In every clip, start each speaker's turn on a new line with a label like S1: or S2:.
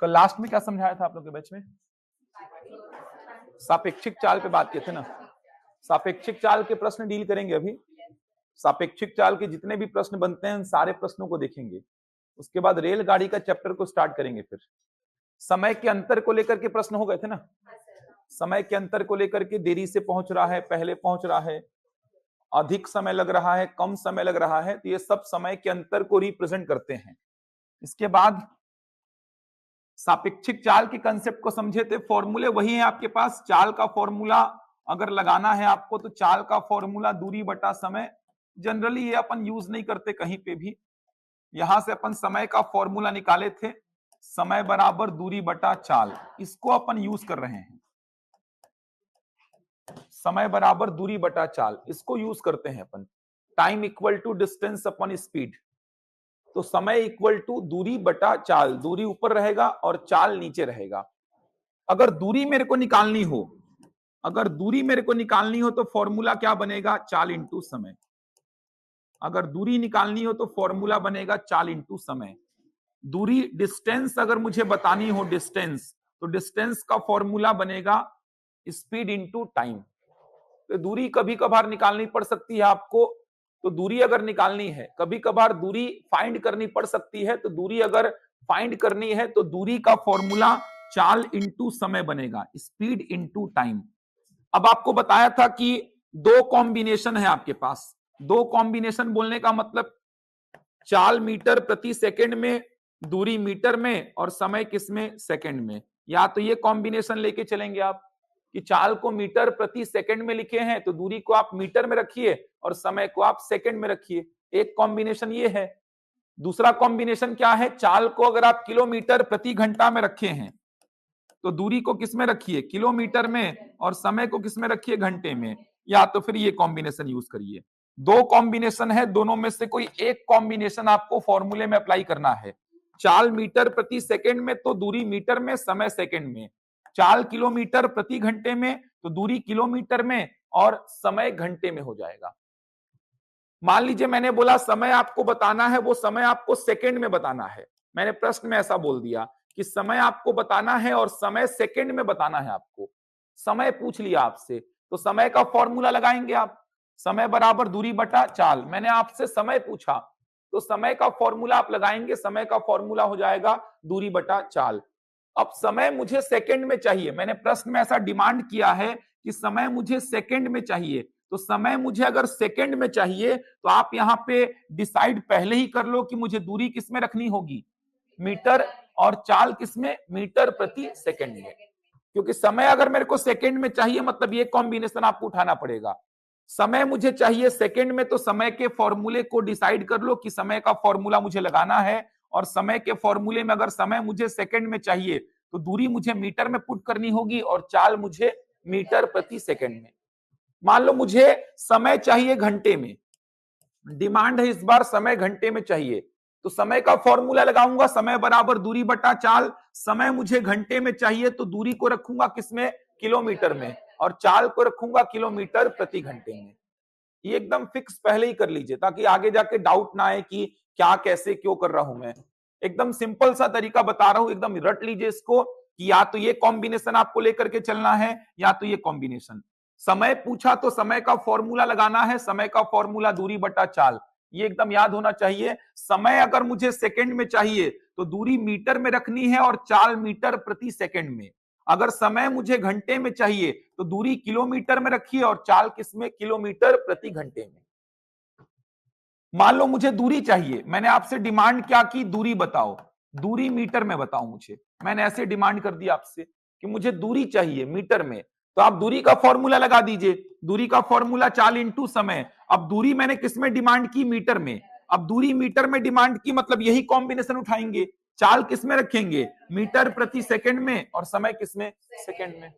S1: कल लास्ट में क्या समझाया था आप लोग के बैच में? सापेक्षिक चाल पे बात किए थे ना। सापेक्षिक चाल के प्रश्न डील करेंगे अभी। सापेक्षिक चाल के जितने भी प्रश्न बनते हैं उन सारे प्रश्नों को देखेंगे। उसके बाद रेलगाड़ी का चैप्टर को स्टार्ट करेंगे। फिर समय के अंतर को लेकर के प्रश्न हो गए थे ना। समय के अंतर को लेकर के देरी से पहुंच रहा है, पहले पहुंच रहा है, अधिक समय लग रहा है, कम समय लग रहा है, तो ये सब समय के अंतर को रिप्रेजेंट करते हैं। इसके बाद सापेक्षिक चाल के कंसेप्ट को समझे थे। फॉर्मूले वही है आपके पास। चाल का फॉर्मूला अगर लगाना है आपको तो चाल का फॉर्मूला दूरी बटा समय। जनरली ये अपन यूज नहीं करते कहीं पे भी। यहां से अपन समय का फॉर्मूला निकाले थे, समय बराबर दूरी बटा चाल, इसको अपन यूज कर रहे हैं। समय बराबर दूरी बटा चाल, इसको यूज करते हैं अपन। Time equal to distance upon speed. तो समय इक्वल टू दूरी बटा चाल, दूरी ऊपर रहेगा और चाल नीचे रहेगा। अगर दूरी मेरे को निकालनी हो, अगर दूरी मेरे को निकालनी हो तो फॉर्मूला क्या बनेगा? चाल इंटू समय। अगर दूरी निकालनी हो तो फॉर्मूला बनेगा चाल इंटू समय। दूरी डिस्टेंस अगर मुझे बतानी हो, डिस्टेंस, तो डिस्टेंस का फॉर्मूला बनेगा स्पीड इंटू टाइम। तो दूरी कभी कभार निकालनी पड़ सकती है आपको, तो दूरी अगर निकालनी है, कभी कभार दूरी फाइंड करनी पड़ सकती है, तो दूरी अगर फाइंड करनी है तो दूरी का फॉर्मूला चाल इंटू समय बनेगा, स्पीड इंटू टाइम। अब आपको बताया था कि दो कॉम्बिनेशन है आपके पास। दो कॉम्बिनेशन बोलने का मतलब चाल मीटर प्रति सेकंड में, दूरी मीटर में, और समय किसमें? सेकंड में। या तो ये कॉम्बिनेशन लेके चलेंगे आप कि चाल को मीटर प्रति सेकंड में लिखे हैं तो दूरी को आप मीटर में रखिए और समय को आप सेकंड में रखिए। एक कॉम्बिनेशन ये है। दूसरा कॉम्बिनेशन क्या है? चाल को अगर आप किलोमीटर प्रति घंटा में रखे हैं तो दूरी को किसमें रखिए? किलोमीटर में, और समय को किसमें रखिए? घंटे में। या तो फिर ये कॉम्बिनेशन यूज करिए। दो कॉम्बिनेशन है, दोनों में से कोई एक कॉम्बिनेशन आपको फॉर्मूले में अप्लाई करना है। चाल मीटर प्रति सेकंड में तो दूरी मीटर में, समय सेकंड में। चाल किलोमीटर प्रति घंटे में तो दूरी किलोमीटर में और समय घंटे में हो जाएगा। मान लीजिए मैंने बोला समय आपको बताना है, वो समय आपको सेकंड में बताना है। मैंने प्रश्न में ऐसा बोल दिया कि समय आपको बताना है और समय सेकंड में बताना है आपको। समय पूछ लिया आपसे तो समय का फॉर्मूला लगाएंगे आप। समय बराबर दूरी बटा चाल। मैंने आपसे समय पूछा तो समय का फॉर्मूला आप लगाएंगे। समय का फॉर्मूला हो जाएगा दूरी बटा चाल। अब समय मुझे सेकंड में चाहिए। मैंने प्रश्न में ऐसा डिमांड किया है कि समय मुझे सेकंड में चाहिए, तो समय मुझे अगर सेकंड में चाहिए तो आप यहां पे डिसाइड पहले ही कर लो कि मुझे दूरी किसमें रखनी होगी? मीटर, और चाल किसमें? मीटर प्रति सेकंड में। क्योंकि समय अगर मेरे को सेकंड में चाहिए मतलब ये कॉम्बिनेशन आपको उठाना पड़ेगा। समय मुझे चाहिए सेकंड में, तो समय के फॉर्मूले को डिसाइड कर लो कि समय का फॉर्मूला मुझे लगाना है, और समय के फॉर्मूले में अगर समय मुझे सेकंड में चाहिए तो दूरी मुझे मीटर में पुट करनी होगी और चाल मुझे मीटर प्रति सेकंड में। मान लो मुझे समय चाहिए घंटे में, डिमांड है इस बार समय घंटे में चाहिए, तो समय का फॉर्मूला लगाऊंगा समय बराबर दूरी बटा चाल। समय मुझे घंटे में चाहिए तो दूरी को रखूंगा किसमें? किलोमीटर में, और चाल को रखूंगा किलोमीटर प्रति घंटे में। ये एकदम फिक्स पहले ही कर लीजिए ताकि आगे जाके डाउट ना आए कि क्या, कैसे, क्यों कर रहा हूं मैं। एकदम सिंपल सा तरीका बता रहा हूं, एकदम रट लीजिए इसको कि या तो ये कॉम्बिनेशन आपको लेकर के चलना है या तो ये कॉम्बिनेशन। समय पूछा तो समय का फॉर्मूला लगाना है। समय का फॉर्मूला दूरी बटा चाल, ये एकदम याद होना चाहिए। समय अगर मुझे सेकंड में चाहिए तो दूरी मीटर में रखनी है और चाल मीटर प्रति सेकंड में। अगर समय मुझे घंटे में चाहिए तो दूरी किलोमीटर में रखिए और चाल किसमें? किलोमीटर प्रति घंटे में। मान लो मुझे दूरी चाहिए, मैंने आपसे डिमांड क्या की? दूरी बताओ, दूरी मीटर में बताओ मुझे। मैंने ऐसे डिमांड कर दी आपसे कि मुझे दूरी चाहिए मीटर में, तो आप दूरी का फॉर्मूला लगा दीजिए। दूरी का फॉर्मूला चाल इंटू समय। अब दूरी मैंने किसमें डिमांड की? मीटर में। अब दूरी मीटर में डिमांड की मतलब यही कॉम्बिनेशन उठाएंगे। चाल किसमें रखेंगे? मीटर प्रति सेकंड में, और समय किसमें? सेकंड में।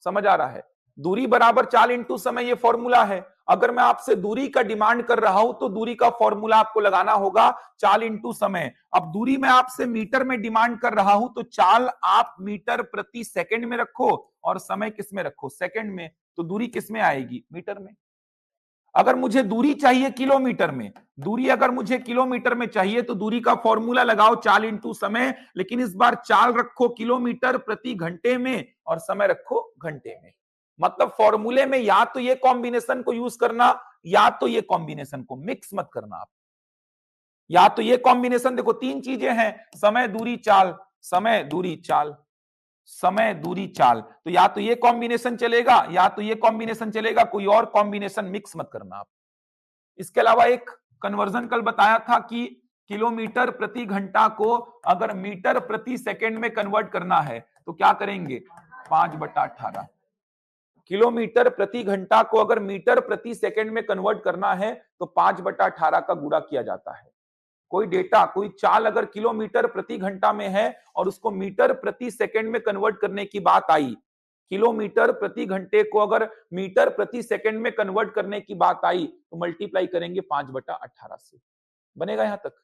S1: समझ आ रहा है? दूरी बराबर चाल इंटू समय, ये फॉर्मूला है। अगर मैं आपसे दूरी का डिमांड कर रहा हूं तो दूरी का फॉर्मूला आपको लगाना होगा चाल इंटू समय। अब दूरी मैं आपसे मीटर में डिमांड कर रहा हूं तो चाल आप मीटर प्रति सेकंड में रखो और समय किस में रखो? सेकंड में। तो दूरी किस में आएगी? मीटर में। अगर मुझे दूरी चाहिए किलोमीटर में, दूरी अगर मुझे किलोमीटर में चाहिए तो दूरी का फॉर्मूला लगाओ चाल इंटू समय, लेकिन इस बार चाल रखो किलोमीटर प्रति घंटे में और समय रखो घंटे में। मतलब फॉर्मूले में या तो ये कॉम्बिनेशन को यूज करना या तो ये कॉम्बिनेशन को, मिक्स मत करना आप। या तो ये कॉम्बिनेशन, देखो तीन चीजें हैं, समय दूरी चाल, समय दूरी चाल, समय दूरी चाल, तो या तो ये कॉम्बिनेशन चलेगा या तो ये कॉम्बिनेशन चलेगा, कोई और कॉम्बिनेशन मिक्स मत करना आप। इसके अलावा एक कन्वर्जन कल बताया था कि किलोमीटर प्रति घंटा को अगर मीटर प्रति सेकंड में कन्वर्ट करना है तो क्या करेंगे, 5/18। किलोमीटर प्रति घंटा को अगर मीटर प्रति सेकंड में कन्वर्ट करना है तो 5/18 का गुणा किया जाता है। कोई डेटा, कोई चाल अगर किलोमीटर प्रति घंटा में है और उसको मीटर प्रति सेकंड में कन्वर्ट करने की बात आई, किलोमीटर प्रति घंटे को अगर मीटर प्रति सेकंड में कन्वर्ट करने की बात आई तो मल्टीप्लाई करेंगे 5/18 से। बनेगा यहां तक?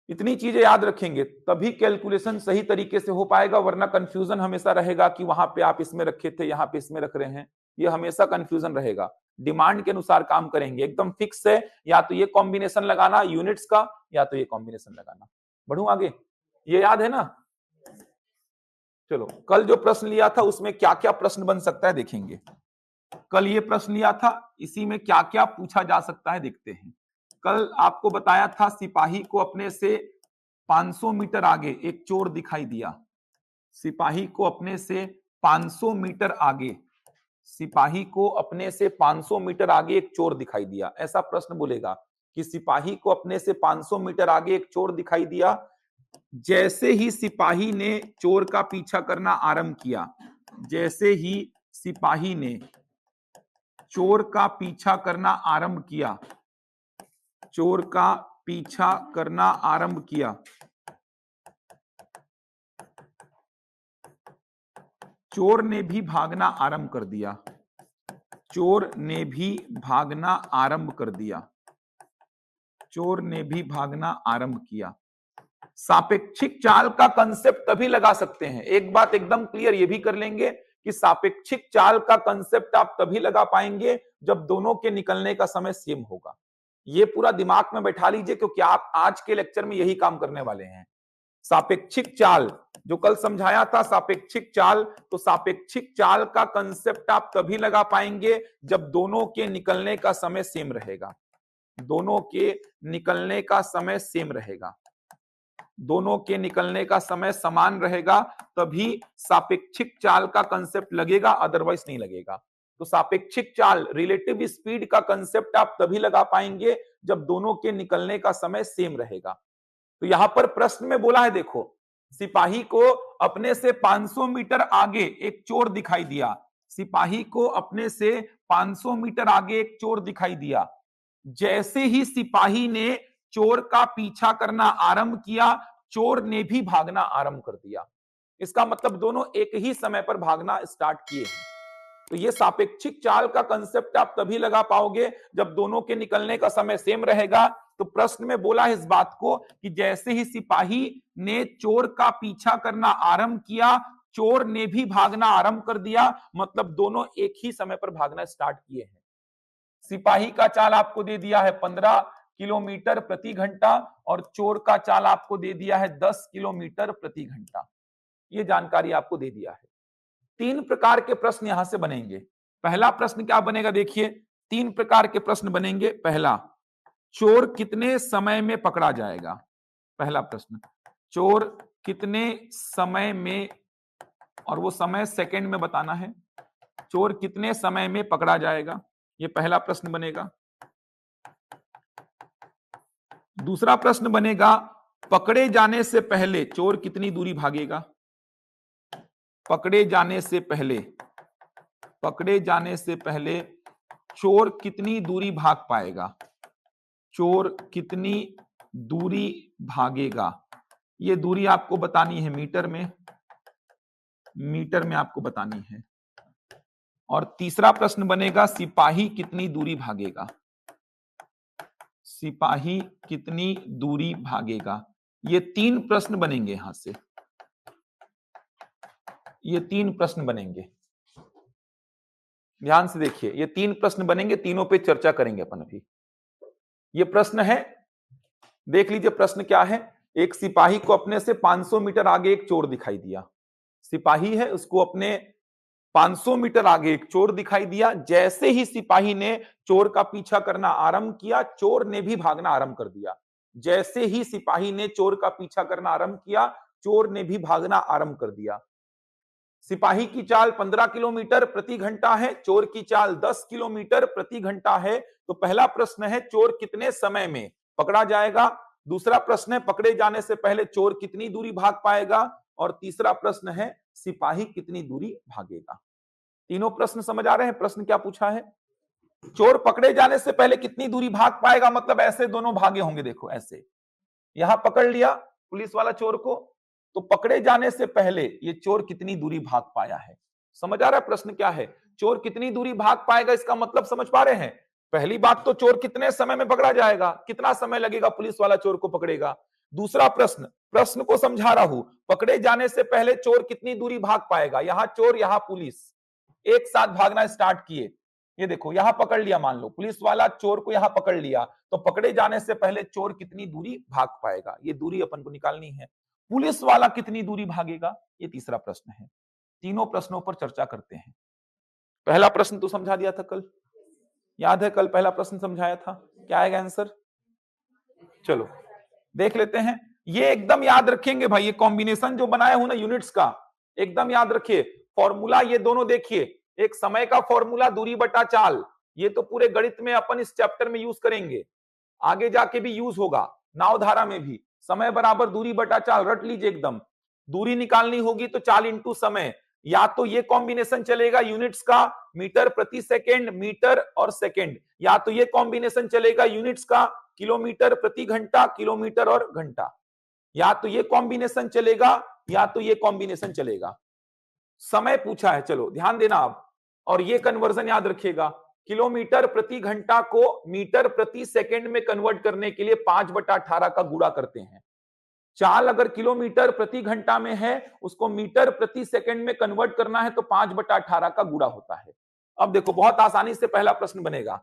S1: इतनी चीजें याद रखेंगे तभी कैलकुलेशन सही तरीके से हो पाएगा, वरना कंफ्यूजन हमेशा रहेगा कि वहां पे आप इसमें रखे थे, यहां पे इसमें रख रहे हैं, ये हमेशा कंफ्यूजन रहेगा। डिमांड के अनुसार काम करेंगे, एकदम फिक्स है, या तो ये कॉम्बिनेशन लगाना यूनिट्स का या तो ये कॉम्बिनेशन लगाना। बढ़ूं आगे, ये याद है ना? चलो, कल जो प्रश्न लिया था उसमें क्या क्या प्रश्न बन सकता है देखेंगे। कल ये प्रश्न लिया था, इसी में क्या क्या पूछा जा सकता है देखते हैं। कल आपको बताया था सिपाही को अपने से 500 मीटर आगे एक चोर दिखाई दिया। सिपाही को अपने से 500 मीटर आगे, सिपाही को अपने से 500 मीटर आगे एक चोर दिखाई दिया। ऐसा प्रश्न बोलेगा कि सिपाही को अपने से 500 मीटर आगे एक चोर दिखाई दिया, जैसे ही सिपाही ने चोर का पीछा करना आरंभ किया, जैसे ही सिपाही ने चोर का पीछा करना आरंभ किया, चोर का पीछा करना आरंभ किया, चोर ने भी भागना आरंभ कर दिया, चोर ने भी भागना आरंभ कर दिया, चोर ने भी भागना आरंभ किया। सापेक्षिक चाल का कंसेप्ट तभी लगा सकते हैं, एक बात एकदम क्लियर ये भी कर लेंगे कि सापेक्षिक चाल का कंसेप्ट आप तभी लगा पाएंगे जब दोनों के निकलने का समय सेम होगा। ये पूरा दिमाग में बैठा लीजिए, क्योंकि आप आज के लेक्चर में यही काम करने वाले हैं। सापेक्षिक चाल जो कल समझाया था, सापेक्षिक चाल, तो सापेक्षिक चाल का कंसेप्ट आप तभी लगा पाएंगे जब दोनों के निकलने का समय सेम रहेगा, दोनों के निकलने का समय सेम रहेगा, दोनों के निकलने का समय समान रहेगा, तभी सापेक्षिक चाल का कंसेप्ट लगेगा, अदरवाइज नहीं लगेगा। तो सापेक्षिक चाल, रिलेटिव स्पीड का कंसेप्ट आप तभी लगा पाएंगे जब दोनों के निकलने का समय सेम रहेगा। तो यहां पर प्रश्न में बोला है, देखो, सिपाही को अपने से 500 मीटर आगे एक चोर दिखाई दिया, सिपाही को अपने से 500 मीटर आगे एक चोर दिखाई दिया, जैसे ही सिपाही ने चोर का पीछा करना आरंभ किया, चोर ने भी भागना आरंभ कर दिया। इसका मतलब दोनों एक ही समय पर भागना स्टार्ट किए हैं। तो ये सापेक्षिक चाल का कंसेप्ट आप तभी लगा पाओगे जब दोनों के निकलने का समय सेम रहेगा। तो प्रश्न में बोला है इस बात को कि जैसे ही सिपाही ने चोर का पीछा करना आरंभ किया, चोर ने भी भागना आरंभ कर दिया, मतलब दोनों एक ही समय पर भागना स्टार्ट किए हैं। सिपाही का चाल आपको दे दिया है 15 किलोमीटर प्रति घंटा और चोर का चाल आपको दे दिया है 10 किलोमीटर प्रति घंटा। यह जानकारी आपको दे दिया है। तीन प्रकार के प्रश्न यहां से बनेंगे। पहला प्रश्न क्या बनेगा, देखिए, तीन प्रकार के प्रश्न बनेंगे। पहला, चोर कितने समय में पकड़ा जाएगा? पहला प्रश्न, चोर कितने समय में, और वो समय सेकंड में बताना है, चोर कितने समय में पकड़ा जाएगा, ये पहला प्रश्न बनेगा। दूसरा प्रश्न बनेगा, पकड़े जाने से पहले चोर कितनी दूरी भागेगा? पकड़े जाने से पहले, पकड़े जाने से पहले चोर कितनी दूरी भाग पाएगा, चोर कितनी दूरी भागेगा? ये दूरी आपको बतानी है मीटर में, मीटर में आपको बतानी है। और तीसरा प्रश्न बनेगा, सिपाही कितनी दूरी भागेगा, सिपाही कितनी दूरी भागेगा? ये तीन प्रश्न बनेंगे यहां से, ये तीन प्रश्न बनेंगे। ध्यान से देखिए, ये 3 प्रश्न बनेंगे, तीनों पे चर्चा करेंगे अपन अभी। ये प्रश्न है, देख लीजिए प्रश्न क्या है। एक सिपाही को अपने से 500 मीटर आगे एक चोर दिखाई दिया। सिपाही है, उसको अपने 500 मीटर आगे एक चोर दिखाई दिया। जैसे ही सिपाही ने चोर का पीछा करना आरंभ किया, चोर ने भी भागना आरंभ कर दिया। जैसे ही सिपाही ने चोर का पीछा करना आरंभ किया, चोर ने भी भागना आरंभ कर दिया। सिपाही की चाल 15 किलोमीटर प्रति घंटा है, चोर की चाल 10 किलोमीटर प्रति घंटा है। तो पहला प्रश्न है, चोर कितने समय में पकड़ा जाएगा। दूसरा प्रश्न है, पकड़े जाने से पहले चोर कितनी दूरी भाग पाएगा। और तीसरा प्रश्न है, सिपाही कितनी दूरी भागेगा। तीनों प्रश्न समझ आ रहे हैं। प्रश्न क्या पूछा है, चोर पकड़े जाने से पहले कितनी दूरी भाग पाएगा, मतलब ऐसे दोनों भागे होंगे। देखो ऐसे, यहां पकड़ लिया पुलिस वाला चोर को, तो पकड़े जाने से पहले ये चोर कितनी दूरी भाग पाया है। समझ आ रहा है प्रश्न क्या है, चोर कितनी दूरी भाग पाएगा, इसका मतलब समझ पा रहे हैं। पहली बात तो चोर कितने समय में पकड़ा जाएगा, कितना समय लगेगा पुलिस वाला चोर को पकड़ेगा। दूसरा प्रश्न, प्रश्न को समझा रहा हूं, पकड़े जाने से पहले चोर कितनी दूरी भाग पाएगा। यहां चोर, यहां पुलिस एक साथ भागना स्टार्ट किए। ये देखो, यहां पकड़ लिया, मान लो पुलिस वाला चोर को यहां पकड़ लिया, तो पकड़े जाने से पहले चोर कितनी दूरी भाग पाएगा, ये दूरी अपन को निकालनी है। पुलिस वाला कितनी दूरी भागेगा, ये तीसरा प्रश्न है। तीनों प्रश्नों पर चर्चा करते हैं। पहला प्रश्न तो समझा दिया था कल, याद है, कल पहला प्रश्न समझाया था, क्या आएगा आंसर। चलो देख लेते हैं। ये एकदम याद रखेंगे भाई, ये कॉम्बिनेशन जो बनाया हूं ना यूनिट्स का, एकदम याद रखिए। फॉर्मूला ये दोनों देखिए, एक समय का फॉर्मूला दूरी बटा चाल, ये तो पूरे गणित में अपन इस चैप्टर में यूज करेंगे, आगे जाके भी यूज होगा, नाव धारा में भी। समय बराबर दूरी बटा चाल, रट लीजिए एकदम। दूरी निकालनी होगी तो चाल इंटू समय, या तो ये कॉम्बिनेशन चलेगा यूनिट्स का, मीटर प्रति सेकेंड, मीटर और सेकेंड, या तो ये कॉम्बिनेशन चलेगा यूनिट्स का, किलोमीटर प्रति घंटा, किलोमीटर और घंटा, या तो ये कॉम्बिनेशन चलेगा, या तो ये कॉम्बिनेशन चलेगा। समय पूछा है, चलो ध्यान देना आप, और ये कन्वर्जन याद रखिएगा। किलोमीटर प्रति घंटा को मीटर प्रति सेकंड में कन्वर्ट करने के लिए 5/18 का गुणा करते हैं। चाल अगर किलोमीटर प्रति घंटा में है, उसको मीटर प्रति सेकंड में कन्वर्ट करना है तो 5/18 का गुणा होता है। अब देखो, बहुत आसानी से पहला प्रश्न बनेगा।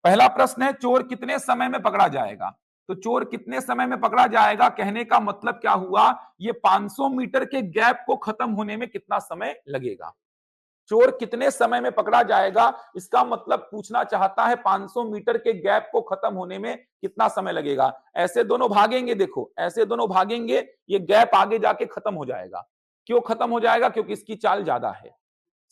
S1: पहला प्रश्न है, चोर कितने समय में पकड़ा जाएगा। तो चोर कितने समय में पकड़ा जाएगा, कहने का मतलब क्या हुआ, ये 500 मीटर के गैप को खत्म होने में कितना समय लगेगा। चोर कितने समय में पकड़ा जाएगा, इसका मतलब पूछना चाहता है 500 मीटर के गैप को खत्म होने में कितना समय लगेगा। ऐसे दोनों भागेंगे, देखो ऐसे दोनों भागेंगे, ये गैप आगे जाके खत्म हो जाएगा। क्यों खत्म हो जाएगा, क्योंकि इसकी चाल ज्यादा है।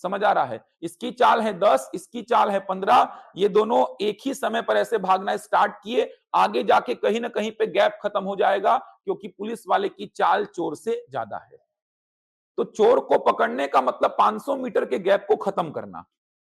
S1: समझ आ रहा है, इसकी चाल है 10, इसकी चाल है 15, ये दोनों एक ही समय पर ऐसे भागना स्टार्ट किए, आगे जाके कहीं ना कहीं पे गैप खत्म हो जाएगा, क्योंकि पुलिस वाले की चाल चोर से ज्यादा है। तो चोर को पकड़ने का मतलब 500 मीटर के गैप को खत्म करना।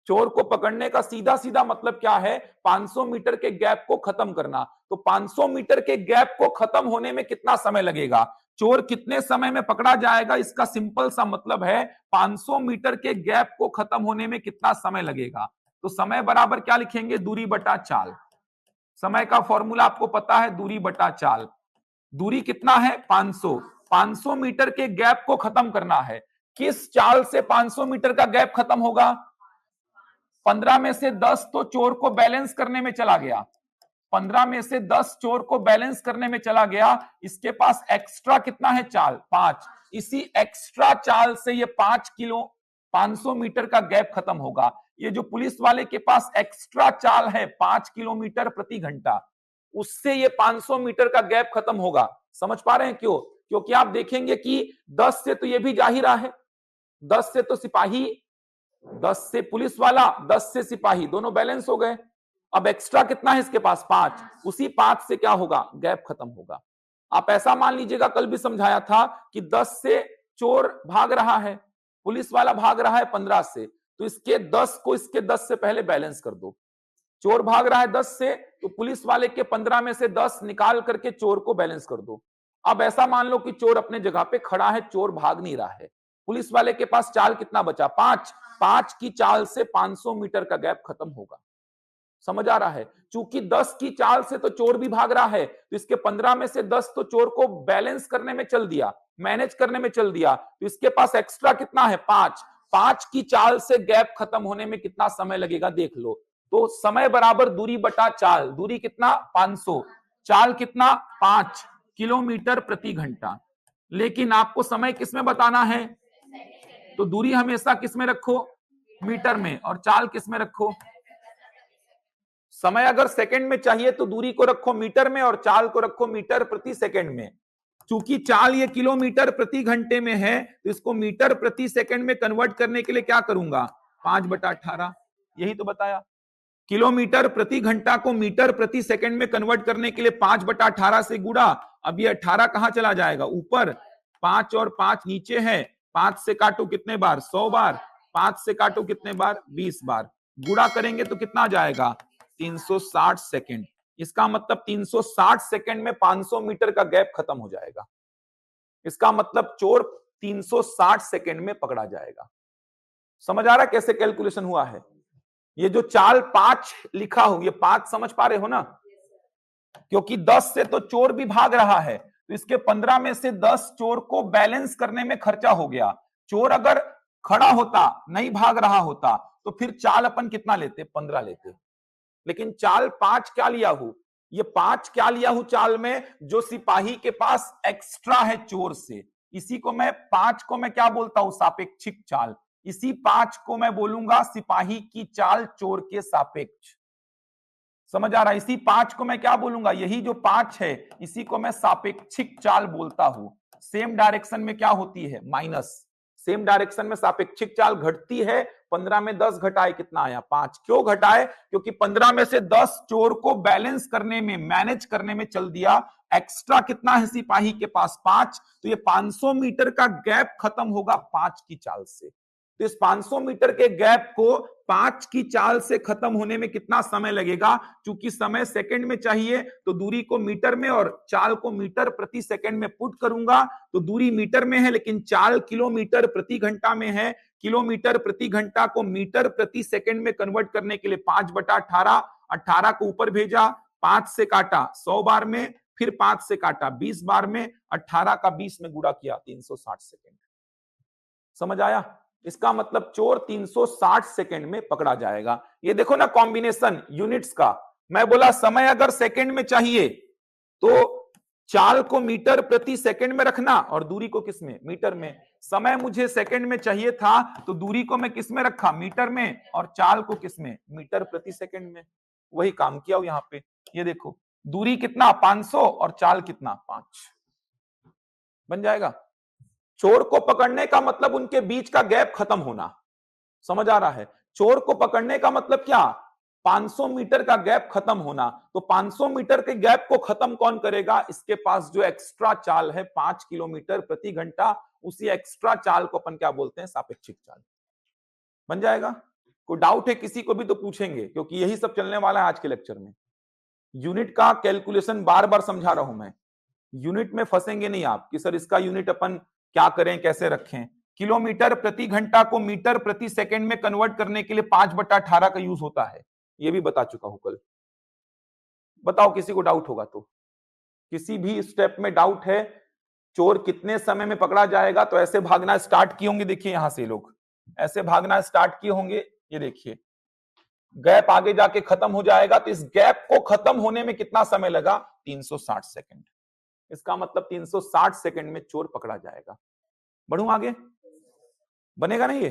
S1: चोर को पकड़ने का सीधा सीधा मतलब क्या है, 500 मीटर के गैप को खत्म करना। तो 500 मीटर के गैप को खत्म होने में कितना समय लगेगा, चोर कितने समय में पकड़ा जाएगा, इसका सिंपल सा मतलब है 500 मीटर के गैप को खत्म होने में कितना समय लगेगा। तो समय बराबर क्या लिखेंगे, दूरी बटा चाल। समय का फॉर्मूला आपको पता है, दूरी बटा चाल। दूरी कितना है, 500। 500 मीटर के गैप को खत्म करना है। किस चाल से 500 मीटर का गैप खत्म होगा, 15 में से 10 तो चोर को बैलेंस करने में चला गया, 15 में से 10 चोर को बैलेंस करने में चला गया। इसके पास एक्स्ट्रा कितना है, चाल 5। इसी एक्स्ट्रा चाल से ये 500 मीटर का गैप खत्म होगा। ये जो पुलिस वाले के पास एक्स्ट्रा चाल है 5 किलोमीटर प्रति घंटा, उससे ये 500 मीटर का गैप खत्म होगा। समझ पा रहे हैं क्यों, क्योंकि आप देखेंगे कि 10 से तो ये भी जा ही रहा है, 10 से तो सिपाही, 10 से पुलिस वाला, 10 से सिपाही, दोनों बैलेंस हो गए। अब एक्स्ट्रा कितना है इसके पास, 5। उसी 5 से क्या होगा, गैप खत्म होगा। आप ऐसा मान लीजिएगा, कल भी समझाया था कि 10 से चोर भाग रहा है, पुलिस वाला भाग रहा है 15 से, तो इसके 10 को इसके 10 से पहले बैलेंस कर दो। चोर भाग रहा है 10 से, तो पुलिस वाले के 15 में से 10 निकाल करके चोर को बैलेंस कर दो। अब ऐसा मान लो कि चोर अपने जगह पे खड़ा है, चोर भाग नहीं रहा है, पुलिस वाले के पास चाल कितना बचा, 5। 5 की चाल से 500 मीटर का गैप खत्म होगा। समझ आ रहा है, चूंकि 10 की चाल से तो चोर भी भाग रहा है, तो इसके 15 में से 10 तो चोर को बैलेंस करने में चल दिया, मैनेज करने में चल दिया, तो इसके पास एक्स्ट्रा कितना है, 5। 5 की चाल से गैप खत्म होने में कितना समय लगेगा देख लो। तो समय बराबर दूरी बटा चाल, दूरी कितना 500, चाल कितना 5 किलोमीटर प्रति घंटा। लेकिन आपको समय किसमें बताना है, तो दूरी हमेशा किसमें रखो, मीटर में, और चाल किसमें रखो। समय अगर सेकंड में चाहिए तो दूरी को रखो मीटर में और चाल को रखो मीटर प्रति सेकंड में। चूंकि चाल ये किलोमीटर प्रति घंटे में है तो इसको मीटर प्रति सेकंड में कन्वर्ट करने के लिए क्या करूंगा, 5/18। यही तो बताया, किलोमीटर प्रति घंटा को मीटर प्रति सेकंड में कन्वर्ट करने के लिए 5/18 से गुणा। अब ये 18 कहां चला जाएगा, ऊपर, 5 और 5 नीचे है, 5 से काटो कितने बार, 100 बार, 5 से काटो कितने बार, 20 बार, गुणा करेंगे तो कितना आ जाएगा, 360 सेकंड। इसका मतलब 360 सेकंड में 500 मीटर का गैप खत्म हो जाएगा। इसका मतलब चोर 360 सेकंड में पकड़ा जाएगा। समझ आ रहा है कैसे कैलकुलेशन हुआ है। ये जो चाल 5 लिखा हो, ये 5 समझ पा रहे हो ना, क्योंकि 10 से तो चोर भी भाग रहा है, तो इसके 15 में से 10 चोर को बैलेंस करने में खर्चा हो गया। चोर अगर खड़ा होता, नहीं भाग रहा होता, तो फिर चाल अपन कितना लेते, 15 लेते। लेकिन चाल 5 क्या लिया हूं, ये 5 क्या लिया हूं चाल में, जो सिपाही के पास एक्स्ट्रा है चोर से, इसी को मैं 5 को मैं क्या बोलता हूं, सापेक्षिक चाल। इसी 5 को मैं बोलूंगा सिपाही की चाल चोर के सापेक्ष। समझ आ रहा है, इसी 5 को मैं क्या बोलूंगा, यही जो 5 है इसी को मैं सापेक्षिक चाल बोलता हूं। सेम डायरेक्शन में क्या होती है, माइनस। सेम डायरेक्शन में सापेक्षिक चाल घटती है। 15 में 10 घटाए कितना आया, 5। क्यों घटाए, क्योंकि 15 में से 10 चोर को बैलेंस करने में, मैनेज करने में चल दिया। एक्स्ट्रा कितना है सिपाही के पास, 5। तो ये 500 मीटर का गैप खत्म होगा 5 की चाल से। तो इस 500 मीटर के गैप को 5 की चाल से खत्म होने में कितना समय लगेगा, चूंकि समय सेकंड में चाहिए तो दूरी को मीटर में और चाल को मीटर प्रति सेकंड में पुट करूंगा। तो दूरी मीटर में है लेकिन चाल किलोमीटर प्रति घंटा में है। किलोमीटर प्रति घंटा को मीटर प्रति सेकंड में कन्वर्ट करने के लिए 5/18, 18 को ऊपर भेजा, 5 से काटा 100 बार में, फिर 5 से काटा 20 बार में, 18 का 20 में गुणा किया, 360 सेकंड। समझ आया, इसका मतलब चोर 360 सेकंड में पकड़ा जाएगा। ये देखो ना कॉम्बिनेशन यूनिट्स का, मैं बोला समय अगर सेकंड में चाहिए तो चाल को मीटर प्रति सेकंड में रखना और दूरी को किसमें, मीटर में। समय मुझे सेकंड में चाहिए था तो दूरी को मैं किसमें रखा, मीटर में, और चाल को किसमें, मीटर प्रति सेकंड में। वही काम किया यहां पे। ये देखो दूरी कितना 500 और चाल कितना 5, बन जाएगा। चोर को पकड़ने का मतलब उनके बीच का गैप खत्म होना। समझ आ रहा है, चोर को पकड़ने का मतलब क्या, 500 मीटर का गैप खत्म होना। तो 500 मीटर के गैप को खत्म कौन करेगा, इसके पास जो एक्स्ट्रा चाल है 5 किलोमीटर प्रति घंटा, उसी एक्स्ट्रा चाल को अपन क्या बोलते हैं, सापेक्षिक चाल। बन जाएगा। कोई डाउट है किसी को भी तो पूछेंगे, क्योंकि यही सब चलने वाला है आज के लेक्चर में। यूनिट का कैलकुलेशन बार बार समझा रहा हूं मैं, यूनिट में फंसेंगे नहीं आप कि सर इसका यूनिट अपन क्या करें, कैसे रखें। किलोमीटर प्रति घंटा को मीटर प्रति सेकंड में कन्वर्ट करने के लिए 5/18 का यूज होता है, यह भी बता चुका हूं कल। बताओ किसी को डाउट होगा तो, किसी भी स्टेप में डाउट है, चोर कितने समय में पकड़ा जाएगा, तो ऐसे भागना स्टार्ट किए होंगे, देखिए यहां से लोग ऐसे भागना स्टार्ट किए होंगे, ये देखिए गैप आगे जाके खत्म हो जाएगा। तो इस गैप को खत्म होने में कितना समय लगा, 360 सेकंड। इसका मतलब 360 सेकंड में चोर पकड़ा जाएगा। बढ़ूं आगे, बनेगा नहीं ये।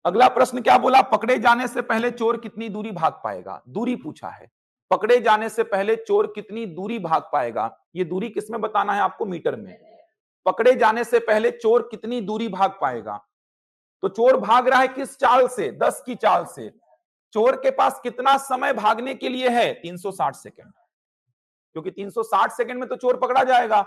S1: अगला प्रश्न क्या बोला, पकड़े जाने से पहले चोर कितनी दूरी भाग पाएगा, दूरी पूछा है। पकड़े जाने से पहले चोर कितनी दूरी भाग पाएगा, ये दूरी किसमें बताना है आपको, मीटर में। पकड़े जाने से पहले चोर कितनी दूरी भाग पाएगा, तो चोर भाग रहा है किस चाल से, 10 की चाल से। चोर के पास कितना समय भागने के लिए है, 360 सेकंड, क्योंकि 360 सेकंड में तो चोर पकड़ा जाएगा।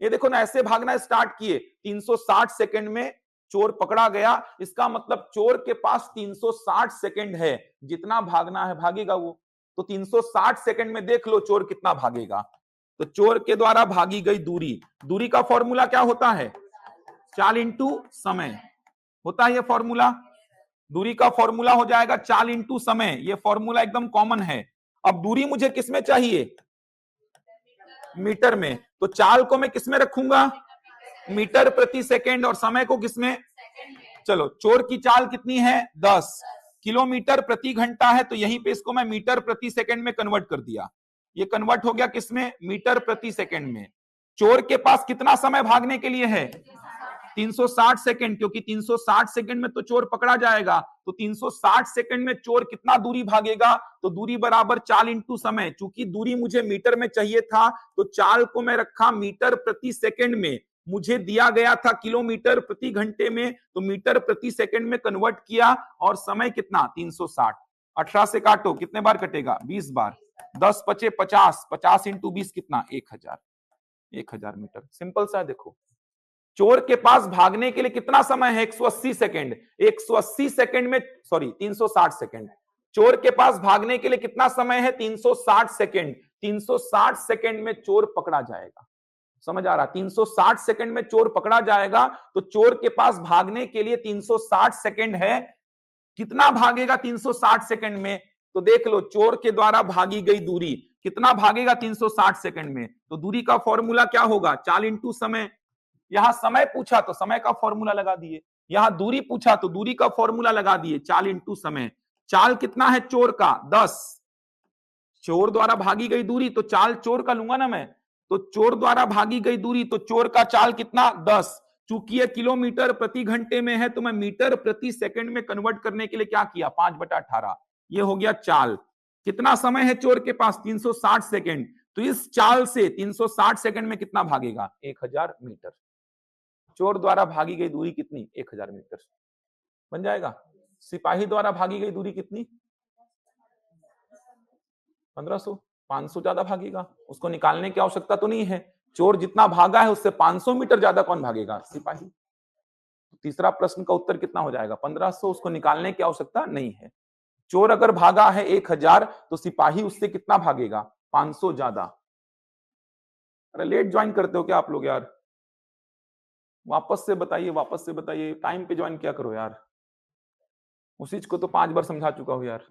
S1: ये देखो ना ऐसे भागना स्टार्ट किए, 360 सेकंड में चोर पकड़ा गया। इसका मतलब चोर के पास 360 सेकंड है, जितना भागना है भागेगा वो। तो 360 सेकंड में देख लो चोर कितना भागेगा। तो चोर के द्वारा भागी गई दूरी, दूरी का फॉर्मूला क्या होता है, चाल इंटू समय होता है। ये फॉर्मूला, दूरी का फॉर्मूला हो जाएगा चाल इंटू समय। ये फॉर्मूला एकदम कॉमन है। अब दूरी मुझे किसमें चाहिए, मीटर में, तो चाल को मैं किसमें रखूंगा, मीटर प्रति सेकंड, और समय को किसमें, चलो, चोर की चाल कितनी है? 10 किलोमीटर प्रति घंटा है, तो यहीं पे इसको मैं मीटर प्रति सेकंड में कन्वर्ट कर दिया। ये कन्वर्ट हो गया किसमें? मीटर प्रति सेकंड में। चोर के पास कितना समय भागने के लिए है? 360 सेकंड, क्योंकि 360 सेकंड में तो चोर पकड़ा जाएगा, तो 360 सेकंड में चोर कितना दूरी भागेगा? तो दूरी बराबर चाल इंटू समय। चूंकि दूरी मुझे मीटर में चाहिए था, तो चाल को मैं रखा मीटर प्रति सेकंड में। मुझे दिया गया था किलोमीटर प्रति घंटे में, तो मीटर प्रति सेकंड में कन्वर्ट किया, और समय कितना? 360। 18 से काटो, कितने बार कटेगा? 20 बार। 10 पचे 50, 50 इंटू 20 कितना? 1000। 1000 मीटर। सिंपल सा देखो, चोर के पास भागने के लिए कितना समय है? 180 सेकंड। 180 सेकंड में, सॉरी 360 सेकंड। चोर के पास भागने के लिए कितना समय है? 360 सेकंड। 360 सेकंड में चोर पकड़ा जाएगा। समझ आ रहा? 360 सेकंड में चोर पकड़ा जाएगा, तो चोर के पास भागने के लिए 360 सेकंड है। कितना भागेगा 360 सेकंड में? तो देख लो, चोर के द्वारा भागी गई दूरी कितना भागेगा 360 सेकंड में? तो दूरी का फॉर्मूला क्या होगा? चाल इंटू समय। यहां समय पूछा तो समय का फॉर्मूला लगा दिए, यहां दूरी पूछा तो दूरी का फॉर्मूला लगा दिए, चाल इंटू समय। चाल कितना है चोर का? 10। चोर द्वारा भागी गई दूरी, तो चाल चोर का लूंगा ना मैं, तो चोर द्वारा भागी गई दूरी, तो चोर का चाल कितना? 10। चूंकि ये किलोमीटर प्रति घंटे में है, तो मैं मीटर प्रति सेकंड में कन्वर्ट करने के लिए क्या किया? 5/18। ये हो गया चाल। कितना समय है चोर के पास? 360 सेकंड। तो इस चाल से 360 सेकंड में कितना भागेगा? 1000 मीटर। चोर द्वारा भागी गई दूरी कितनी? 1000 मीटर। बन जाएगा। सिपाही द्वारा भागी गई दूरी कितनी? 1500। 500 ज्यादा भागेगा, उसको निकालने की आवश्यकता तो नहीं है। चोर जितना भागा है उससे 500 मीटर ज्यादा कौन भागेगा? सिपाही। तीसरा प्रश्न का उत्तर कितना हो जाएगा? 1500। उसको निकालने की आवश्यकता नहीं है। चोर अगर भागा है 1000, तो सिपाही उससे कितना भागेगा? 500 ज्यादा। अरे लेट ज्वाइन करते हो क्या आप लोग यार? वापस से बताइए, वापस से बताइए, टाइम पे ज्वाइन क्या करो यार। उस चीज को तो 5 बार समझा चुका हूं यार।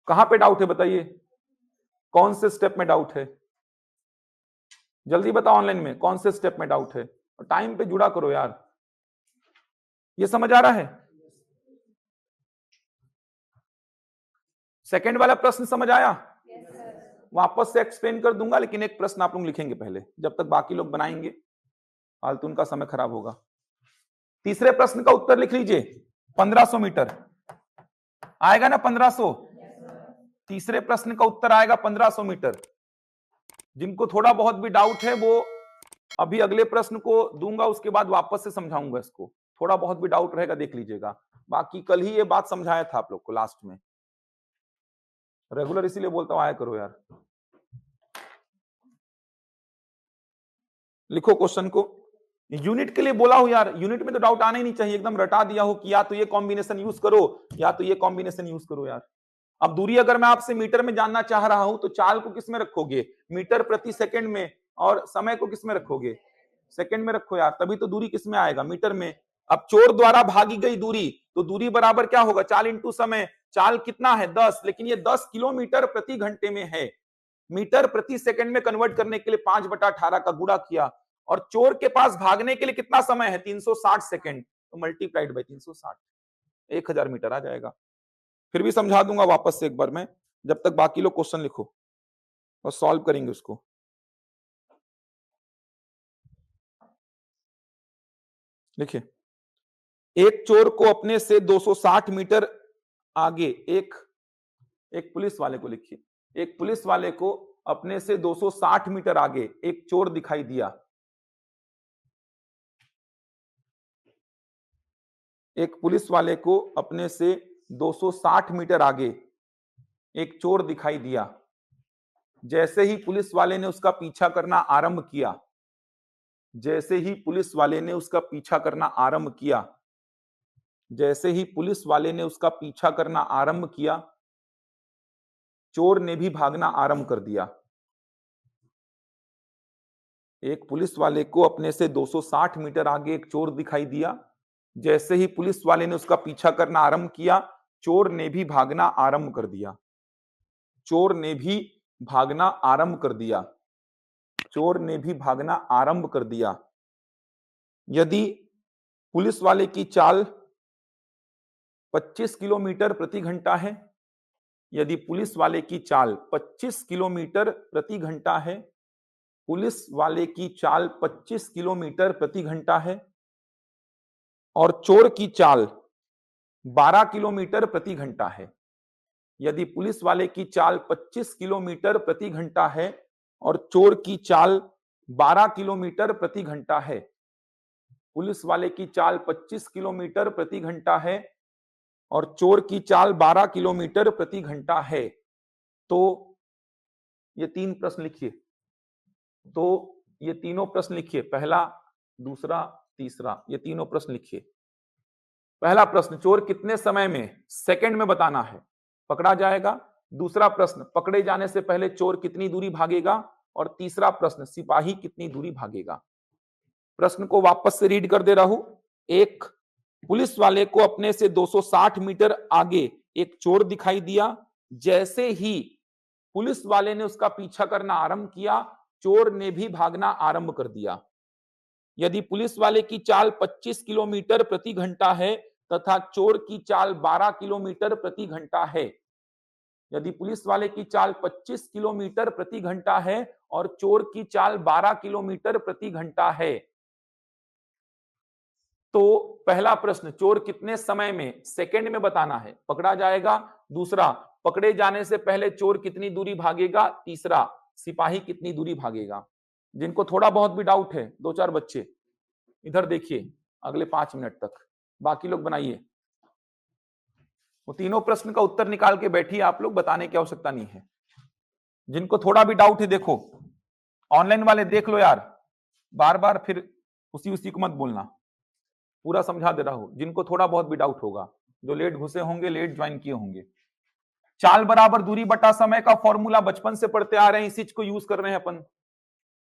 S1: कहां पे डाउट है बताइए? कौन से स्टेप में डाउट है? जल्दी बताओ ऑनलाइन में कौन से स्टेप में डाउट है, और टाइम पे जुड़ा करो यार। ये समझ आ रहा है? सेकंड वाला प्रश्न समझ आया? वापस से एक्सप्लेन कर दूंगा, लेकिन एक प्रश्न आप लोग लिखेंगे पहले, जब तक बाकी लोग बनाएंगे फालतू उनका समय खराब होगा। तीसरे प्रश्न का उत्तर लिख लीजिए। 1500 मीटर आएगा ना? 1500। तीसरे प्रश्न का उत्तर आएगा 1500 मीटर। जिनको थोड़ा बहुत भी डाउट है, वो अभी अगले प्रश्न को दूंगा, उसके बाद वापस से समझाऊंगा इसको। थोड़ा बहुत भी डाउट रहेगा देख लीजिएगा। बाकी कल ही ये बात समझाया था आप लोग को लास्ट में। रेगुलर इसीलिए बोलता हूं आया करो यार। लिखो क्वेश्चन को। यूनिट के लिए बोला हूं यार, यूनिट में तो डाउट आना ही नहीं चाहिए, एकदम रटा दिया हो कि या तो ये कॉम्बिनेशन यूज करो या तो ये कॉम्बिनेशन यूज करो यार। अब दूरी अगर मैं आपसे मीटर में जानना चाह रहा हूं, तो चाल को किस में रखोगे? मीटर प्रति सेकंड में। और समय को किस में रखोगे? सेकंड में रखो यार, तभी तो दूरी किस में आएगा? मीटर में। अब चोर द्वारा भागी गई दूरी, तो दूरी बराबर क्या होगा? चाल इंटू समय। चाल कितना है? 10, लेकिन ये 10 किलोमीटर प्रति घंटे में है। मीटर प्रति सेकंड में कन्वर्ट करने के लिए 5/18 का गुणा किया। और चोर के पास भागने के लिए कितना समय है? 360 सेकंड। तो मल्टीप्लाइड बाय 360, 1000 मीटर आ जाएगा। फिर भी समझा दूंगा वापस से एक बार मैं, जब तक बाकी लोग क्वेश्चन लिखो और सॉल्व करेंगे उसको। देखिए, एक चोर को अपने से 260 मीटर आगे, एक पुलिस वाले को लिखिए, एक पुलिस वाले को अपने से 260 मीटर आगे एक चोर दिखाई दिया। एक पुलिस वाले को अपने से 260 मीटर आगे एक चोर दिखाई दिया। जैसे ही पुलिस वाले ने उसका पीछा करना आरंभ किया, जैसे ही पुलिस वाले ने उसका पीछा करना आरंभ किया, जैसे ही पुलिस वाले ने उसका पीछा करना आरंभ किया, चोर ने भी भागना आरंभ कर दिया। एक पुलिस वाले को अपने से 260 मीटर आगे एक चोर दिखाई दिया। जैसे ही पुलिस वाले ने उसका पीछा करना आरंभ किया, चोर ने भी भागना आरंभ कर दिया। चोर ने भी भागना आरंभ कर दिया। चोर ने भी भागना आरंभ कर दिया। यदि पुलिस वाले की चाल 25 किलोमीटर प्रति घंटा है। यदि पुलिस वाले की चाल 25 किलोमीटर प्रति घंटा है, पुलिस वाले की चाल 25 किलोमीटर प्रति घंटा है और चोर की चाल 12 किलोमीटर प्रति घंटा है। यदि पुलिस वाले की चाल 25 किलोमीटर प्रति घंटा है और चोर की चाल 12 किलोमीटर प्रति घंटा है, पुलिस वाले की चाल 25 किलोमीटर प्रति घंटा है और चोर की चाल 12 किलोमीटर प्रति घंटा है, तो ये तीन प्रश्न लिखिए। तो ये तीनों प्रश्न लिखिए, पहला, दूसरा, तीसरा, ये तीनों प्रश्न लिखिए। पहला प्रश्न, चोर कितने समय में, सेकंड में बताना है, पकड़ा जाएगा। दूसरा प्रश्न, पकड़े जाने से पहले चोर कितनी दूरी भागेगा। और तीसरा प्रश्न, सिपाही कितनी दूरी भागेगा। प्रश्न को वापस से रीड कर दे रहा हूं। एक, पुलिस वाले को अपने से 260 मीटर आगे एक चोर दिखाई दिया। जैसे ही पुलिस वाले ने उसका पीछा करना आरंभ किया, चोर ने भी भागना आरंभ कर दिया। यदि पुलिस वाले की चाल 25 किलोमीटर प्रति घंटा है तथा चोर की चाल 12 किलोमीटर प्रति घंटा है, यदि पुलिस वाले की चाल 25 किलोमीटर प्रति घंटा है और चोर की चाल 12 किलोमीटर प्रति घंटा है, तो पहला प्रश्न, चोर कितने समय में, सेकंड में बताना है, पकड़ा जाएगा। दूसरा, पकड़े जाने से पहले चोर कितनी दूरी भागेगा। तीसरा, सिपाही कितनी दूरी भागेगा। जिनको थोड़ा बहुत भी डाउट है, दो चार बच्चे इधर देखिए अगले 5 मिनट तक, बाकी लोग बनाइए। वो तीनों प्रश्न का उत्तर निकाल के बैठिए आप लोग, बताने की आवश्यकता नहीं है। जिनको थोड़ा भी डाउट है, देखो ऑनलाइन वाले देख लो यार, बार बार फिर उसी को मत बोलना, पूरा समझा दे रहा हूं। जिनको थोड़ा बहुत भी डाउट होगा, जो लेट घुसे होंगे, लेट ज्वाइन किए होंगे। चाल बराबर दूरी बटा समय का फॉर्मूला बचपन से पढ़ते आ रहे हैं, इसी को यूज कर रहे हैं अपन।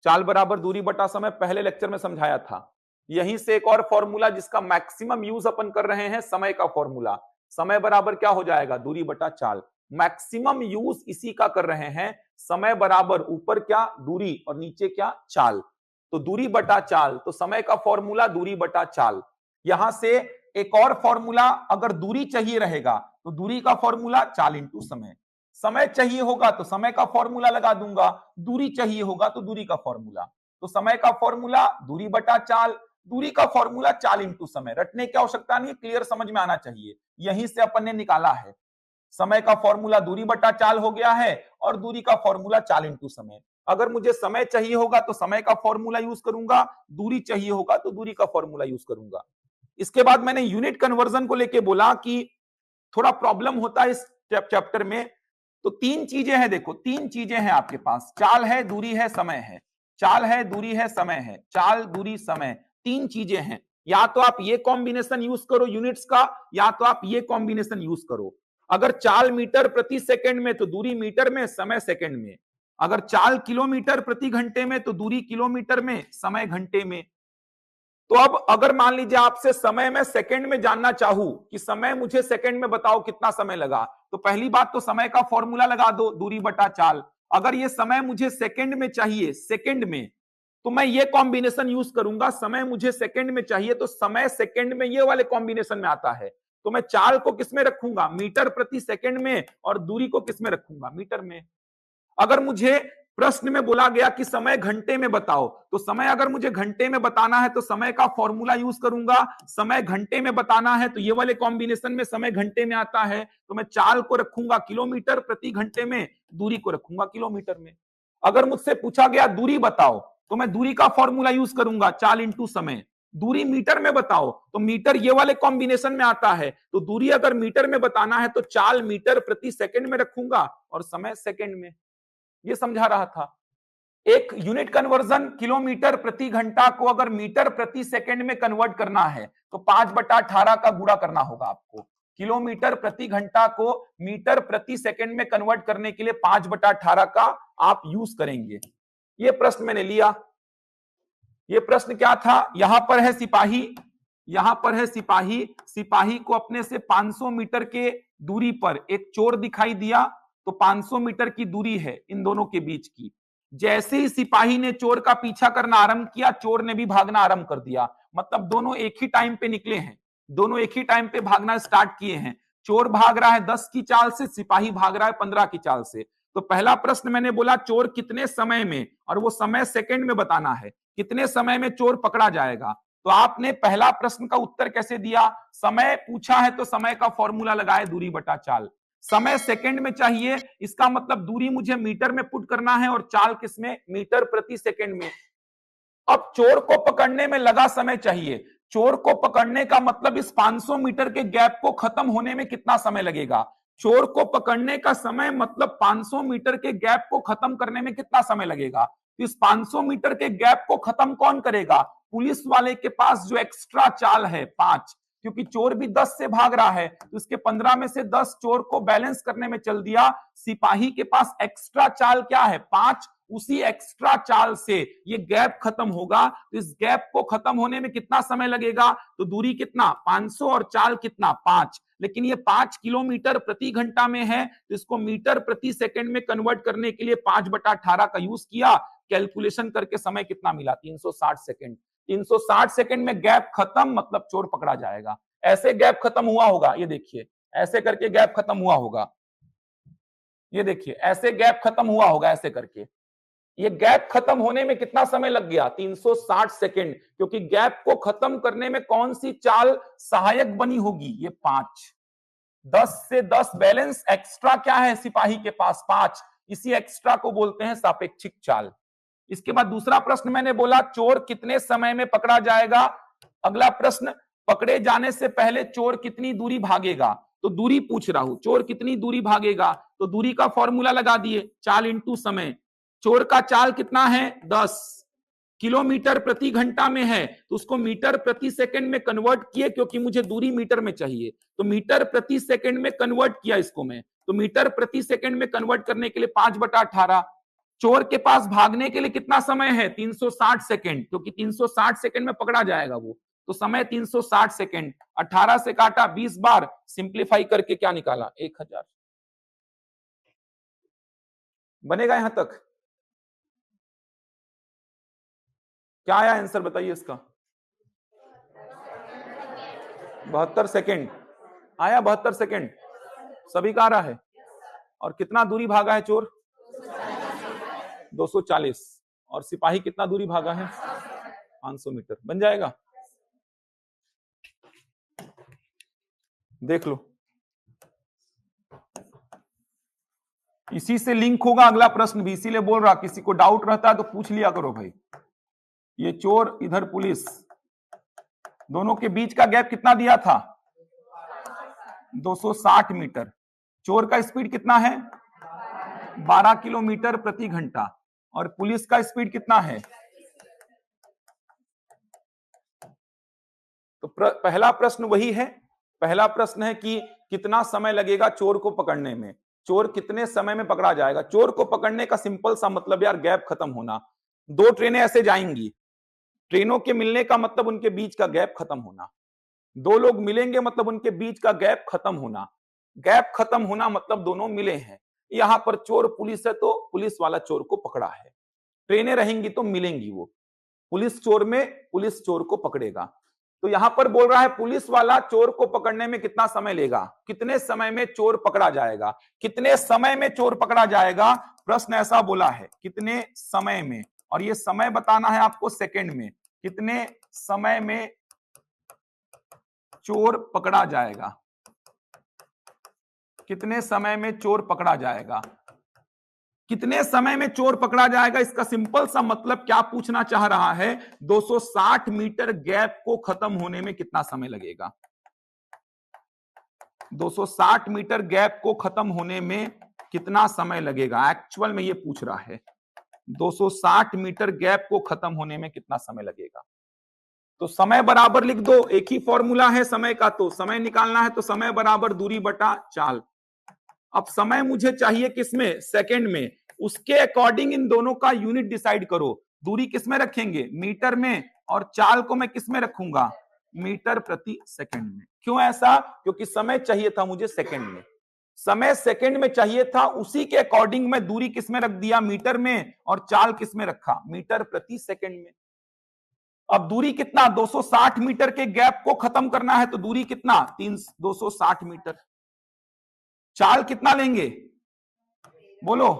S1: चाल बराबर दूरी बटा समय पहले लेक्चर में समझाया था। यहीं से एक और फॉर्मूला जिसका मैक्सिमम यूज अपन कर रहे हैं, समय का फॉर्मूला। समय बराबर क्या हो जाएगा, दूरी बटा चाल। मैक्सिमम यूज इसी का कर रहे हैं। समय बराबर ऊपर क्या, दूरी, और नीचे क्या, चाल। तो दूरी बटा चाल, तो समय का फॉर्मूला दूरी बटा चाल। यहां से एक और फॉर्मूला, अगर दूरी चाहिए रहेगा तो दूरी का फॉर्मूला चाल इंटू समय। समय चाहिए होगा तो समय का फॉर्मूला लगा दूंगा, दूरी चाहिए होगा तो दूरी का फॉर्मूला। तो समय का फॉर्मूला दूरी बटा चाल, दूरी का फॉर्मूला चाल इंटू समय। रटने की आवश्यकता नहीं, क्लियर समझ में आना चाहिए। यहीं से अपन ने निकाला है। समय का फॉर्मूला दूरी बटा चाल हो गया है और दूरी का फॉर्मूला चाल इंटू समय। अगर मुझे समय चाहिए होगा तो समय का फॉर्मूला यूज करूंगा, दूरी चाहिए होगा तो दूरी का फॉर्मूला यूज करूंगा। इसके बाद मैंने यूनिट कन्वर्जन को लेके बोला कि थोड़ा प्रॉब्लम होता है इस चैप्टर में। तो तीन चीजें हैं, देखो तीन चीजें हैं आपके पास, चाल है, दूरी है, समय है। चाल है, दूरी है, समय है। चाल, दूरी, समय, तीन चीजें हैं। या तो आप ये कॉम्बिनेशन यूज करो यूनिट्स का, या तो आप ये कॉम्बिनेशन यूज करो। अगर चाल मीटर प्रति सेकंड में तो दूरी मीटर में, समय सेकंड में। अगर चाल किलोमीटर प्रति घंटे में तो दूरी किलोमीटर में, समय घंटे में। तो अब अगर मान लीजिए आपसे समय में सेकंड में जानना चाहूं कि समय मुझे सेकंड में बताओ कितना समय लगा, तो पहली बात तो समय का फॉर्मूला लगा दो, दूरी बटा चाल। अगर ये समय मुझे सेकंड में चाहिए, सेकंड में, तो मैं ये कॉम्बिनेशन यूज करूंगा। समय मुझे सेकंड में चाहिए तो समय सेकंड में ये वाले कॉम्बिनेशन में आता है। तो मैं चाल को किस में रखूंगा, मीटर प्रति सेकंड में, और दूरी को किस में रखूंगा, मीटर में। अगर मुझे प्रश्न में बोला गया कि समय घंटे में बताओ, तो समय अगर मुझे घंटे में बताना है तो समय का फॉर्मूला यूज करूंगा। समय घंटे में बताना है तो ये वाले कॉम्बिनेशन में समय घंटे में आता है, तो मैं चाल को रखूंगा किलोमीटर प्रति घंटे में, दूरी को रखूंगा किलोमीटर में। अगर मुझसे पूछा गया दूरी बताओ, तो मैं दूरी का फॉर्मूला यूज करूंगा, चाल इंटू समय। दूरी मीटर में बताओ तो मीटर ये वाले कॉम्बिनेशन में आता है, तो दूरी अगर मीटर में बताना है तो चाल मीटर प्रति सेकंड में रखूंगा और समय सेकंड में। ये समझा रहा था। एक यूनिट कन्वर्जन, किलोमीटर प्रति घंटा को अगर मीटर प्रति सेकंड में कन्वर्ट करना है तो 5/18 का गुणा करना होगा आपको। किलोमीटर प्रति घंटा को मीटर प्रति सेकंड में कन्वर्ट करने के लिए 5/18 का आप यूज करेंगे। ये प्रश्न मैंने लिया। ये प्रश्न क्या था, यहां पर है सिपाही, यहां पर है सिपाही। सिपाही को अपने से 500 मीटर के दूरी पर एक चोर दिखाई दिया, तो 500 मीटर की दूरी है इन दोनों के बीच की। जैसे ही सिपाही ने चोर का पीछा करना आरंभ किया, चोर ने भी भागना आरंभ कर दिया। मतलब दोनों एक ही टाइम पे निकले हैं, दोनों एक ही टाइम पे भागना स्टार्ट किए हैं। चोर भाग रहा है 10 की चाल से, सिपाही भाग रहा है 15 की चाल से। तो पहला प्रश्न मैंने बोला चोर कितने समय में, और वो समय सेकंड में बताना है, कितने समय में चोर पकड़ा जाएगा। तो आपने पहला प्रश्न का उत्तर कैसे दिया, समय पूछा है तो समय का फॉर्मूला लगाए, दूरी बटा चाल। समय सेकंड में चाहिए, इसका मतलब दूरी मुझे मीटर में पुट करना है और चाल किसमें, मीटर प्रति सेकंड में। अब चोर को पकड़ने में लगा समय चाहिए, चोर को पकड़ने का मतलब इस 500 मीटर के गैप को खत्म होने में कितना समय लगेगा। चोर को पकड़ने का समय मतलब 500 मीटर के गैप को खत्म करने में कितना समय लगेगा। तो इस 500 मीटर के गैप को खत्म कौन करेगा, पुलिस वाले के पास जो एक्स्ट्रा चाल है 5, क्योंकि चोर भी 10 से भाग रहा है, तो इसके 15 में से 10 चोर को बैलेंस करने में चल दिया। सिपाही के पास एक्स्ट्रा चाल क्या है, 5, उसी एक्स्ट्रा चाल से ये गैप खत्म होगा। तो इस गैप को खत्म होने में कितना समय लगेगा, तो दूरी कितना 500 और चाल कितना 5, लेकिन ये 5 किलोमीटर प्रति घंटा में है, तो इसको मीटर प्रति सेकंड में कन्वर्ट करने के लिए 5/18 का यूज किया। कैलकुलेशन करके समय कितना मिला, 360 सेकंड। 360 सेकंड में गैप खत्म, मतलब चोर पकड़ा जाएगा। ऐसे गैप खत्म हुआ होगा, ये देखिए ऐसे करके गैप खत्म हुआ होगा, ये देखिए ऐसे गैप खत्म हुआ होगा, ऐसे करके। ये गैप खत्म होने में कितना समय लग गया, 360 सेकंड, क्योंकि गैप को खत्म करने में कौन सी चाल सहायक बनी होगी, ये 5। 10 से 10 बैलेंस, एक्स्ट्रा क्या है सिपाही के पास 5, इसी एक्स्ट्रा को बोलते हैं सापेक्षिक चाल। इसके बाद दूसरा प्रश्न मैंने बोला चोर कितने समय में पकड़ा जाएगा। अगला प्रश्न, पकड़े जाने से पहले चोर कितनी दूरी भागेगा। तो दूरी पूछ रहा हूं, चोर कितनी दूरी भागेगा, तो दूरी का फॉर्मूला लगा दिए, चाल इंटू समय। चोर का चाल कितना है 10 किलोमीटर प्रति घंटा में है, तो उसको मीटर प्रति सेकंड में कन्वर्ट किए, क्योंकि मुझे दूरी मीटर में चाहिए, तो मीटर प्रति सेकंड में कन्वर्ट किया इसको मैं। तो मीटर प्रति सेकंड में कन्वर्ट करने के लिए 5/18। चोर के पास भागने के लिए कितना समय है, 360 सेकंड, क्योंकि 360 सेकंड में पकड़ा जाएगा वो, तो समय 360 सेकंड। 18 से काटा 20 बार, सिंप्लीफाई करके क्या निकाला, 1000। बनेगा यहां तक, क्या आया आंसर बताइए इसका, 72 सेकंड आया, 72 सेकंड सभी का आ रहा है। और कितना दूरी भागा है चोर, 240, और सिपाही कितना दूरी भागा है, 500 मीटर। बन जाएगा, देख लो, इसी से लिंक होगा अगला प्रश्न भी, इसीलिए बोल रहा, किसी को डाउट रहता है तो पूछ लिया करो भाई। ये चोर इधर पुलिस, दोनों के बीच का गैप कितना दिया था, 260 मीटर। चोर का स्पीड कितना है, 12 किलोमीटर प्रति घंटा, और पुलिस का स्पीड कितना है। तो पहला प्रश्न वही है, पहला प्रश्न है कि कितना समय लगेगा चोर को पकड़ने में, चोर कितने समय में पकड़ा जाएगा। चोर को पकड़ने का सिंपल सा मतलब यार गैप खत्म होना। 2 ट्रेनें ऐसे जाएंगी, ट्रेनों के मिलने का मतलब उनके बीच का गैप खत्म होना, 2 लोग मिलेंगे मतलब उनके बीच का गैप खत्म होना, गैप खत्म होना मतलब दोनों मिले हैं। यहां पर चोर पुलिस है तो पुलिस वाला चोर को पकड़ा है, ट्रेनें रहेंगी तो मिलेंगी, वो पुलिस चोर में पुलिस चोर को पकड़ेगा। तो यहां पर बोल रहा है पुलिस वाला चोर को पकड़ने में कितना समय लेगा, कितने समय में चोर पकड़ा जाएगा, कितने समय में चोर पकड़ा जाएगा। प्रश्न ऐसा बोला है कितने समय में, और ये समय बताना है आपको सेकंड में, कितने समय में चोर पकड़ा जाएगा, कितने समय में चोर पकड़ा जाएगा, कितने समय में चोर पकड़ा जाएगा। इसका सिंपल सा मतलब क्या पूछना चाह रहा है, 260 मीटर गैप को खत्म होने में कितना समय लगेगा, 260 मीटर गैप को खत्म होने में कितना समय लगेगा, एक्चुअल में ये पूछ रहा है 260 मीटर गैप को खत्म होने में कितना समय लगेगा। तो समय बराबर लिख दो, एक ही फॉर्मूला है समय का, तो समय निकालना है तो समय बराबर दूरी बटा चाल। अब समय मुझे चाहिए किसमें, सेकंड में, उसके अकॉर्डिंग इन दोनों का यूनिट डिसाइड करो। दूरी किसमें रखेंगे, मीटर में, और चाल को मैं किसमें रखूंगा, मीटर प्रति सेकंड में। क्यों ऐसा, क्योंकि समय चाहिए था मुझे सेकंड में, समय सेकंड में चाहिए था, उसी के अकॉर्डिंग मैं दूरी किस में रख दिया, मीटर में, और चाल किस में रखा, मीटर प्रति सेकंड में। अब दूरी कितना, 260 मीटर के गैप को खत्म करना है, तो दूरी कितना, 260 मीटर। चाल कितना लेंगे, बोलो,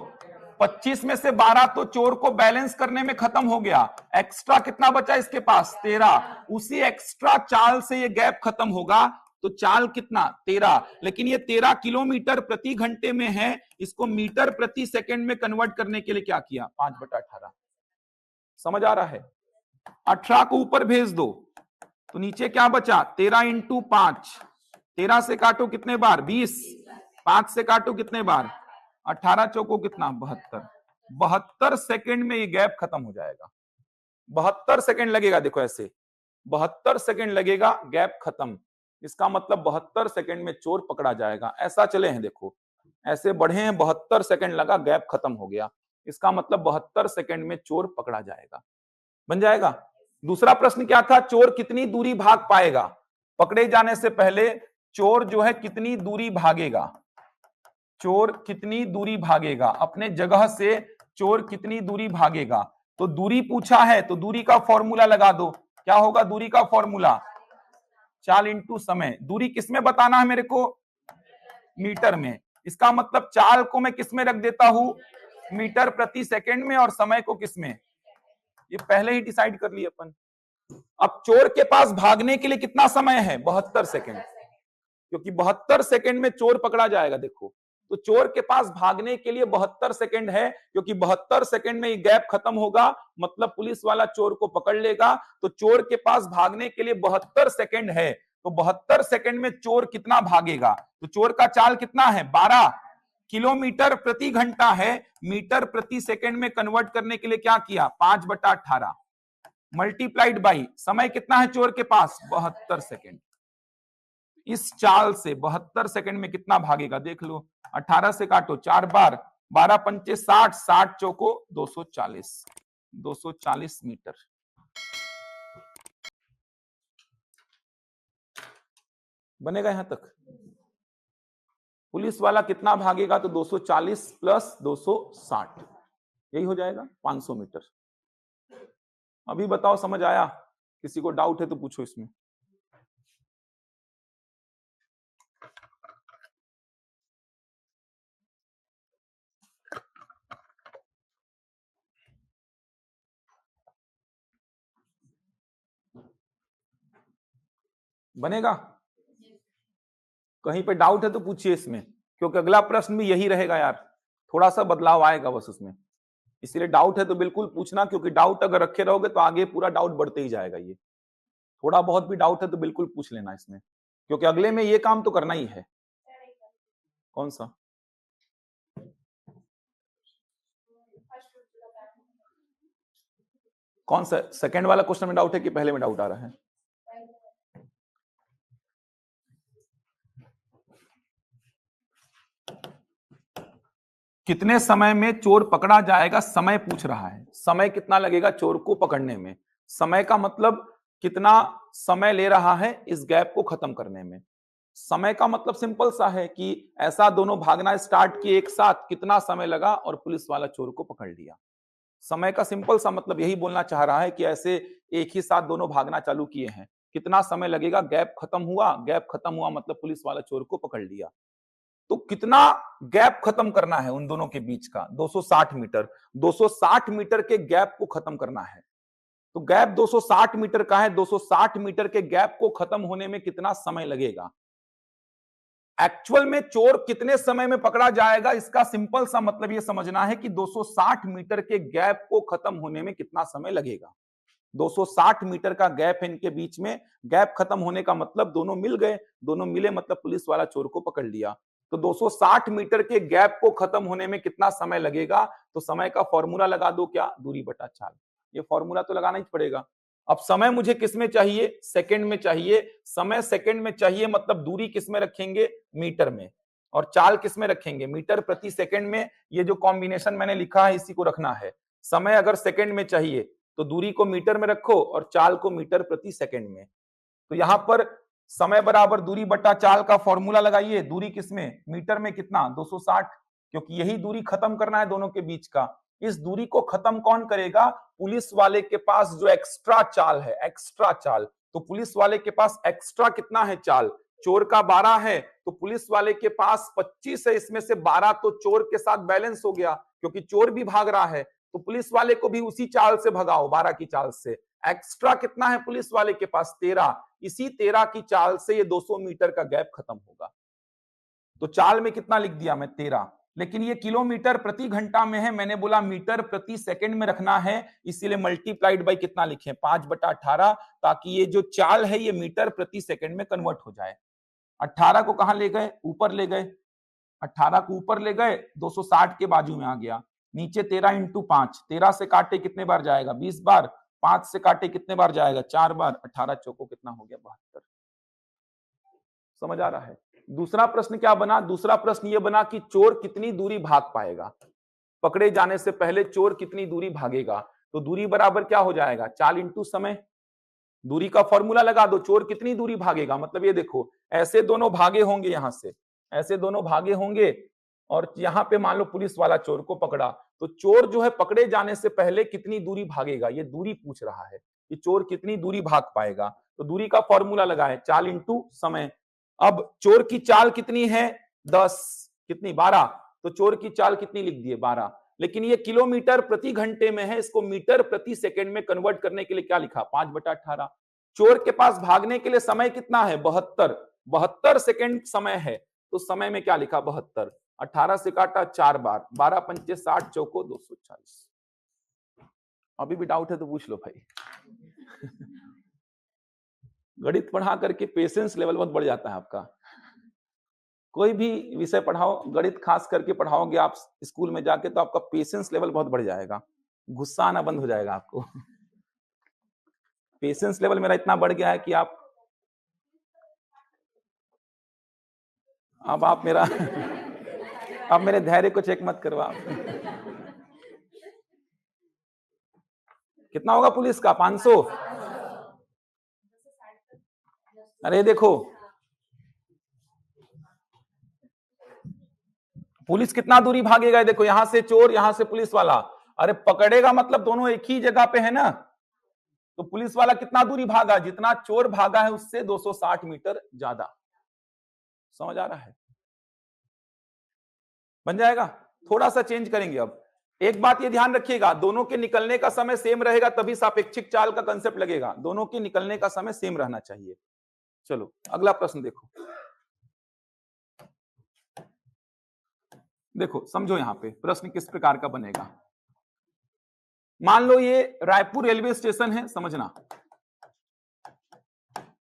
S1: 25 में से 12 तो चोर को बैलेंस करने में खत्म हो गया। एक्स्ट्रा कितना बचा इसके पास, 13। उसी एक्स्ट्रा चाल से ये गैप खत्म होगा, तो चाल कितना, 13। लेकिन ये 13 किलोमीटर प्रति घंटे में है, इसको मीटर प्रति सेकंड में कन्वर्ट करने के लिए क्या किया, 5/18। समझ आ रहा है। 18 को ऊपर भेज दो, तो नीचे क्या बचा, 13 इंटू 5। 13 से काटो कितने बार, 20। 5 से काटो कितने बार, 18 चौको कितना, 72। 72 सेकंड में ये गैप खत्म हो जाएगा। 72 सेकंड लगेगा, देखो ऐसे 72 सेकंड लगेगा, गैप खत्म। इसका मतलब 72 सेकंड में चोर पकड़ा जाएगा। ऐसा चले हैं, देखो ऐसे बढ़े हैं, 72 सेकंड लगा, गैप खत्म हो गया। इसका मतलब 72 सेकंड में चोर पकड़ा जाएगा। बन जाएगा। दूसरा प्रश्न क्या था, चोर कितनी दूरी भाग पाएगा। पकड़े जाने से पहले चोर जो है कितनी दूरी भागेगा, चोर कितनी दूरी भागेगा, अपने जगह से चोर कितनी दूरी भागेगा। तो दूरी पूछा है, तो दूरी का फॉर्मूला लगा दो। क्या होगा दूरी का फॉर्मूला, चाल इंटू समय। दूरी किसमें बताना है मेरे को, मीटर में। इसका मतलब चाल को मैं किसमें रख देता हूं, मीटर प्रति सेकंड में, और समय को किसमें, ये पहले ही डिसाइड कर लिए अपन। अब चोर के पास भागने के लिए कितना समय है, 72 सेकंड, क्योंकि 72 सेकंड में चोर पकड़ा जाएगा। देखो, तो चोर के पास भागने के लिए 72 सेकंड है, क्योंकि 72 सेकंड में ये गैप खत्म होगा, मतलब पुलिस वाला चोर को पकड़ लेगा। तो चोर के पास भागने के लिए 72 सेकंड है, तो 72 सेकंड में चोर कितना भागेगा, तो चोर का चाल कितना है, 12 किलोमीटर प्रति घंटा है। मीटर प्रति सेकंड में कन्वर्ट करने के लिए क्या किया, 5/18 मल्टीप्लाइड बाई समय कितना है चोर के पास, 72 सेकंड। इस चाल से 72 सेकंड में कितना भागेगा, देख लो। 18 से काटो 4 बार, 12 पंचे 60, 60 चौको 240, 240 मीटर। बनेगा यहां तक। पुलिस वाला कितना भागेगा, तो 240 प्लस 260, यही हो जाएगा 500 मीटर। अभी बताओ समझ आया, किसी को डाउट है तो पूछो इसमें। बनेगा, कहीं पे डाउट है तो पूछिए इसमें, क्योंकि अगला प्रश्न भी यही रहेगा यार, थोड़ा सा बदलाव आएगा बस उसमें। इसलिए डाउट है तो बिल्कुल पूछना, क्योंकि डाउट अगर रखे रहोगे तो आगे पूरा डाउट बढ़ते ही जाएगा। ये थोड़ा बहुत भी डाउट है तो बिल्कुल पूछ लेना इसमें, क्योंकि अगले में ये काम तो करना ही है। कौन सा, कौन सा सेकंड वाला क्वेश्चन में डाउट है कि पहले में डाउट आ रहा है? कितने समय में चोर पकड़ा जाएगा, समय पूछ रहा है। समय कितना लगेगा चोर को पकड़ने में, समय का मतलब कितना समय ले रहा है इस गैप को खत्म करने में। समय का मतलब सिंपल सा है कि ऐसा दोनों भागना स्टार्ट किए एक साथ, कितना समय लगा और पुलिस वाला चोर को पकड़ लिया। समय का सिंपल सा मतलब यही बोलना चाह रहा है कि ऐसे एक ही साथ दोनों भागना चालू किए हैं, कितना समय लगेगा, गैप खत्म हुआ, गैप खत्म हुआ मतलब पुलिस वाला चोर को पकड़ लिया। तो कितना गैप खत्म करना है उन दोनों के बीच का, 260 मीटर। 260 मीटर के गैप को खत्म करना है। तो गैप 260 मीटर का है, 260 मीटर के गैप को खत्म होने में कितना समय लगेगा। एक्चुअल में चोर कितने समय में पकड़ा जाएगा, इसका सिंपल सा मतलब यह समझना है कि 260 मीटर के गैप को खत्म होने में कितना समय लगेगा। 260 मीटर का गैप है इनके बीच में, गैप खत्म होने का मतलब दोनों मिल गए, दोनों मिले मतलब पुलिस वाला चोर को पकड़ लिया। तो 260 मीटर के गैप को खत्म होने में कितना समय लगेगा, तो समय का फॉर्मूला लगा दो, क्या, दूरी बटा चाल। ये फॉर्मूला तो लगाना ही पड़ेगा। अब समय मुझे किसमें चाहिए, सेकंड में चाहिए। समय सेकंड में चाहिए मतलब दूरी किसमें रखेंगे, मीटर में, और चाल किसमें रखेंगे, मीटर प्रति सेकंड में। ये जो कॉम्बिनेशन मैंने लिखा है इसी को रखना है। समय अगर सेकंड में चाहिए तो दूरी को मीटर में रखो और चाल को मीटर प्रति सेकंड में। तो यहां पर समय बराबर दूरी बटा चाल का फॉर्मूला लगाइए। दूरी किसमें, मीटर में कितना, 260, क्योंकि यही दूरी खत्म करना है दोनों के बीच का। इस दूरी को खत्म कौन करेगा, पुलिस वाले के पास जो एक्स्ट्रा चाल है, एक्स्ट्रा चाल। तो पुलिस वाले के पास एक्स्ट्रा कितना है चाल, चोर का 12 है, तो पुलिस वाले के पास 25 है, इसमें से 12 तो चोर के साथ बैलेंस हो गया, क्योंकि चोर भी भाग रहा है, तो पुलिस वाले को भी उसी चाल से भगाओ, 12 की चाल से। एक्स्ट्रा कितना है पुलिस वाले के पास, 13। इसी 13 की चाल से ये 200 मीटर का गैप खत्म होगा। तो चाल में कितना लिख दिया मैं, 13, लेकिन ये किलोमीटर प्रति घंटा में है, मैंने बोला मीटर प्रति सेकंड में रखना है, इसीलिए मल्टीप्लाइड बाई कितना लिखे, 5/18, ताकि ये जो चाल है ये मीटर प्रति सेकंड में कन्वर्ट हो जाए। 18 को कहां ले गए, ऊपर ले गए, 18 को ऊपर ले गए, 260 के बाजू में आ गया, नीचे 13 इंटू 5, 13 से काटे कितने बार जाएगा, 20 बार, 5 से काटे कितने बार जाएगा, 4 बार, 18 चौको कितना हो गया, 72। समझ आ रहा है। दूसरा प्रश्न क्या बना, दूसरा प्रश्न यह बना कि चोर कितनी दूरी भाग पाएगा, पकड़े जाने से पहले चोर कितनी दूरी भागेगा। तो दूरी बराबर क्या हो जाएगा, चाल इंटू समय। दूरी का फॉर्मूला लगा दो, चोर कितनी दूरी भागेगा, मतलब ये देखो ऐसे दोनों भागे होंगे, यहां से ऐसे दोनों भागे होंगे, और यहां पे मान लो पुलिस वाला चोर को पकड़ा, तो चोर जो है पकड़े जाने से पहले कितनी दूरी भागेगा, ये दूरी पूछ रहा है कि चोर कितनी दूरी भाग पाएगा। तो दूरी का फॉर्मूला लगाए, चाल इंटू समय। अब चोर की चाल कितनी है, 10, कितनी, 12, तो चोर की चाल कितनी लिख दिए, 12, लेकिन ये किलोमीटर प्रति घंटे में है, इसको मीटर प्रति सेकंड में कन्वर्ट करने के लिए क्या लिखा, 5/18। चोर के पास भागने के लिए समय कितना है, 72 सेकंड समय है, तो समय में क्या लिखा, 72, 18 से काटा 4 बार, 12 पंचे 60, चौको 240। अभी भी डाउट है तो पूछ लो भाई। गणित पढ़ा करके पेशेंस लेवल बहुत बढ़ जाता है आपका। कोई भी विषय पढ़ाओ, गणित खास करके पढ़ाओगे आप स्कूल में जाके, तो आपका पेशेंस लेवल बहुत बढ़ जाएगा, गुस्सा आना बंद हो जाएगा आपको। पेशेंस लेवल मेरा इतना बढ़ गया है कि अब आप मेरा अब मेरे धैर्य को चेक मत करवा। कितना होगा पुलिस का, 500। अरे देखो पुलिस कितना दूरी भागेगा, देखो यहां से चोर, यहां से पुलिस वाला, अरे पकड़ेगा मतलब दोनों एक ही जगह पे है ना, तो पुलिस वाला कितना दूरी भागा, जितना चोर भागा है उससे 260 मीटर ज्यादा। समझ आ रहा है, बन जाएगा। थोड़ा सा चेंज करेंगे अब। एक बात ये ध्यान रखिएगा, दोनों के निकलने का समय सेम रहेगा तभी सापेक्षिक चाल का कंसेप्ट लगेगा, दोनों के निकलने का समय सेम रहना चाहिए। चलो अगला प्रश्न देखो, देखो समझो यहां पे प्रश्न किस प्रकार का बनेगा। मान लो ये रायपुर रेलवे स्टेशन है, समझना,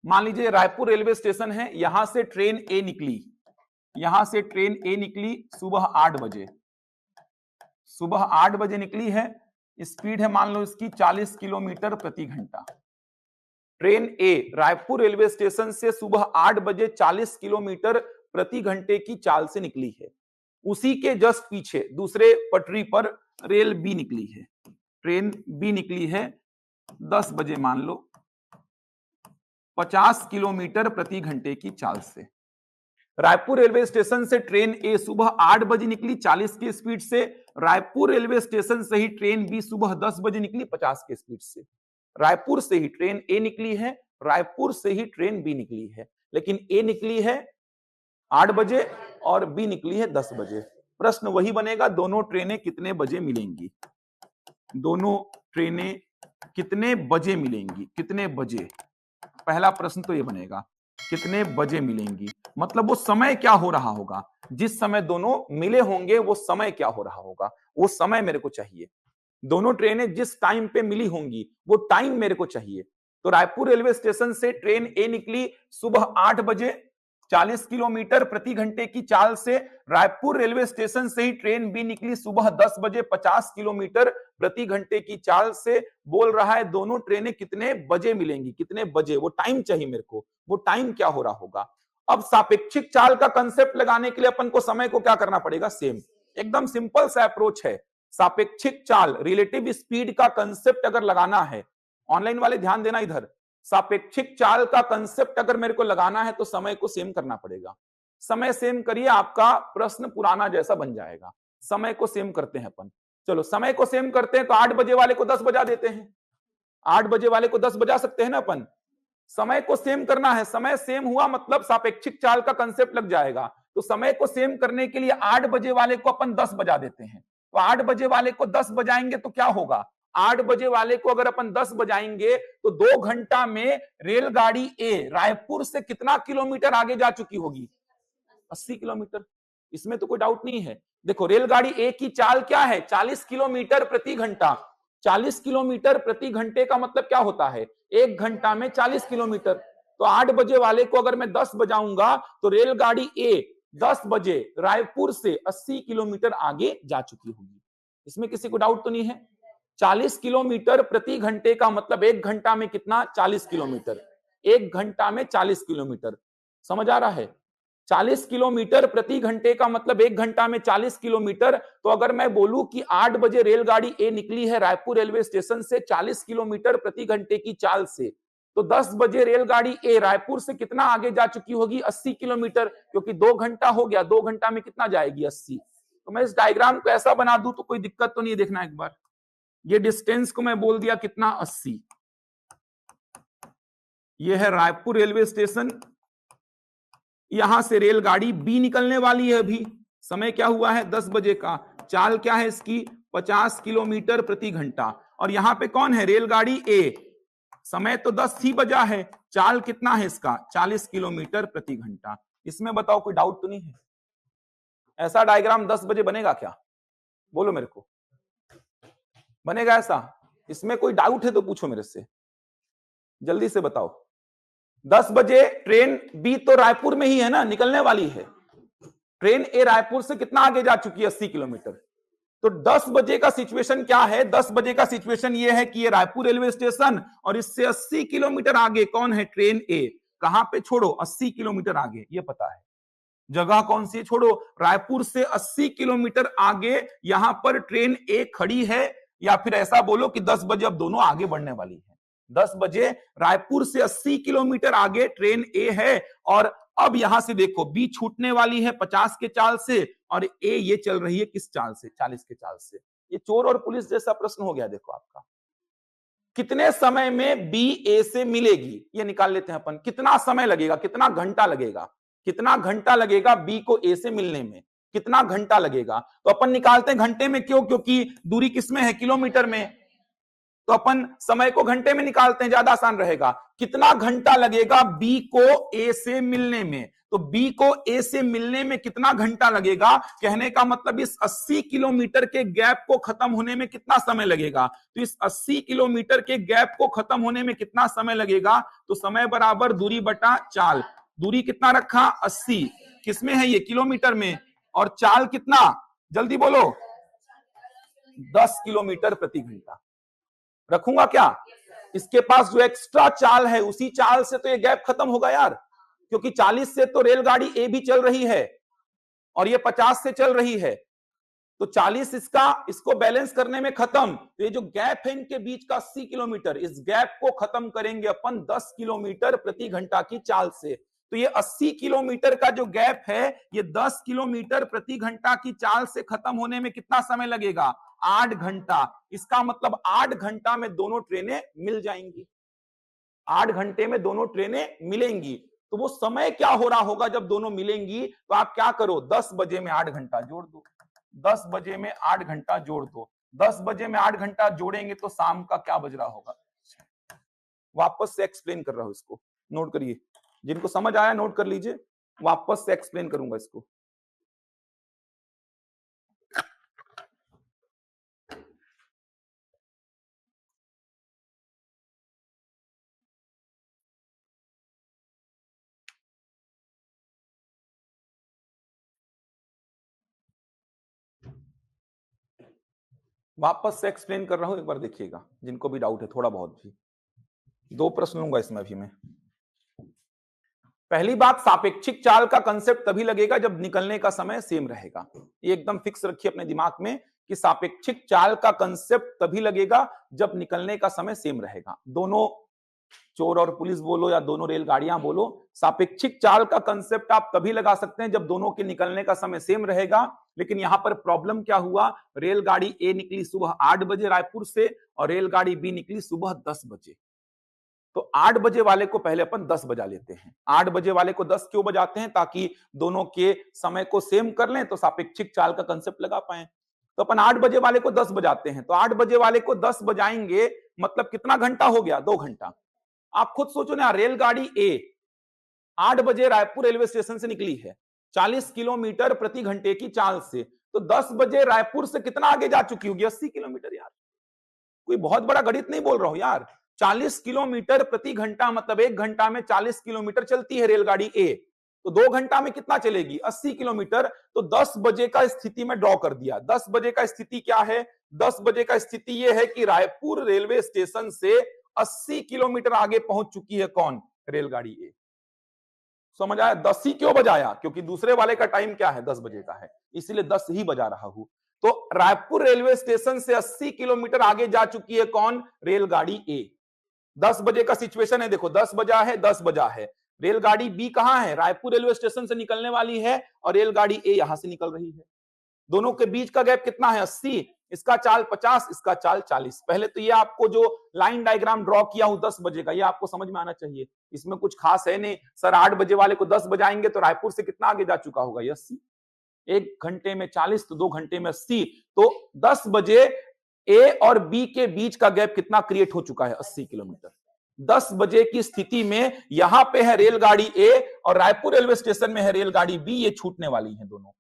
S1: मान लीजिए रायपुर रेलवे स्टेशन है, यहां से ट्रेन ए निकली, यहां से ट्रेन ए निकली सुबह 8 बजे, सुबह 8 बजे निकली है, स्पीड है मान लो इसकी 40 किलोमीटर प्रति घंटा। ट्रेन ए रायपुर रेलवे स्टेशन से सुबह 8 बजे 40 किलोमीटर प्रति घंटे की चाल से निकली है। उसी के जस्ट पीछे दूसरे पटरी पर रेल बी निकली है, ट्रेन बी निकली है 10 बजे मान लो 50 किलोमीटर प्रति घंटे की चाल से। रायपुर रेलवे स्टेशन से ट्रेन ए सुबह 8 बजे निकली 40 की स्पीड से, रायपुर रेलवे स्टेशन से ही ट्रेन बी सुबह 10 बजे निकली 50 की स्पीड से। रायपुर से ही ट्रेन ए निकली है, रायपुर से ही ट्रेन बी निकली है, लेकिन ए निकली है 8 बजे और बी निकली है 10 बजे। प्रश्न वही बनेगा, दोनों ट्रेनें कितने बजे मिलेंगी, दोनों ट्रेनें कितने बजे मिलेंगी, कितने बजे, पहला प्रश्न तो ये बनेगा, कितने बजे मिलेंगी, मतलब वो समय क्या हो रहा होगा, जिस समय दोनों मिले होंगे वो समय क्या हो रहा होगा, वो समय मेरे को चाहिए। दोनों ट्रेनें जिस टाइम पे मिली होंगी वो टाइम मेरे को चाहिए। तो रायपुर रेलवे स्टेशन से ट्रेन ए निकली सुबह 8 बजे 40 किलोमीटर प्रति घंटे की चाल से, रायपुर रेलवे स्टेशन से ही ट्रेन बी निकली सुबह 10 बजे 50 किलोमीटर प्रति घंटे की चाल से। बोल रहा है दोनों ट्रेनें कितने बजे मिलेंगी, कितने बजे, वो टाइम चाहिए मेरे को, वो टाइम क्या हो रहा होगा। अब सापेक्षिक चाल का कंसेप्ट लगाने के लिए अपन को समय को क्या करना पड़ेगा, सेम, एकदम सिंपल सा अप्रोच है। सापेक्षिक चाल, रिलेटिव स्पीड का कंसेप्ट अगर लगाना है, ऑनलाइन वाले ध्यान देना इधर, सापेक्षिक चाल का कंसेप्ट अगर मेरे को लगाना है तो समय को सेम करना पड़ेगा। समय सेम करिए, आपका प्रश्न पुराना जैसा बन जाएगा। समय को सेम करते हैं अपन। चलो समय को सेम करते हैं तो 8 बजे वाले को 10 बजा देते हैं। 8 बजे वाले को 10 बजा सकते हैं ना अपन। समय को सेम करना है, समय सेम हुआ मतलब सापेक्षिक चाल का कंसेप्ट लग जाएगा। तो समय को सेम करने के लिए 8 बजे वाले को अपन 10 बजा देते हैं। तो 8 बजे वाले को 10 बजाएंगे तो क्या होगा, 8 बजे वाले को अगर अपन 10 बजाएंगे तो 2 घंटा में रेलगाड़ी ए रायपुर से कितना किलोमीटर आगे जा चुकी होगी, 80 किलोमीटर। इसमें तो कोई डाउट नहीं है। देखो रेलगाड़ी ए की चाल क्या है, 40 किलोमीटर प्रति घंटा। 40 किलोमीटर प्रति घंटे का मतलब क्या होता है, 1 घंटा में 40 किलोमीटर। तो 8 बजे वाले को अगर मैं 10 बजाऊंगा तो रेलगाड़ी ए 10 बजे रायपुर से 80 किलोमीटर आगे जा चुकी होगी। इसमें किसी को डाउट तो नहीं है। 40 किलोमीटर प्रति घंटे का मतलब 1 घंटा में कितना, 40 किलोमीटर। 1 घंटा में 40 किलोमीटर, समझ आ रहा है। 40 किलोमीटर प्रति घंटे का मतलब 1 घंटा में 40 किलोमीटर। तो अगर मैं बोलूं कि 8 बजे रेलगाड़ी ए निकली है रायपुर रेलवे स्टेशन से 40 किलोमीटर प्रति घंटे की चाल से, तो 10 बजे रेलगाड़ी ए रायपुर से कितना आगे जा चुकी होगी, 80 किलोमीटर, क्योंकि 2 घंटा हो गया, 2 घंटा में कितना जाएगी, 80। तो मैं इस डायग्राम को ऐसा बना दूं तो कोई दिक्कत तो नहीं, देखना एक बार। ये डिस्टेंस को मैं बोल दिया कितना, 80। ये है रायपुर रेलवे स्टेशन, यहां से रेलगाड़ी बी निकलने वाली है अभी। समय क्या हुआ है, 10 बजे का। चाल क्या है इसकी, 50 किलोमीटर प्रति घंटा। और यहां पे कौन है, रेलगाड़ी ए। समय तो 10 ही बजा है, चाल कितना है इसका, 40 किलोमीटर प्रति घंटा। इसमें बताओ कोई डाउट तो नहीं है। ऐसा डायग्राम 10 बजे बनेगा क्या, बोलो मेरे को, बनेगा ऐसा? इसमें कोई डाउट है तो पूछो मेरे से, जल्दी से बताओ। 10 बजे ट्रेन बी तो रायपुर में ही है ना, निकलने वाली है। ट्रेन ए रायपुर से कितना आगे जा चुकी है, 80 किलोमीटर। तो 10 बजे का सिचुएशन क्या है, 10 बजे का सिचुएशन ये है कि ये रायपुर रेलवे स्टेशन और इससे 80 किलोमीटर आगे कौन है, ट्रेन ए। कहां पे छोड़ो, 80 किलोमीटर आगे, ये पता है जगह कौन सी, छोड़ो। रायपुर से 80 किलोमीटर आगे यहां पर ट्रेन ए खड़ी है, या फिर ऐसा बोलो कि 10 बजे अब दोनों आगे बढ़ने वाली है। 10 बजे रायपुर से 80 किलोमीटर आगे ट्रेन ए है, और अब यहां से देखो बी छूटने वाली है 50 के चाल से, और ए ये चल रही है किस चाल से, 40 के चाल से। ये चोर और पुलिस जैसा प्रश्न हो गया। देखो आपका, कितने समय में बी ए से मिलेगी, ये निकाल लेते हैं अपन। कितना समय लगेगा, कितना घंटा लगेगा, कितना घंटा लगेगा बी को ए से मिलने में, कितना घंटा लगेगा। तो अपन निकालते हैं घंटे में, क्यों, क्योंकि दूरी किसमें है, किलोमीटर में। तो अपन समय को घंटे में निकालते हैं, ज्यादा आसान रहेगा। कितना घंटा लगेगा बी को ए से मिलने में, तो बी को ए से मिलने में कितना घंटा लगेगा, कहने का मतलब इस 80 किलोमीटर के गैप को खत्म होने में कितना समय लगेगा। तो इस 80 किलोमीटर के गैप को खत्म होने में कितना समय लगेगा, तो समय बराबर दूरी बटा चाल। दूरी कितना रखा, 80, किसमें है ये, किलोमीटर में। और चाल कितना, जल्दी बोलो, 10 किलोमीटर प्रति घंटा। रखूंगा क्या, इसके पास जो एक्स्ट्रा चाल है उसी चाल से तो ये गैप खत्म होगा यार, क्योंकि 40 से तो रेलगाड़ी ए भी चल रही है और ये 50 से चल रही है। तो 40 इसको बैलेंस करने में खत्म। तो ये जो गैप है इनके बीच का 80 किलोमीटर, इस गैप को खत्म करेंगे अपन 10 किलोमीटर प्रति घंटा की चाल से। तो ये 80 किलोमीटर का जो गैप है, ये 10 किलोमीटर प्रति घंटा की चाल से खत्म होने में कितना समय लगेगा, 8 घंटा। इसका मतलब 8 घंटा में दोनों ट्रेनें मिल जाएंगी, 8 घंटे में दोनों ट्रेनें मिलेंगी। तो वो समय क्या हो रहा होगा जब दोनों मिलेंगी, तो आप क्या करो, 10 बजे में 8 घंटा जोड़ दो, 10 बजे में 8 घंटा जोड़ दो। 10 बजे में 8 घंटा जोड़ेंगे तो शाम का क्या बज रहा होगा। वापस से एक्सप्लेन कर रहा हूं, इसको नोट करिए, जिनको समझ आया नोट कर लीजिए, वापस से एक्सप्लेन करूंगा इसको। वापस से एक्सप्लेन कर रहा हूं, एक बार देखिएगा, जिनको भी डाउट है थोड़ा बहुत भी। 2 प्रश्न लूंगा इसमें अभी मैं। पहली बात, सापेक्षिक चाल का कंसेप्ट तभी लगेगा जब निकलने का समय सेम रहेगा। ये एकदम फिक्स रखिए अपने दिमाग में कि सापेक्षिक चाल का कंसेप्ट तभी लगेगा जब निकलने का समय सेम रहेगा। दोनों चोर और पुलिस बोलो या दोनों रेलगाड़ियां बोलो, सापेक्षिक चाल का कंसेप्ट आप तभी लगा सकते हैं जब दोनों के निकलने का समय सेम रहेगा। लेकिन यहां पर प्रॉब्लम क्या हुआ, रेलगाड़ी ए निकली सुबह 8 बजे रायपुर से और रेलगाड़ी बी निकली सुबह 10 बजे। तो 8 बजे वाले को पहले अपन 10 बजा लेते हैं। 8 बजे वाले को 10 क्यों बजाते हैं, ताकि दोनों के समय को सेम कर लें तो सापेक्षिक चाल का कंसेप्ट लगा पाए। तो अपन 8 बजे वाले को 10 बजाते हैं, तो 8 बजे वाले को 10 बजाएंगे मतलब कितना घंटा हो गया, 2 घंटा। आप खुद सोचो ना, रेलगाड़ी ए 8 बजे रायपुर रेलवे स्टेशन से निकली है 40 किलोमीटर प्रति घंटे की चाल से, तो 10 बजे रायपुर से कितना आगे जा चुकी होगी, 80 किलोमीटर। यार कोई बहुत बड़ा गणित नहीं बोल रहा हूं यार, 40 किलोमीटर प्रति घंटा मतलब 1 घंटा में 40 किलोमीटर चलती है रेलगाड़ी ए, तो 2 घंटा में कितना चलेगी, 80 किलोमीटर। तो 10 बजे का स्थिति में ड्रॉ कर दिया। 10 बजे का स्थिति क्या है, 10 बजे का स्थिति यह है कि रायपुर रेलवे स्टेशन से 80 किलोमीटर आगे पहुंच चुकी है कौन, रेलगाड़ी ए। समझ आया, 10 ही क्यों बजाया, क्योंकि दूसरे वाले का टाइम क्या है, 10 बजे का है, इसलिए 10 ही बजा रहा हूं। तो रायपुर रेलवे स्टेशन से 80 किलोमीटर आगे जा चुकी है कौन, रेलगाड़ी ए। 10 बजे का सिचुएशन है, देखो 10 बजा है, 10 बजा है। रेलगाड़ी बी कहां है, रायपुर रेलवे स्टेशन से निकलने वाली है और रेलगाड़ी ए यहां से निकल रही है। दोनों के बीच का गैप कितना है, 80, इसका चाल 50, इसका चाल 40। पहले तो ये आपको जो लाइन डायग्राम ड्रॉ किया हूं 10 बजे का, ये आपको समझ में आना चाहिए, इसमें कुछ खास है नहीं। सर 8 बजे वाले को 10 बजाएंगे तो रायपुर से कितना आगे जा चुका होगा, 80। 1 घंटे में 40 तो 2 घंटे में 80, तो 10 बजे ए और बी के बीच का गैप कितना क्रिएट हो चुका है, 80 किलोमीटर। 10 बजे की स्थिति में यहां पे है रेलगाड़ी ए और रायपुर रेलवे स्टेशन में है रेलगाड़ी बी, ये छूटने वाली है दोनों।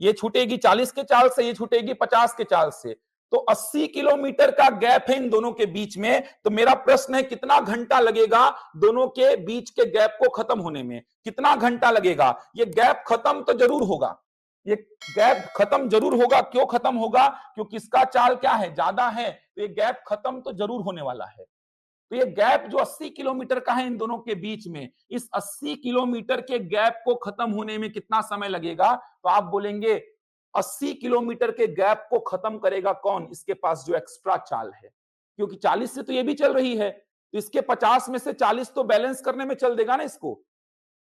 S1: ये छूटेगी 40 के चाल से, ये छूटेगी 50 के चाल से, तो 80 किलोमीटर का गैप है इन दोनों के बीच में। तो मेरा प्रश्न है कितना घंटा लगेगा दोनों के बीच के गैप को खत्म होने में, कितना घंटा लगेगा। ये गैप खत्म तो जरूर होगा, ये गैप खत्म जरूर होगा। क्यों खत्म होगा, क्योंकि इसका चाल क्या है, ज्यादा है, तो ये गैप खत्म तो जरूर होने वाला है। तो ये गैप जो 80 किलोमीटर का है इन दोनों के बीच में, इस 80 किलोमीटर के गैप को खत्म होने में कितना समय लगेगा, तो आप बोलेंगे 80 किलोमीटर के गैप को खत्म करेगा कौन, इसके पास जो एक्स्ट्रा चाल है, क्योंकि 40 से तो ये भी चल रही है, तो इसके 50 में से 40 तो बैलेंस करने में चल देगा ना इसको।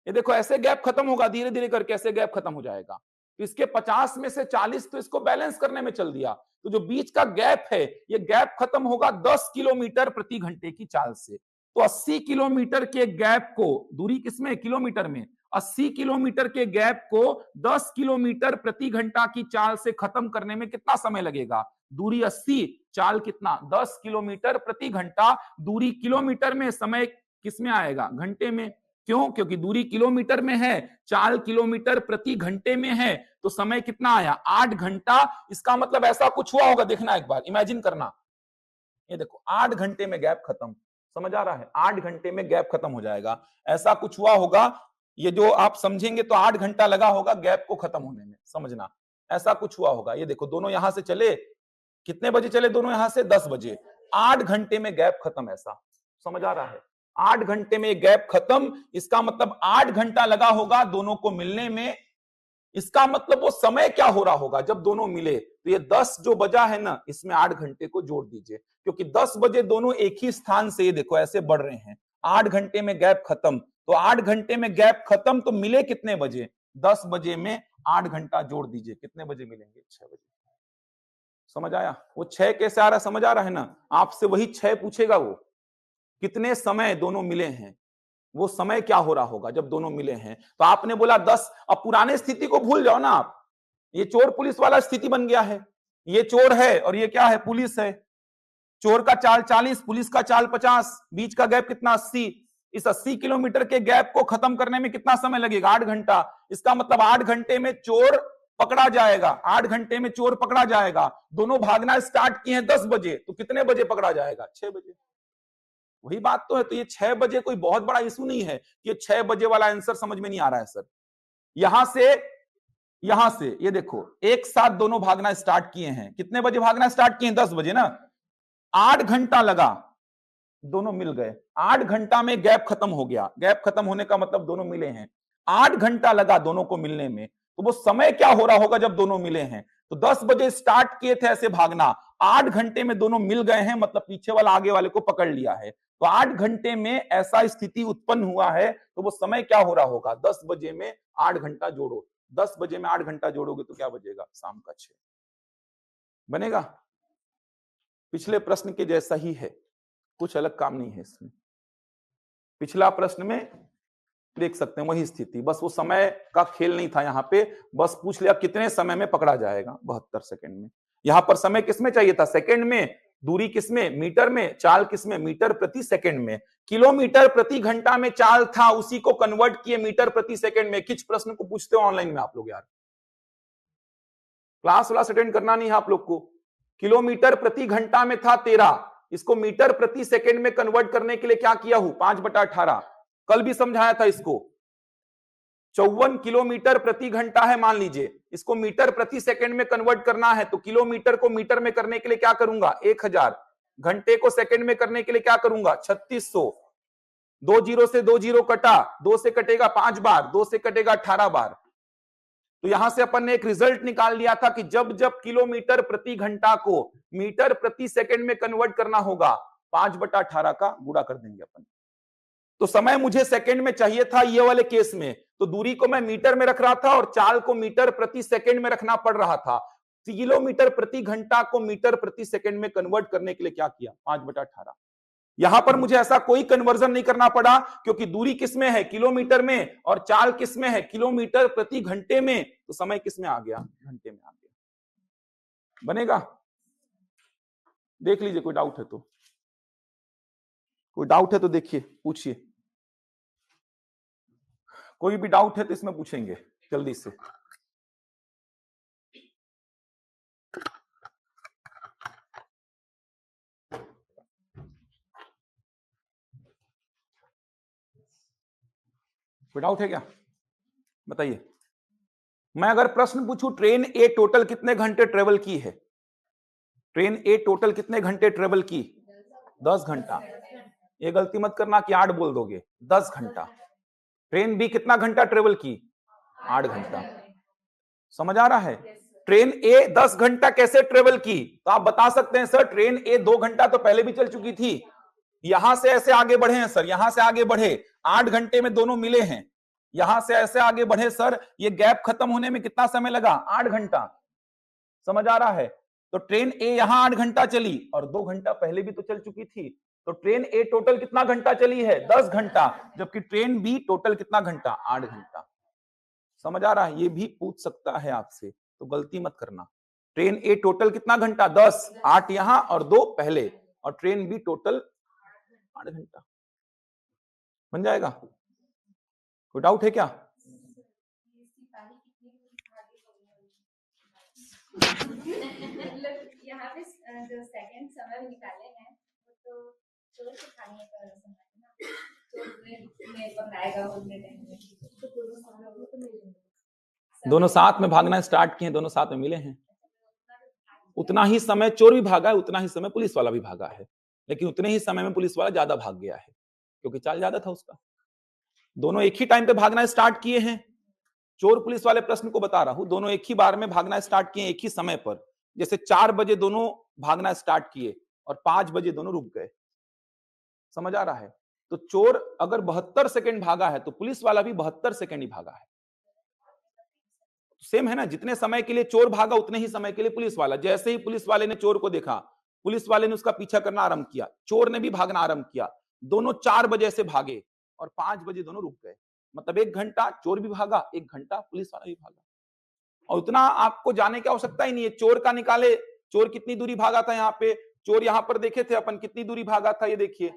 S1: ये देखो ऐसे गैप खत्म होगा, धीरे धीरे करके ऐसे गैप खत्म हो जाएगा, तो इसके 50 में से 40 तो इसको बैलेंस करने में चल दिया, तो जो बीच का गैप है ये गैप खत्म होगा 10 किलोमीटर प्रति घंटे की चाल से। तो 80 किलोमीटर के गैप को, दूरी किसमें, किलोमीटर में, 80 किलोमीटर के गैप को 10 किलोमीटर प्रति घंटा की चाल से खत्म करने में कितना समय लगेगा, दूरी 80, चाल कितना, 10 किलोमीटर प्रति घंटा। दूरी किलोमीटर में, समय किसमें आएगा, घंटे में। क्यों, क्योंकि दूरी किलोमीटर में है, चाल किलोमीटर प्रति घंटे में है, तो समय कितना आया, 8 घंटा। इसका मतलब ऐसा कुछ हुआ होगा, देखना एक बार, इमेजिन करना, ये देखो 8 घंटे में गैप खत्म, समझ आ रहा है, 8 घंटे में गैप खत्म हो जाएगा, ऐसा कुछ हुआ होगा। ये जो आप समझेंगे तो 8 घंटा लगा होगा गैप को खत्म होने में, समझना ऐसा कुछ हुआ होगा। ये देखो दोनों यहां से चले, कितने बजे चले दोनों यहां से, 10 बजे, 8 घंटे में गैप खत्म, ऐसा समझ आ रहा है, 8 घंटे में गैप खत्म। इसका मतलब 8 घंटा लगा होगा दोनों को मिलने में। इसका मतलब वो समय क्या हो रहा होगा जब दोनों मिले, तो ये 10 जो बजा है ना, इसमें 8 घंटे को जोड़ दीजिए, क्योंकि 10 बजे दोनों एक ही स्थान से, ये देखो ऐसे बढ़ रहे हैं, 8 घंटे में गैप खत्म, तो 8 घंटे में गैप खत्म, तो मिले कितने बजे, 10 बजे में 8 घंटा जोड़ दीजिए, कितने बजे मिलेंगे, 6 बजे। समझ आया, वो 6 कैसे आ रहा है, समझ आ रहा है ना, आपसे वही 6 पूछेगा, वो कितने समय दोनों मिले हैं, वो समय क्या हो रहा होगा जब दोनों मिले हैं। तो आपने बोला 10, अब पुराने स्थिति को भूल जाओ ना आप, ये चोर पुलिस वाला स्थिति बन गया है, ये चोर है और ये क्या है, पुलिस है। चोर का चाल 40, पुलिस का चाल 50, बीच का गैप कितना, 80। इस 80 किलोमीटर के गैप को खत्म करने में कितना समय लगेगा, 8 घंटा। इसका मतलब 8 घंटे में चोर पकड़ा जाएगा, 8 घंटे में चोर पकड़ा जाएगा। दोनों भागना स्टार्ट किए हैं 10 बजे, तो कितने बजे पकड़ा जाएगा, 6 बजे। वही बात तो है। तो ये 6 बजे कोई बहुत बड़ा इशू नहीं है कि 6 बजे वाला आंसर समझ में नहीं आ रहा है सर। यहां से ये देखो एक साथ दोनों भागना स्टार्ट किए हैं, कितने बजे भागना स्टार्ट किए हैं, 10 बजे ना, 8 घंटा लगा, दोनों मिल गए, 8 घंटा में गैप खत्म हो गया। गैप खत्म होने का मतलब दोनों मिले हैं, 8 घंटा लगा दोनों को मिलने में। तो वो समय क्या हो रहा होगा जब दोनों मिले हैं, तो 10 बजे स्टार्ट किए थे ऐसे भागना, 8 घंटे में दोनों मिल गए हैं, मतलब पीछे वाला आगे वाले को पकड़ लिया है। तो 8 घंटे में ऐसा स्थिति उत्पन्न हुआ है, तो वो समय क्या हो रहा होगा? 10 बजे में 8 घंटा जोड़ो, 10 बजे में 8 घंटा जोड़ोगे तो क्या बजेगा? शाम का 6 बनेगा। पिछले प्रश्न के जैसा ही है, कुछ अलग काम नहीं है इसमें। पिछला प्रश्न में देख सकते हैं वही स्थिति, बस वो समय का खेल नहीं था यहां पे, बस पूछ लिया कितने समय में पकड़ा जाएगा, 72 सेकंड में। यहां पर समय किसमें चाहिए था? सेकंड में। दूरी किसमें? मीटर में। चाल किसमें? मीटर प्रति सेकंड में। किलोमीटर प्रति घंटा में चाल था, उसी को कन्वर्ट किए मीटर प्रति सेकंड में। किस प्रश्न को पूछते हो ऑनलाइन में आप लोग यार? क्लास वाला अटेंड करना नहीं है आप लोग को। किलोमीटर प्रति घंटा में था 13, इसको मीटर प्रति सेकंड में कन्वर्ट करने के लिए क्या किया हूं? 5/18। कल भी समझाया था इसको। 54 किलोमीटर प्रति घंटा है मान लीजिए, इसको मीटर प्रति सेकंड में कन्वर्ट करना है, तो किलोमीटर को मीटर में करने के लिए क्या करूंगा? 1000। घंटे को सेकंड में करने के लिए क्या करूंगा? 3600। 2 जीरो से 2 जीरो कटा, 2 से कटेगा 5 बार, 2 से कटेगा 18 बार। तो यहां से अपन ने एक रिजल्ट निकाल लिया था कि जब जब किलोमीटर प्रति घंटा को मीटर प्रति सेकंड में कन्वर्ट करना होगा, 5/18 का गुणा कर देंगे अपन। तो समय मुझे सेकंड में चाहिए था ये वाले केस में, तो दूरी को मैं मीटर में रख रहा था और चाल को मीटर प्रति सेकंड में रखना पड़ रहा था। किलोमीटर प्रति घंटा को मीटर प्रति सेकंड में कन्वर्ट करने के लिए क्या किया? 5/18। यहां पर मुझे ऐसा कोई कन्वर्जन नहीं करना पड़ा, क्योंकि दूरी किसमें है? किलोमीटर में, और चाल किसमें है? किलोमीटर प्रति घंटे में। तो समय किसमें आ गया? घंटे में आ गया। बनेगा? देख लीजिए, कोई डाउट है तो, कोई डाउट है तो देखिए, पूछिए। कोई भी डाउट है तो इसमें पूछेंगे जल्दी से। कोई डाउट है क्या? बताइए। मैं अगर प्रश्न पूछूं, ट्रेन ए टोटल कितने घंटे ट्रेवल की है? ट्रेन ए टोटल कितने घंटे ट्रेवल की? 10 घंटा। ये गलती मत करना कि 8 बोल दोगे, 10 घंटा। ट्रेन बी कितना घंटा ट्रेवल की? 8 घंटा। समझ आ रहा है? ट्रेन ए 10 घंटा कैसे ट्रेवल की? तो आप बता सकते हैं सर ट्रेन ए 2 घंटा तो पहले भी चल चुकी थी, यहां से ऐसे आगे बढ़े हैं सर, यहां से आगे बढ़े, 8 घंटे में दोनों मिले हैं। यहां से ऐसे आगे बढ़े सर, ये गैप खत्म होने में कितना समय लगा? 8 घंटा। समझ आ रहा है? तो ट्रेन ए यहां 8 घंटा चली और 2 घंटा पहले भी तो चल चुकी थी, तो ट्रेन ए टोटल कितना घंटा चली है? 10 घंटा। जबकि ट्रेन बी टोटल कितना घंटा? 8 घंटा। समझ आ रहा है? ये भी पूछ सकता है आपसे, तो गलती मत करना। ट्रेन ए टोटल कितना घंटा? 10, 8 यहां और 2 पहले, और ट्रेन बी टोटल 8 घंटा। बन जाएगा? कोई डाउट है क्या? यहाँ पे जो सेकंड समय निकाले हैं तो चोर से खाने का समय है ना, चोर में पकड़ाएगा उतने टाइम में, तो दोनों साथ में भागना स्टार्ट किए, दोनों साथ में मिले हैं। उतना ही समय चोर भी भागा है, उतना ही समय पुलिस वाला भी भागा है, लेकिन उतने ही समय में पुलिस वाला ज्यादा भाग गया है क्योंकि चाल ज्यादा था उसका। दोनों एक ही टाइम पे भागना स्टार्ट किए हैं। चोर पुलिस वाले प्रश्न को बता रहा हूं, दोनों एक ही बार में भागना स्टार्ट किए एक ही समय पर। जैसे 4 बजे दोनों भागना स्टार्ट किए और 5 बजे दोनों रुक गए। समझ आ रहा है? तो चोर अगर 72 सेकंड भागा है तो पुलिस वाला भी 72 सेकंड ही भागा है। सेम है ना, जितने समय के लिए चोर भागा उतने ही समय के लिए पुलिस वाला। जैसे ही पुलिस वाले ने चोर को देखा, पुलिस वाले ने उसका पीछा करना आरंभ किया, चोर ने भी भागना आरंभ किया। दोनों 4 बजे से भागे और 5 बजे दोनों रुक गए। मतलब 1 घंटा चोर भी भागा, 1 घंटा पुलिस वाला भी भागा। और उतना आपको जाने की आवश्यकता ही नहीं है। चोर का निकाले, चोर कितनी दूरी भागा था यहाँ पे? चोर यहाँ पर देखे थे अपन, कितनी दूरी भागा था? ये देखिए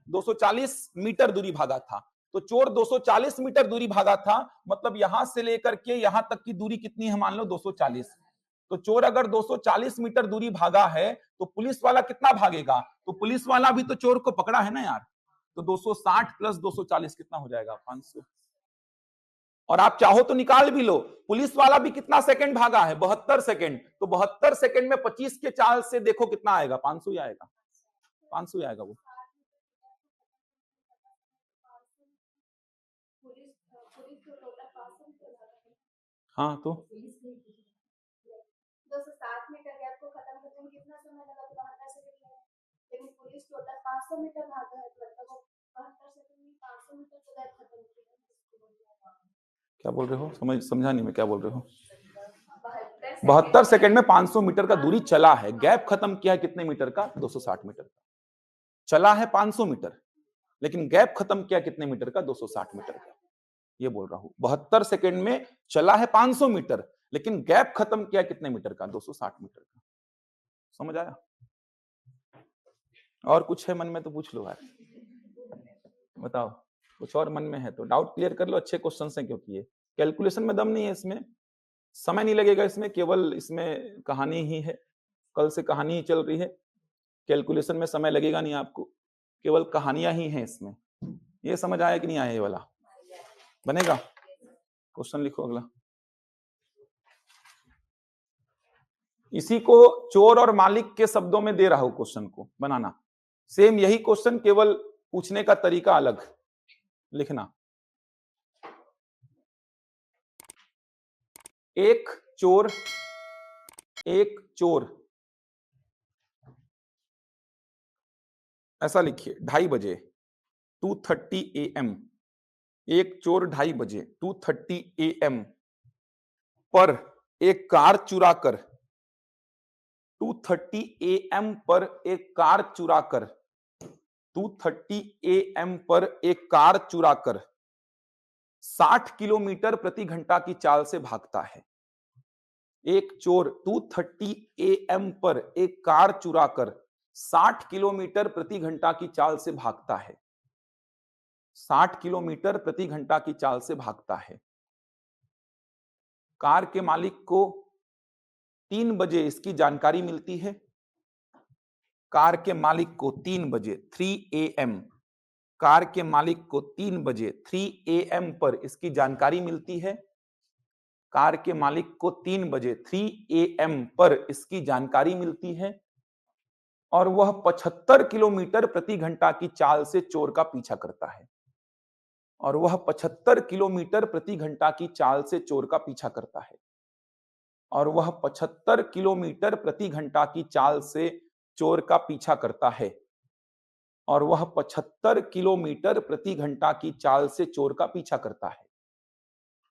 S1: 240 मीटर दूरी भागा था। तो चोर 240 मीटर दूरी भागा था, मतलब यहां से लेकर के यहां तक की दूरी कितनी है? मान लो 240। तो चोर अगर 240 मीटर दूरी भागा है तो पुलिस वाला कितना भागेगा? तो पुलिस वाला भी तो चोर को पकड़ा है ना यार। तो 260 प्लस 240 कितना हो जाएगा? 500। और आप चाहो तो निकाल भी लो, पुलिस वाला भी कितना सेकंड भागा है? 72 सेकंड। तो 72 सेकंड में 25 के चाल से देखो कितना आएगा? 500 ही आएगा, 500 ही आएगा वो। हाँ तो
S2: 260 मीटर गैप को खत्म करने में कितना समय लगा? तो 72 सेकंड लगा। लेकिन पुलिस टोटल 500 मीटर भागा है, मतलब वो 72 सेकंड में 500 मीटर का गैप खत्म किया।
S1: क्या बोल रहे हो? समझा नहीं मैं क्या बोल रहे हो। 72 सेकंड में 500 मीटर का दूरी चला है, गैप खत्म किया है कितने मीटर का? 260 मीटर का। चला है 500 मीटर, लेकिन गैप खत्म किया कितने मीटर का? 260 मीटर का। ये बोल रहा हूं 72 सेकंड में चला है 500 मीटर, लेकिन गैप खत्म किया कितने मीटर का? 260 मीटर का। समझ आया? और कुछ है मन में तो पूछ लो यार, बताओ। कुछ और मन में है तो डाउट क्लियर कर लो। अच्छे क्वेश्चन हैं, क्योंकि ये कैलकुलेशन में दम नहीं है, इसमें समय नहीं लगेगा, इसमें केवल इसमें कहानी ही है। कल से कहानी ही चल रही है, कैलकुलेशन में समय लगेगा नहीं आपको, केवल कहानियां ही हैं इसमें। ये समझ आया कि नहीं आया? ये वाला बनेगा। क्वेश्चन लिखो अगला। इसी को चोर और मालिक के शब्दों में दे रहा हूं क्वेश्चन को बनाना। सेम यही क्वेश्चन, केवल पूछने का तरीका अलग। लिखना, एक चोर ऐसा लिखिए 2:30 बजे 2:30 AM, एक चोर 2:30 बजे 2:30 AM पर एक कार चुराकर 2:30 AM पर एक कार चुराकर 2:30 AM पर एक कार चुराकर 60 किलोमीटर प्रति घंटा की चाल से भागता है। एक चोर 2:30 AM पर एक कार चुराकर 60 किलोमीटर प्रति घंटा की चाल से भागता है। 60 किलोमीटर प्रति घंटा की चाल से भागता है। कार के मालिक को 3 बजे इसकी जानकारी मिलती है। कार के मालिक को 3 बजे 3 AM, कार के मालिक को 3 बजे 3 AM पर इसकी जानकारी मिलती है। कार के मालिक को 3 बजे 3 AM पर इसकी जानकारी मिलती है और वह 75 किलोमीटर प्रति घंटा की चाल से चोर का पीछा करता है। और वह 75 किलोमीटर प्रति घंटा की चाल से चोर का पीछा करता है। और वह 75 किलोमीटर प्रति घंटा की चाल से चोर का पीछा करता है। और वह 75 किलोमीटर प्रति घंटा की चाल से चोर का पीछा करता है।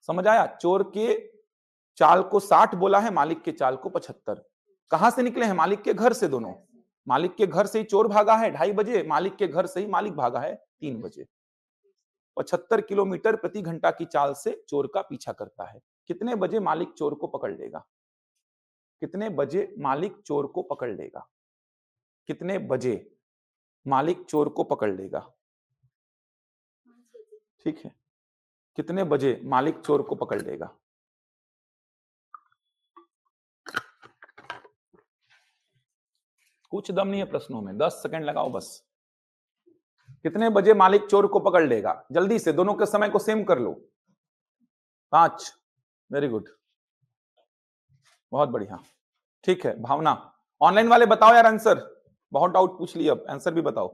S1: समझ आया? चोर के चाल को 60 बोला है, मालिक के चाल को 75। कहां से निकले हैं? मालिक के घर से। दोनों मालिक के घर से ही चोर भागा है 2:30 बजे, मालिक के घर से ही मालिक भागा है 3 बजे। 75 किलोमीटर प्रति घंटा की चाल से चोर का पीछा करता है। कितने बजे मालिक चोर को पकड़ लेगा? कितने बजे मालिक चोर को पकड़ लेगा? कितने बजे मालिक चोर को पकड़ लेगा? ठीक है, कितने बजे मालिक चोर को पकड़ लेगा? कुछ दम नहीं है प्रश्नों में, 10 सेकंड लगाओ बस। कितने बजे मालिक चोर को पकड़ लेगा? जल्दी से, दोनों के समय को सेम कर लो। 5। वेरी गुड, बहुत बढ़िया। ठीक है भावना, ऑनलाइन वाले बताओ यार आंसर। बहुत डाउट पूछ लिया, अब आंसर भी बताओ।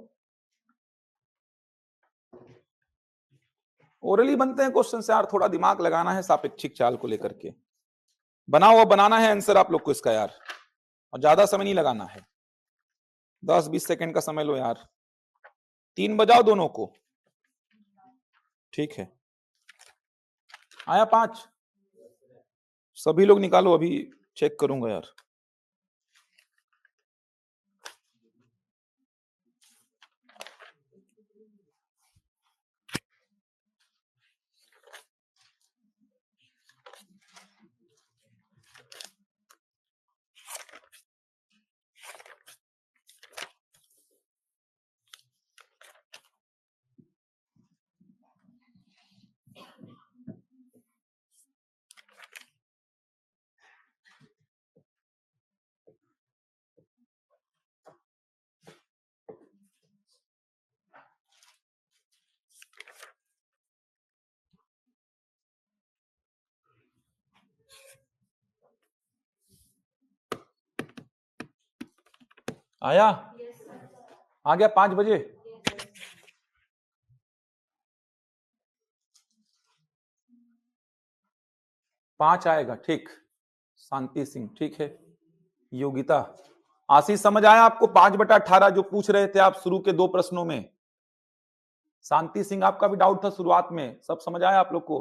S1: ओरली बनते हैं क्वेश्चन से यार, थोड़ा दिमाग लगाना है सापेक्षिक चाल को लेकर के। बनाओ, बनाना है आंसर आप लोग को इसका यार, और ज्यादा समय नहीं लगाना है। 10-20 सेकंड का समय लो यार। 3 बजाओ दोनों को। ठीक है, आया 5? सभी लोग निकालो, अभी चेक करूंगा यार। आया? आ गया 5 बजे? 5 आएगा, ठीक। शांति सिंह, ठीक है। योगिता, आशीष समझ आया आपको 5/18 जो पूछ रहे थे आप शुरू के 2 प्रश्नों में? शांति सिंह, आपका भी डाउट था शुरुआत में, सब समझ आया आप लोग को?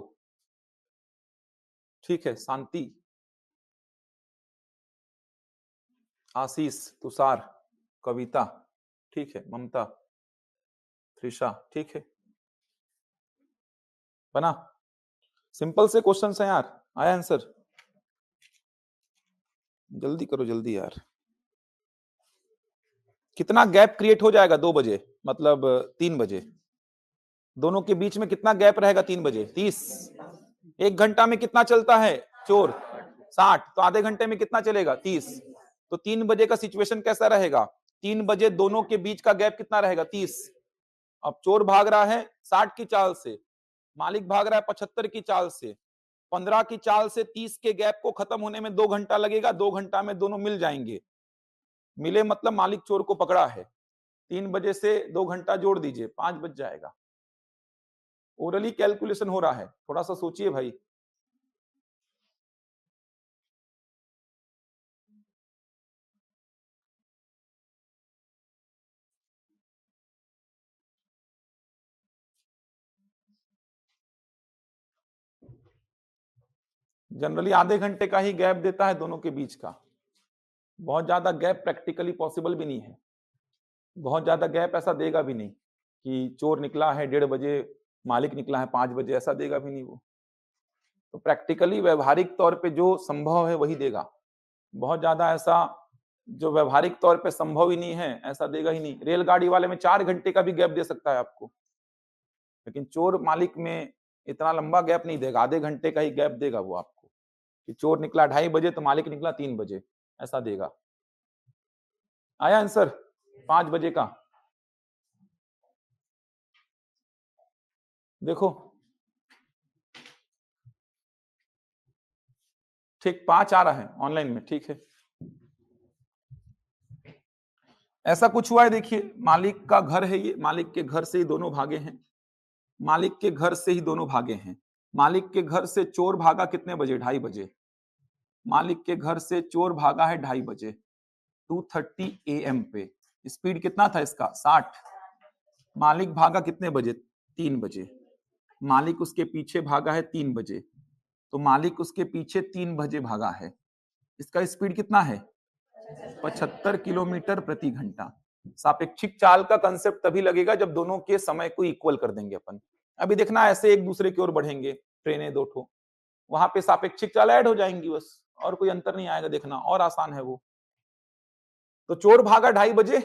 S1: ठीक है, शांति, आशीष, तुषार, कविता, ठीक है, ममता, त्रिषा, ठीक है, बना? सिंपल से क्वेश्चन है यार, आया आंसर? जल्दी करो जल्दी यार। कितना गैप क्रिएट हो जाएगा 2 बजे, मतलब 3 बजे? दोनों के बीच में कितना गैप रहेगा 3 बजे? 30। 1 घंटा में कितना चलता है चोर? 60। तो आधे घंटे में कितना चलेगा? 30। तो 3 बजे का सिचुएशन कैसा रहेगा? 3 बजे दोनों के बीच का गैप कितना रहेगा? 30। अब चोर भाग रहा है 60 की चाल से, मालिक भाग रहा है 75 की चाल से, 15 की चाल से 30 के गैप को खत्म होने में 2 घंटा लगेगा। 2 घंटा में दोनों मिल जाएंगे। मिले मतलब मालिक चोर को पकड़ा है। 3 बजे से 2 घंटा जोड़ दीजिए, 5 बज जाएगा। ओरली कैलकुलेशन हो रहा है, थोड़ा सा सोचिए भाई। जनरली आधे घंटे का ही गैप देता है दोनों के बीच का। बहुत ज्यादा गैप प्रैक्टिकली पॉसिबल भी नहीं है। बहुत ज्यादा गैप ऐसा देगा भी नहीं कि चोर निकला है 1:30 बजे, मालिक निकला है 5 बजे, ऐसा देगा भी नहीं वो। तो प्रैक्टिकली व्यवहारिक तौर पे जो संभव है वही देगा। बहुत ज्यादा ऐसा जो व्यवहारिक तौर पे संभव ही नहीं है ऐसा देगा ही नहीं। रेलगाड़ी वाले में 4 घंटे का भी गैप दे सकता है आपको, लेकिन चोर मालिक में इतना लंबा गैप नहीं देगा। आधे घंटे का ही गैप देगा वो आपको, कि चोर निकला 2:30 बजे तो मालिक निकला 3 बजे, ऐसा देगा। आया आंसर 5 बजे का? देखो ठीक 5 आ रहा है ऑनलाइन में, ठीक है। ऐसा कुछ हुआ है, देखिए मालिक का घर है ये, मालिक के घर से ही दोनों भागे हैं। मालिक के घर से ही दोनों भागे हैं। मालिक के घर से चोर भागा कितने बजे? 2:30 बजे। मालिक के घर से चोर भागा है 2:30 बजे, 2:30 AM पे। स्पीड कितना था इसका? 60। मालिक भागा कितने बजे? 3 बजे। मालिक उसके पीछे भागा है 3 बजे, तो मालिक उसके पीछे 3 बजे भागा है। इसका स्पीड कितना है? 75 किलोमीटर प्रति घंटा। सापेक्षिक चाल का कंसेप्ट तभी लगेगा जब दोनों के समय को इक्वल कर देंगे अपन। अभी देखना ऐसे एक दूसरे की ओर बढ़ेंगे ट्रेनें 2 ठो, वहां पे सापेक्षिक चाल ऐड हो जाएंगी बस, और कोई अंतर नहीं आएगा। देखना और आसान है वो। तो चोर भागा 2:30 बजे,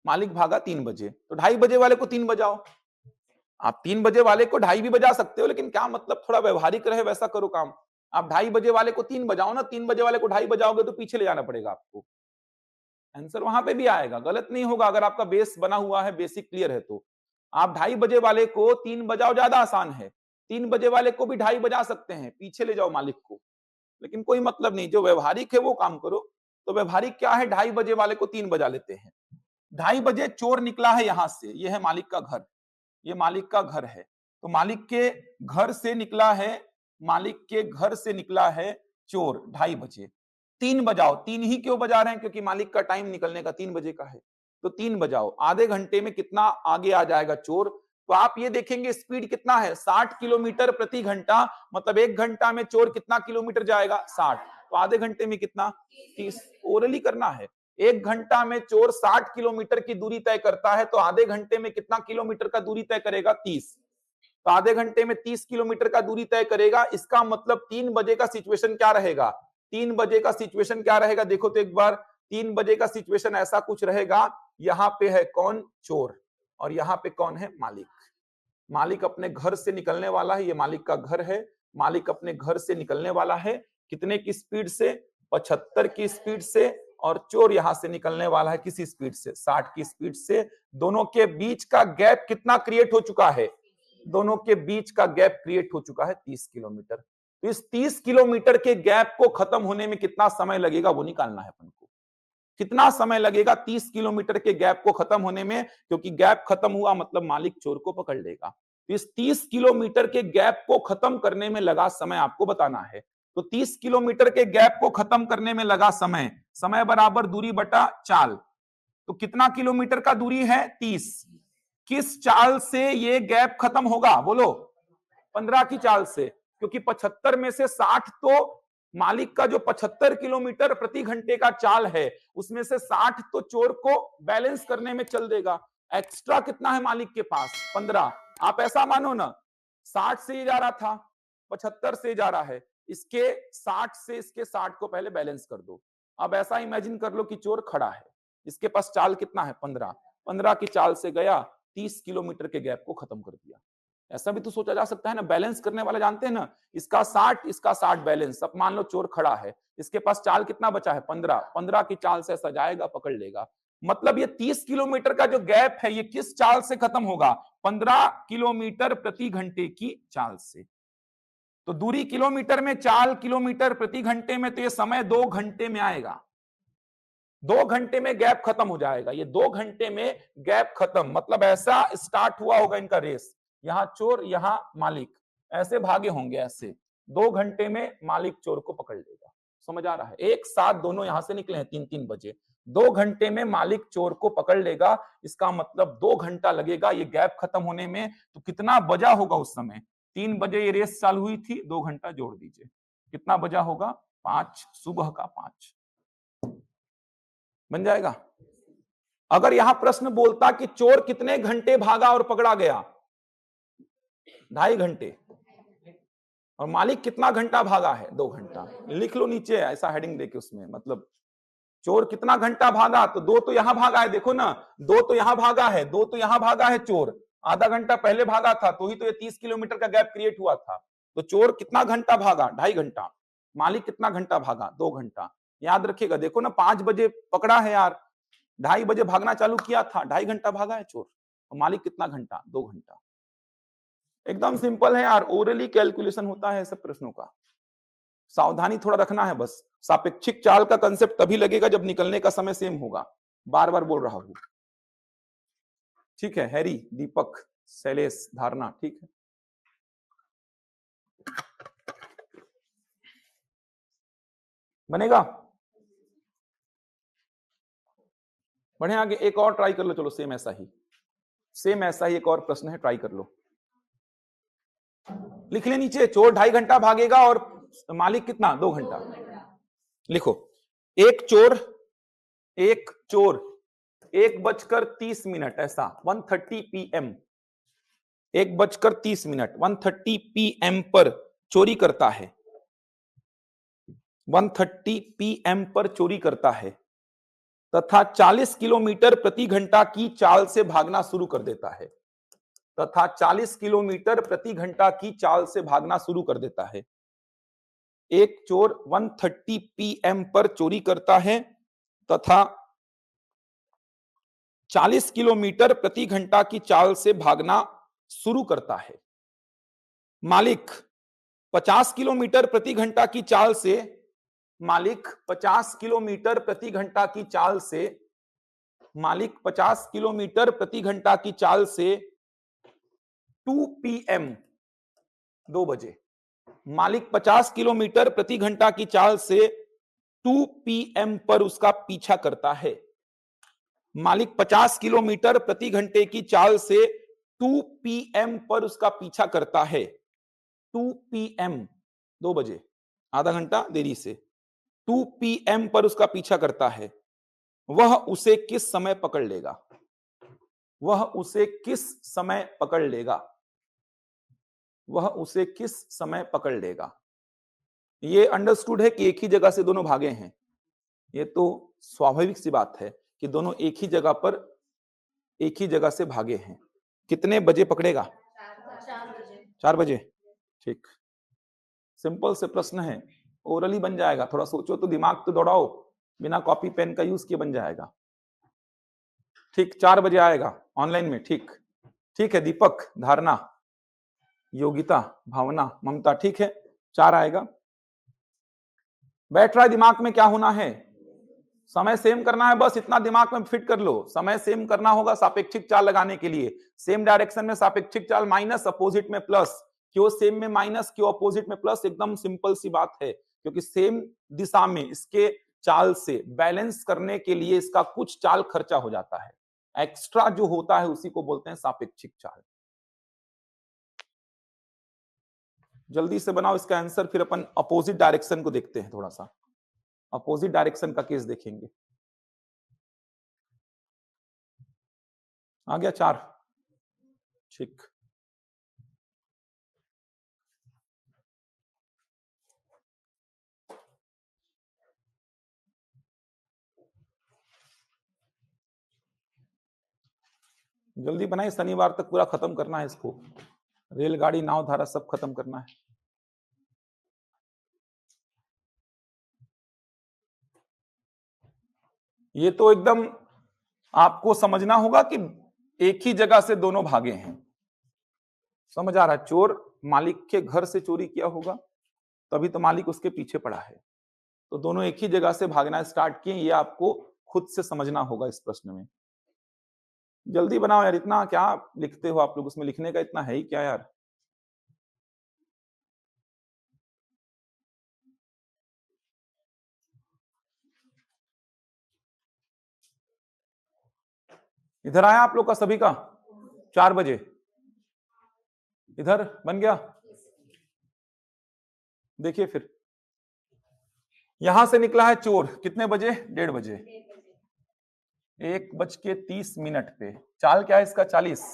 S1: मालिक भागा 3 बजे, तो 2:30 बजे वाले को 3 बजाओ। आप 3 बजे वाले को 2:30 भी बजा सकते हो, लेकिन क्या मतलब, थोड़ा व्यवहारिक रहे वैसा करो काम। आप 2:30 बजे वाले को 3 बजाओ ना, 3 बजे वाले को 2:30 बजाओगे तो पीछे ले जाना पड़ेगा आपको। आंसर वहां पे भी आएगा, गलत नहीं होगा अगर आपका बेस बना हुआ है, बेसिक क्लियर है तो। आप 2:30 बजे वाले को 3 बजाओ, ज्यादा आसान है। 3 बजे वाले को भी 2:30 बजा सकते हैं, पीछे ले जाओ मालिक को, लेकिन कोई मतलब नहीं। जो व्यवहारिक है वो काम करो। तो व्यवहारिक क्या है? 2:30 बजे वाले को 3 बजा लेते हैं। 2:30 बजे चोर निकला है यहां से, ये है मालिक का घर, ये मालिक का घर है। तो मालिक के घर से निकला है, मालिक के घर से निकला है चोर 2:30 बजे। 3 बजाओ। 3 ही क्यों बजा रहे हैं? क्योंकि मालिक का टाइम निकलने का 3 बजे का है, तो 3 बजाओ। आधे घंटे में कितना आगे आ जाएगा चोर? तो आप ये देखेंगे स्पीड कितना है, 60 किलोमीटर प्रति घंटा, मतलब 1 घंटा में चोर कितना किलोमीटर जाएगा? 60। तो आधे घंटे में कितना? 30। ओरली करना है। 1 घंटा में चोर 60 किलोमीटर की दूरी तय करता है, तो आधे घंटे में कितना किलोमीटर का दूरी तय करेगा? 30। तो आधे घंटे में 30 किलोमीटर का दूरी तय करेगा। इसका मतलब 3 बजे का सिचुएशन क्या रहेगा? 3 बजे का सिचुएशन क्या रहेगा? देखो तो एक बार, 3 बजे का सिचुएशन ऐसा कुछ रहेगा, यहां पे है कौन? चोर, और यहां पे कौन है? मालिक। मालिक अपने घर से निकलने वाला है, ये मालिक का घर है। मालिक अपने घर से निकलने वाला है, कितने की स्पीड से? 75 की स्पीड से। और चोर यहां से निकलने वाला है किसी स्पीड से? 60 की स्पीड से। दोनों के बीच का गैप कितना क्रिएट हो चुका है? दोनों के बीच का गैप क्रिएट हो चुका है 30 किलोमीटर। तो इस 30 किलोमीटर के गैप को खत्म होने में कितना समय लगेगा वो निकालना है अपन को। कितना समय लगेगा 30 किलोमीटर के गैप को खत्म होने में? क्योंकि गैप खत्म हुआ मतलब मालिक चोर को पकड़ लेगा। तो इस 30 किलोमीटर के गैप को खत्म करने में लगा समय आपको बताना है। तो 30 किलोमीटर के गैप को खत्म करने में लगा समय, समय बराबर दूरी बटा चाल। तो कितना किलोमीटर का दूरी है? 30। किस चाल से ये गैप खत्म होगा? बोलो। 15 की चाल से, क्योंकि 75 में से 60 तो मालिक का जो 75 किलोमीटर प्रति घंटे का चाल है उसमें से 60 तो चोर को बैलेंस करने में चल देगा। एक्स्ट्रा कितना है मालिक के पास? 15। आप ऐसा मानो ना, 60 से ही जा रहा था, 75 से जा रहा है, इसके 60 से इसके 60 को पहले बैलेंस कर दो। अब ऐसा इमेजिन कर लो कि चोर खड़ा है, इसके पास चाल कितना है? 15। 15 की चाल से गया, 30 किलोमीटर के गैप को खत्म कर दिया। ऐसा भी तो सोचा जा सकता है ना, बैलेंस करने वाला जानते हैं ना, इसका 60 इसका 60 बैलेंस। अब मान लो चोर खड़ा है, इसके पास चाल कितना बचा है? 15। 15 की चाल से ऐसा जाएगा, पकड़ लेगा। मतलब ये 30 किलोमीटर का जो गैप है ये किस चाल से खत्म होगा? 15 किलोमीटर प्रति घंटे की चाल से। तो दूरी किलोमीटर में, चाल किलोमीटर प्रति घंटे में, तो ये समय 2 घंटे में आएगा। 2 घंटे में गैप खत्म हो जाएगा। ये 2 घंटे में गैप खत्म, मतलब ऐसा स्टार्ट हुआ होगा इनका रेस, यहां चोर यहां मालिक, ऐसे भागे होंगे ऐसे। 2 घंटे में मालिक चोर को पकड़ लेगा। समझ आ रहा है? एक साथ दोनों यहां से निकले हैं 3-3 बजे, 2 घंटे में मालिक चोर को पकड़ लेगा। इसका मतलब 2 घंटा लगेगा ये गैप खत्म होने में। तो कितना बजा होगा उस समय? 3 बजे ये रेस चालू हुई थी, 2 घंटा जोड़ दीजिए, कितना बजा होगा? 5, सुबह का 5 बन जाएगा। अगर यहां प्रश्न बोलता कि चोर कितने घंटे भागा और पकड़ा गया? 2.5 घंटे। और मालिक कितना घंटा भागा है? 2 घंटा। लिख लो नीचे ऐसा हेडिंग देके उसमें, मतलब चोर कितना घंटा भागा? तो 2 तो यहां भागा है, देखो ना, 2 तो यहां भागा है, 2 तो यहां भागा है चोर, आधा घंटा पहले भागा था, तो ही तो ये 30 किलोमीटर का गैप क्रिएट हुआ था। तो चोर कितना घंटा भागा? 2.5 घंटा। मालिक कितना घंटा भागा? 2 घंटा। याद रखिएगा, देखो ना 5 बजे पकड़ा है यार, 2:30 बजे भागना चालू किया था, 2.5 घंटा भागा है चोर। और मालिक कितना घंटा? 2 घंटा। एकदम सिंपल है यार, ओरली कैलकुलेशन होता है सब प्रश्नों का। सावधानी थोड़ा रखना है बस। सापेक्षिक चाल का कंसेप्ट तभी लगेगा जब निकलने का समय सेम होगा। बार बार बोल रहा हूं, ठीक है? हैरी, दीपक, शैलेश, धारणा, ठीक है? बनेगा? बढ़े आगे, एक और ट्राई कर लो। चलो सेम ऐसा ही एक और प्रश्न है, ट्राई कर लो। लिख ले नीचे, चोर 2.5 घंटा भागेगा और मालिक कितना? 2 घंटा। लिखो, एक चोर 1:30 ऐसा 1:30 PM, 1:30 1:30 PM पर चोरी करता है, 1:30 PM पर चोरी करता है तथा 40 किलोमीटर प्रति घंटा की चाल से भागना शुरू कर देता है, तथा 40 किलोमीटर प्रति घंटा की चाल से भागना शुरू कर देता है। एक चोर 1:30 PM पर चोरी करता है तथा 40 किलोमीटर प्रति घंटा की चाल से भागना शुरू करता है। मालिक 50 किलोमीटर प्रति घंटा की चाल से, मालिक 50 किलोमीटर प्रति घंटा की चाल से, मालिक 50 किलोमीटर प्रति घंटा की चाल से 2 PM 2 बजे, मालिक 50 किलोमीटर प्रति घंटा की चाल से 2 PM पर उसका पीछा करता है। मालिक 50 किलोमीटर प्रति घंटे की चाल से 2 PM पर उसका पीछा करता है। 2 PM 2 बजे, आधा घंटा देरी से, 2 PM पर उसका पीछा करता है। वह उसे किस समय पकड़ लेगा? वह उसे किस समय पकड़ लेगा? वह उसे किस समय पकड़ लेगा? ये अंडरस्टूड है कि एक ही जगह से दोनों भागे हैं। ये तो स्वाभाविक सी बात है कि दोनों एक ही जगह पर, एक ही जगह से भागे हैं। कितने बजे पकड़ेगा? 4 बजे। ठीक, सिंपल से प्रश्न है, ओरली बन जाएगा। थोड़ा सोचो तो, दिमाग तो दौड़ाओ, बिना कॉपी पेन का यूज किए बन जाएगा। ठीक, 4 बजे आएगा ऑनलाइन में। ठीक, ठीक है दीपक, धारणा, योगिता, भावना, ममता, ठीक है 4 आएगा। बैठ रहा है दिमाग में क्या होना है? समय सेम करना है, बस इतना दिमाग में फिट कर लो। समय सेम करना होगा सापेक्षिक चाल लगाने के लिए। सेम डायरेक्शन में सापेक्षिक चाल माइनस, अपोजिट में प्लस। क्यों सेम में माइनस, क्यों अपोजिट में प्लस? एकदम सिंपल सी बात है, क्योंकि सेम दिशा में इसके चाल से बैलेंस करने के लिए इसका कुछ चाल खर्चा हो जाता है, एक्स्ट्रा जो होता है उसी को बोलते हैं सापेक्षिक चाल। जल्दी से बनाओ इसका आंसर, फिर अपन अपोजिट डायरेक्शन को देखते हैं, थोड़ा सा अपोजिट डायरेक्शन का केस देखेंगे। आ गया 4? ठीक। जल्दी बनाए, शनिवार तक पूरा खत्म करना है इसको, रेलगाड़ी नाव धारा सब खत्म करना है। ये तो एकदम आपको समझना होगा कि एक ही जगह से दोनों भागे हैं, समझ आ रहा है? चोर मालिक के घर से चोरी किया होगा, तभी तो मालिक उसके पीछे पड़ा है, तो दोनों एक ही जगह से भागना स्टार्ट किए, ये आपको खुद से समझना होगा इस प्रश्न में। जल्दी बनाओ यार, इतना क्या लिखते हो आप लोग, उसमें लिखने का इतना है ही क्या यार। इधर आया आप लोग का सभी का 4 बजे? इधर बन गया? देखिए फिर, यहां से निकला है चोर कितने बजे? 1:30 बजे, 1:30 पे। चाल क्या है इसका? 40।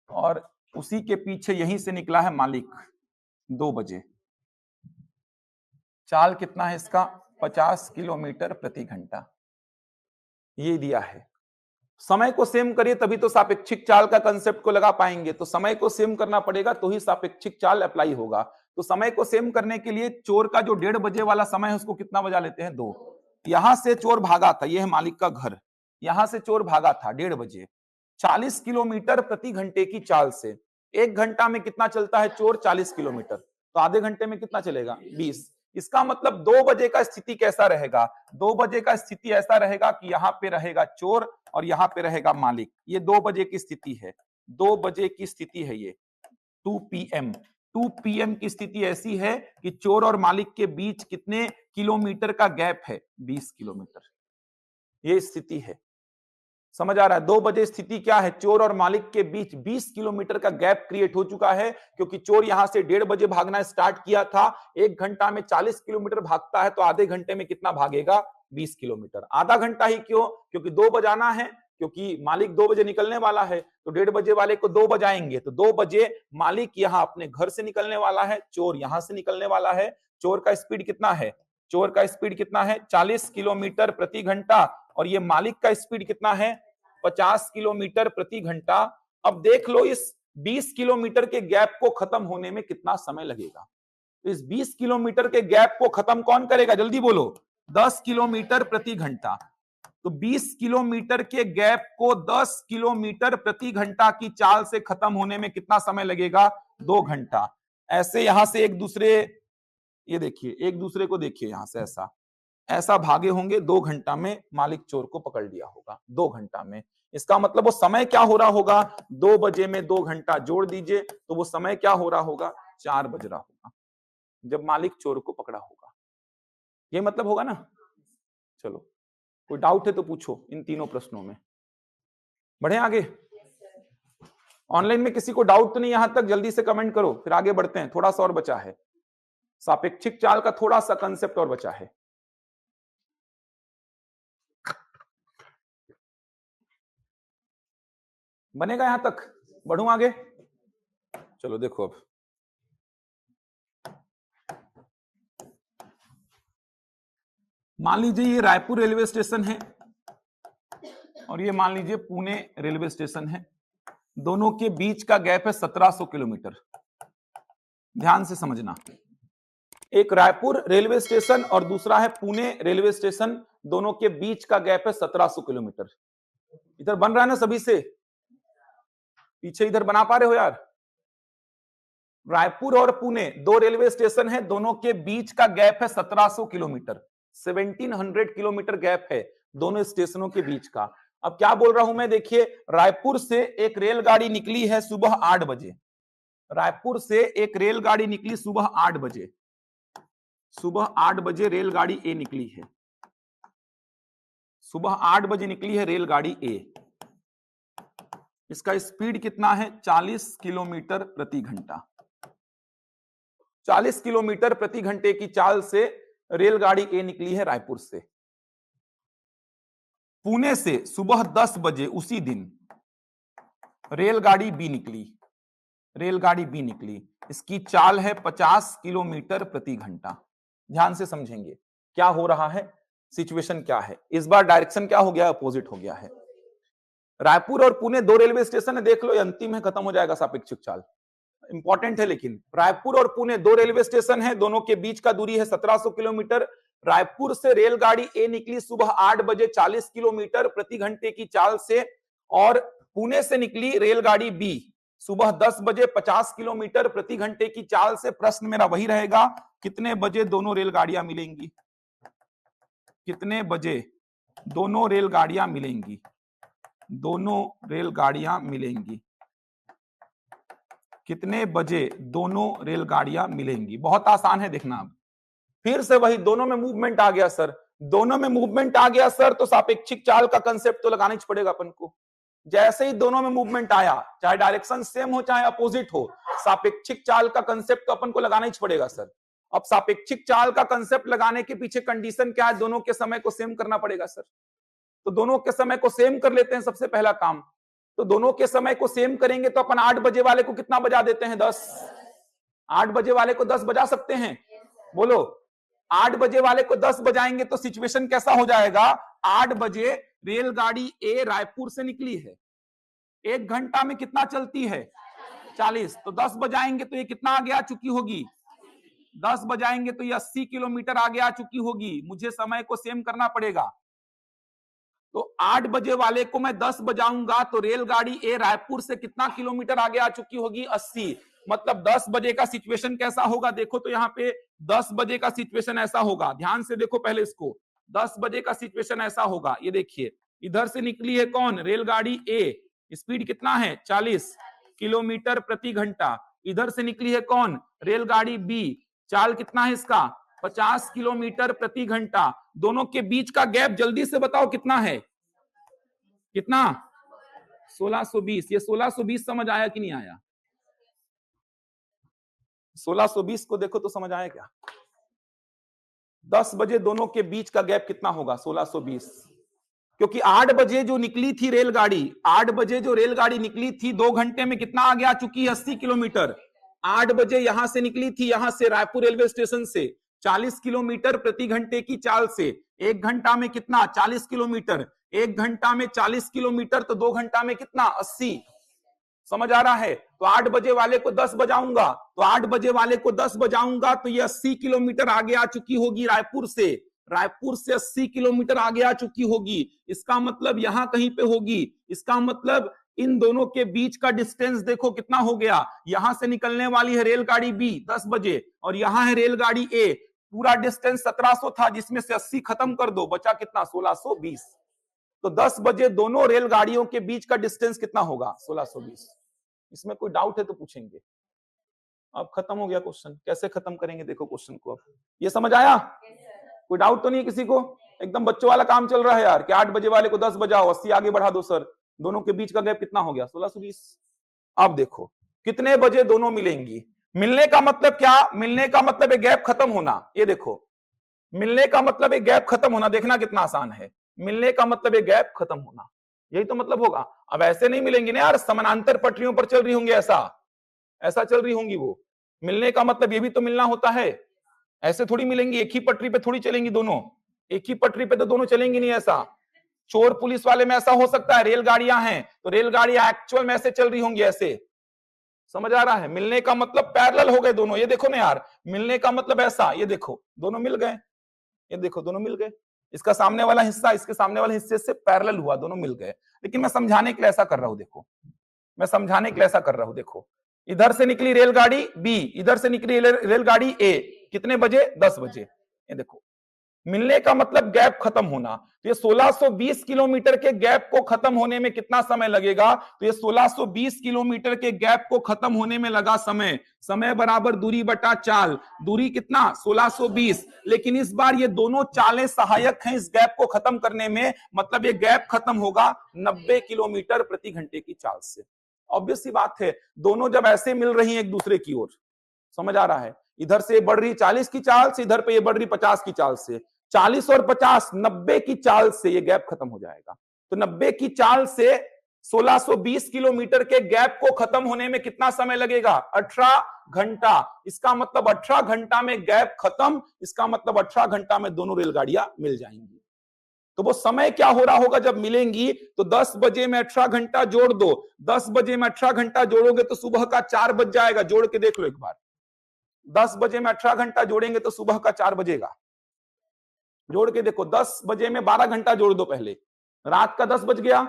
S1: और उसी के पीछे यहीं से निकला है मालिक 2 बजे। चाल कितना है इसका? 50 किलोमीटर प्रति घंटा, ये दिया है। समय को सेम करिए तभी तो सापेक्षिक चाल का कंसेप्ट को लगा पाएंगे, तो समय को सेम करना पड़ेगा तो ही सापेक्षिक चाल अप्लाई होगा। तो समय को सेम करने के लिए चोर का जो 1:30 बजे वाला समय है उसको कितना बजा लेते हैं? 2। यहां से चोर भागा था, यह है मालिक का घर, यहां से चोर भागा था 1:30 बजे 40 किलोमीटर प्रति घंटे की चाल से। 1 घंटा में कितना चलता है चोर? 40 किलोमीटर, तो आधे घंटे में कितना चलेगा? 20। इसका मतलब 2 बजे का स्थिति कैसा रहेगा? 2 बजे का स्थिति ऐसा रहेगा कि यहाँ पे रहेगा चोर और यहाँ पे रहेगा मालिक। ये 2 बजे की स्थिति है, 2 बजे की स्थिति है ये, 2 PM। 2 PM की स्थिति ऐसी है कि चोर और मालिक के बीच कितने किलोमीटर का गैप है? 20 किलोमीटर, ये स्थिति है। समझ आ रहा है? 2 बजे स्थिति क्या है? चोर और मालिक के बीच 20 किलोमीटर का गैप क्रिएट हो चुका है, क्योंकि चोर यहां से 1:30 बजे भागना स्टार्ट किया था। 1 घंटा में 40 किलोमीटर भागता है, तो आधे घंटे में कितना भागेगा? 20 किलोमीटर। आधा घंटा ही क्यों? क्योंकि 2 बजाना है, क्योंकि मालिक 2 बजे निकलने वाला है, तो 1:30 बजे वाले को 2 बजाएंगे, तो 2 बजे मालिक यहां अपने घर से निकलने वाला है, चोर यहां से निकलने वाला है। चोर का स्पीड कितना है? चोर का स्पीड कितना है? 40 किलोमीटर प्रति घंटा, और ये मालिक का स्पीड कितना है? 50 किलोमीटर प्रति घंटा। अब देख लो इस 20 किलोमीटर के गैप को खत्म होने में कितना समय लगेगा। इस 20 किलोमीटर के गैप को खत्म कौन करेगा? जल्दी बोलो। 10 किलोमीटर प्रति घंटा। तो 20 किलोमीटर के गैप को 10 किलोमीटर प्रति घंटा की चाल से खत्म होने में कितना समय लगेगा? 2 घंटा। ऐसे यहां से एक दूसरे, ये देखिए, एक दूसरे को देखिए, यहां से ऐसा ऐसा भागे होंगे, 2 घंटा में मालिक चोर को पकड़ लिया होगा, 2 घंटा में। इसका मतलब वो समय क्या हो रहा होगा? 2 बजे में 2 घंटा जोड़ दीजिए, तो वो समय क्या हो रहा होगा? 4 बज रहा होगा जब मालिक चोर को पकड़ा होगा। ये मतलब होगा ना? चलो, कोई डाउट है तो पूछो इन तीनों प्रश्नों में। बढ़े आगे? ऑनलाइन में किसी को डाउट तो नहीं यहां तक? जल्दी से कमेंट करो, फिर आगे बढ़ते हैं। थोड़ा सा और बचा है, सापेक्षिक चाल का थोड़ा सा कंसेप्ट और बचा है। बनेगा यहां तक? बढ़ूं आगे? चलो देखो, अब मान लीजिए ये रायपुर रेलवे स्टेशन है और ये मान लीजिए पुणे रेलवे स्टेशन है। दोनों के बीच का गैप है 1700 किलोमीटर। ध्यान से समझना, एक रायपुर रेलवे स्टेशन और दूसरा है पुणे रेलवे स्टेशन, दोनों के बीच का गैप है 1700 किलोमीटर। इधर बन रहा है ना सभी से? पीछे इधर बना पा रहे हो यार? रायपुर और पुणे 2 रेलवे स्टेशन है, दोनों के बीच का गैप है 1700 किलोमीटर। 1700 किलोमीटर गैप है दोनों स्टेशनों के बीच का। अब क्या बोल रहा हूं मैं, देखिए, रायपुर से एक रेलगाड़ी निकली है सुबह 8 बजे, रायपुर से एक रेलगाड़ी निकली सुबह 8 बजे, सुबह 8 बजे रेलगाड़ी ए निकली है, सुबह 8 बजे निकली है रेलगाड़ी ए। इसका स्पीड कितना है? 40 किलोमीटर प्रति घंटा। 40 किलोमीटर प्रति घंटे की चाल से रेलगाड़ी ए निकली है रायपुर से। पुणे से सुबह 10 बजे उसी दिन रेलगाड़ी बी निकली, रेलगाड़ी बी निकली। इसकी चाल है 50 किलोमीटर प्रति घंटा। ध्यान से समझेंगे क्या हो रहा है, सिचुएशन क्या है। इस बार डायरेक्शन क्या हो गया? अपोजिट हो गया है। रायपुर और पुणे दो रेलवे स्टेशन है, देख लो, ये अंतिम है, खत्म हो जाएगा सापेक्षिक चाल। इंपॉर्टेंट है, लेकिन रायपुर और पुणे दो रेलवे स्टेशन है, दोनों के बीच का दूरी है 1700 किलोमीटर। रायपुर से रेलगाड़ी ए निकली सुबह 8 बजे 40 किलोमीटर प्रति घंटे की चाल से, और पुणे से निकली रेलगाड़ी बी सुबह 10 बजे 50 किलोमीटर प्रति घंटे की चाल से। प्रश्न मेरा वही रहेगा, कितने बजे दोनों रेलगाड़ियां मिलेंगी? कितने बजे दोनों रेलगाड़ियां मिलेंगी? दोनों रेलगाड़ियां मिलेंगी, कितने बजे दोनों रेलगाड़ियां मिलेंगी? बहुत आसान है, देखना। अब फिर से वही, दोनों में मूवमेंट आ गया सर, दोनों में मूवमेंट आ गया सर, तो सापेक्षिक चाल का कंसेप्ट तो लगाना ही पड़ेगा अपन को। जैसे ही दोनों में मूवमेंट आया, चाहे डायरेक्शन सेम हो चाहे अपोजिट हो, सापेक्षिक चाल का कंसेप्ट तो अपन को लगाना ही पड़ेगा सर। अब सापेक्षिक चाल का कंसेप्ट लगाने के पीछे कंडीशन क्या है? दोनों के समय को सेम करना पड़ेगा सर। तो दोनों के समय को सेम कर लेते हैं, सबसे पहला काम। तो दोनों के समय को सेम करेंगे तो अपन 8 बजे वाले को कितना बजा देते हैं? 10। 8 बजे वाले को 10 बजा सकते हैं? बोलो, 8 बजे वाले को 10 बजाएंगे तो सिचुएशन कैसा हो जाएगा? 8 बजे रेलगाड़ी ए रायपुर से निकली है, 1 घंटा में कितना चलती है? 40। तो 10 बजाएंगे तो ये कितना आगे आ चुकी होगी? 10 बजाएंगे तो ये 80 किलोमीटर आगे आ चुकी होगी। मुझे समय को सेम करना पड़ेगा। तो 8 बजे वाले को मैं 10 बजाऊंगा तो रेलगाड़ी ए रायपुर से कितना किलोमीटर आगे आ चुकी होगी? 80। मतलब 10 बजे का सिचुएशन कैसा होगा? देखो तो यहाँ पे 10 बजे का सिचुएशन ऐसा होगा, ध्यान से देखो पहले इसको। 10 बजे का सिचुएशन ऐसा होगा, ये देखिए, इधर से निकली है कौन? रेलगाड़ी ए, स्पीड कितना है? 40 किलोमीटर प्रति घंटा। इधर से निकली है कौन? रेलगाड़ी बी, चाल कितना है इसका? 50 किलोमीटर प्रति घंटा। दोनों के बीच का गैप जल्दी से बताओ कितना है? कितना? 1620। ये 1620 समझ आया कि नहीं आया? 1620 को देखो तो समझ आया क्या? 10 बजे दोनों के बीच का गैप कितना होगा? 1620। क्योंकि 8 बजे जो निकली थी रेलगाड़ी, 8 बजे जो रेलगाड़ी निकली थी, 2 घंटे में कितना आगे आ चुकी है? 80 किलोमीटर। 8 बजे यहां से निकली थी, यहां से रायपुर रेलवे स्टेशन से 40 किलोमीटर प्रति घंटे की चाल से। 1 घंटा में कितना? 40 किलोमीटर। 1 घंटा में 40 किलोमीटर, तो 2 घंटा में कितना? 80। समझ आ रहा है? तो 8 बजे वाले को 10 बजाऊंगा, तो 8 बजे वाले को 10 बजाऊंगा तो ये 80 किलोमीटर आगे आ चुकी होगी रायपुर से। रायपुर से 80 किलोमीटर आगे आ चुकी होगी। इसका मतलब यहां कहीं पे होगी। इसका मतलब इन दोनों के बीच का डिस्टेंस देखो कितना हो गया। यहां से निकलने वाली है रेलगाड़ी बी 10 बजे, और यहां है रेलगाड़ी ए। पूरा डिस्टेंस 1700 था, जिसमें से 80 खत्म कर दो, बचा कितना? 1620। तो 10 बजे दोनों रेलगाड़ियों के बीच का डिस्टेंस कितना होगा? 1620। इसमें कोई डाउट है तो पूछेंगे। अब खत्म हो गया क्वेश्चन। कैसे खत्म करेंगे देखो क्वेश्चन को। अब ये समझ आया? कोई डाउट तो नहीं है किसी को? एकदम बच्चों वाला काम चल रहा है यार कि 8 बजे वाले को 10 बजाओ, 80 आगे बढ़ा दो सर। दोनों के बीच का गैप कितना हो गया? 1620। अब देखो कितने बजे दोनों मिलेंगी। मिलने का मतलब क्या? मिलने का मतलब है गैप खत्म होना। ये देखो, मिलने का मतलब है गैप खत्म होना। देखना कितना आसान है। मिलने का मतलब है गैप खत्म होना, यही तो मतलब होगा। अब ऐसे नहीं मिलेंगे ना यार, समानांतर पटरियों पर चल रही होंगी, ऐसा चल रही होंगी वो। मिलने का मतलब ये भी तो मिलना होता है। ऐसे थोड़ी मिलेंगी, एक ही पटरी पे थोड़ी चलेंगी दोनों। एक ही पटरी पे तो दोनों चलेंगी नहीं। ऐसा चोर पुलिस वाले में ऐसा हो सकता है, रेलगाड़ियां हैं तो रेलगाड़ियां एक्चुअल में ऐसे चल रही होंगी, ऐसे। समझ आ रहा है? मिलने का मतलब पैरेलल हो गए दोनों। ये देखो ना यार, मिलने का मतलब ऐसा, ये देखो दोनों मिल गए। ये देखो दोनों मिल गए। इसका सामने वाला हिस्सा इसके सामने वाले हिस्से से पैरेलल हुआ, दोनों मिल गए। लेकिन मैं समझाने के लिए ऐसा कर रहा हूं, देखो मैं समझाने के लिए ऐसा कर रहा हूं। देखो इधर से निकली रेलगाड़ी बी, इधर से निकली रेलगाड़ी ए, कितने बजे? 10 बजे। ये देखो मिलने का मतलब गैप खत्म होना। तो ये 1620 किलोमीटर के गैप को खत्म होने में कितना समय लगेगा? तो ये 1620 किलोमीटर के गैप को खत्म होने में लगा समय, समय बराबर दूरी बटा चाल, दूरी कितना 1620। लेकिन इस बार ये दोनों चालें सहायक हैं इस गैप को खत्म करने में, मतलब ये गैप खत्म होगा 90 किलोमीटर प्रति घंटे की चाल से। ऑब्वियस सी बात है, दोनों जब ऐसे मिल रही हैं एक दूसरे की ओर, समझ आ रहा है, इधर से बढ़ रही 40 की चाल से, इधर पे ये बढ़ रही 50 की चाल से, 40 और 50 90 की चाल से ये गैप खत्म हो जाएगा। तो 90 की चाल से 1620 किलोमीटर के गैप को खत्म होने में कितना समय लगेगा? 18 घंटा। इसका मतलब 18 घंटा में गैप खत्म, इसका मतलब 18 घंटा में दोनों रेलगाड़ियां मिल जाएंगी। तो वो समय क्या हो रहा होगा जब मिलेंगी? तो 10 बजे में 18 घंटा जोड़ दो, 10 बजे में 18 घंटा जोड़ोगे तो सुबह का 4 बज जाएगा। जोड़ के देख लो एक बार, 10 बजे में 18 घंटा जोड़ेंगे तो सुबह का 4 बजेगा। जोड़ के देखो, 10 बजे में 12 घंटा जोड़ दो, पहले रात का 10 बज गया,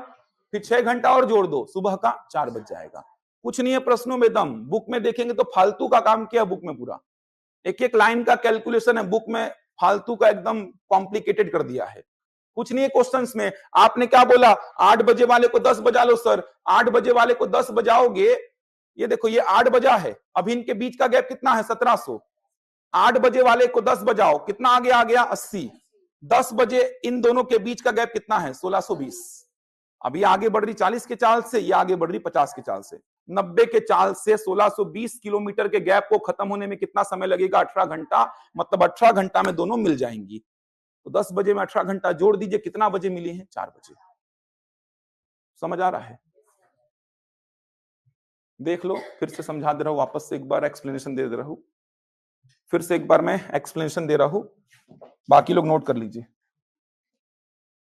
S1: फिर 6 घंटा और जोड़ दो, सुबह का 4 बज जाएगा। कुछ नहीं है प्रश्नों में दम, बुक में देखेंगे तो फालतू का काम किया बुक में, पूरा एक एक लाइन का कैलकुलेशन है बुक में, फालतू का एकदम कॉम्प्लिकेटेड कर दिया है। कुछ नहीं है क्वेश्चंस में। आपने क्या बोला? 8 बजे वाले को 10 बजा लो सर, 8 बजे वाले को 10 बजाओगे, ये देखो ये 8 बजा है, अभी इनके बीच का गैप कितना है? 1700। 8 बजे वाले को 10 बजाओ, कितना आगे आ गया? 80। 10 बजे इन दोनों के बीच का गैप कितना है? 1620। अभी आगे बढ़ रही 40 के चाल से, ये आगे बढ़ रही 50 के चाल से। 90 के चाल से 1620 किलोमीटर के गैप को खत्म होने में कितना समय लगेगा? 18 घंटा। मतलब 18 घंटा में दोनों मिल जाएंगी। तो 10 बजे में 18 घंटा जोड़ दीजिए, कितना बजे मिली है? 4 बजे। समझ आ रहा है? देख लो, फिर से समझा दे रहा हूं, वापस से एक बार एक्सप्लेनेशन दे रहा हूं, फिर से एक बार मैं एक्सप्लेनेशन दे रहा हूं, बाकी लोग नोट कर लीजिए।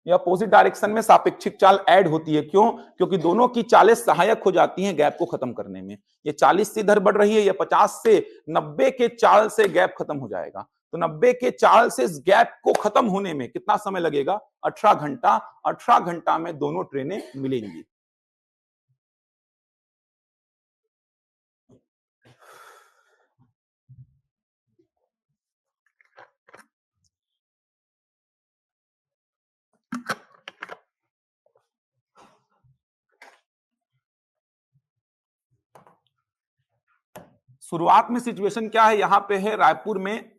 S1: ये अपोजिट डायरेक्शन में सापेक्षिक चाल ऐड होती है। क्यों? क्योंकि दोनों की चालें सहायक हो जाती हैं गैप को खत्म करने में। ये 40 से इधर बढ़ रही है, ये 50 से, 90 के चाल से गैप खत्म हो जाएगा। तो 90 के चाल से इस गैप को खत्म होने में कितना समय लगेगा? 18 घंटा। 18 घंटा में दोनों ट्रेनें मिलेंगी। शुरुआत में सिचुएशन क्या है? यहां पे है रायपुर में,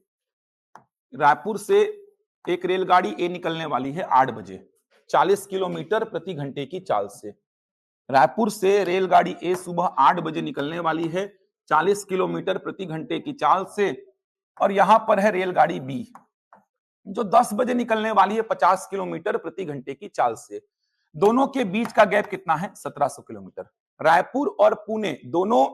S1: रायपुर से एक रेलगाड़ी ए निकलने वाली है 8 बजे 40 किलोमीटर प्रति घंटे की चाल से। रायपुर से रेलगाड़ी ए सुबह 8 बजे निकलने वाली है 40 किलोमीटर प्रति घंटे की चाल से। और यहां पर है रेलगाड़ी बी जो 10 बजे निकलने वाली है 50 किलोमीटर प्रति घंटे की चाल से। दोनों के बीच का गैप कितना है? 1700 किलोमीटर। रायपुर और पुणे दोनों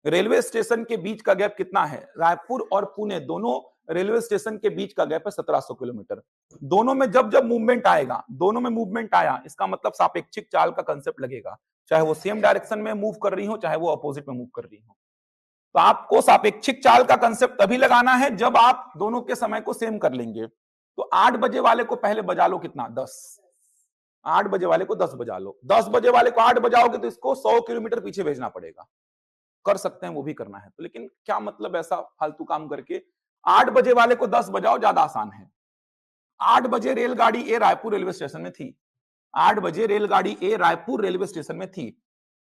S1: रेलवे स्टेशन के बीच का गैप कितना है? रायपुर और पुणे दोनों रेलवे स्टेशन के बीच का गैप है 1700 किलोमीटर। दोनों में जब जब मूवमेंट आएगा, दोनों में मूवमेंट आया, इसका मतलब सापेक्षिक चाल का कंसेप्ट लगेगा, चाहे वो सेम डायरेक्शन में मूव कर रही हो, चाहे वो अपोजिट में मूव कर रही हो। तो आपको सापेक्षिक चाल का कंसेप्ट तभी लगाना है जब आप दोनों के समय को सेम कर लेंगे। तो 8 बजे वाले को पहले बजा लो, कितना? 10। 8 बजे वाले को 10 बजा लो। 10 बजे वाले को 8 बजाओगे तो इसको 100 किलोमीटर पीछे भेजना पड़ेगा। कर सकते हैं, वो भी करना है तो, लेकिन क्या मतलब ऐसा फालतू काम करके। 8 बजे वाले को 10 बजाओ, ज्यादा आसान है। 8 बजे रेलगाड़ी ए रायपुर रेलवे स्टेशन में थी। 8 बजे रेलगाड़ी ए रायपुर रेलवे स्टेशन में थी।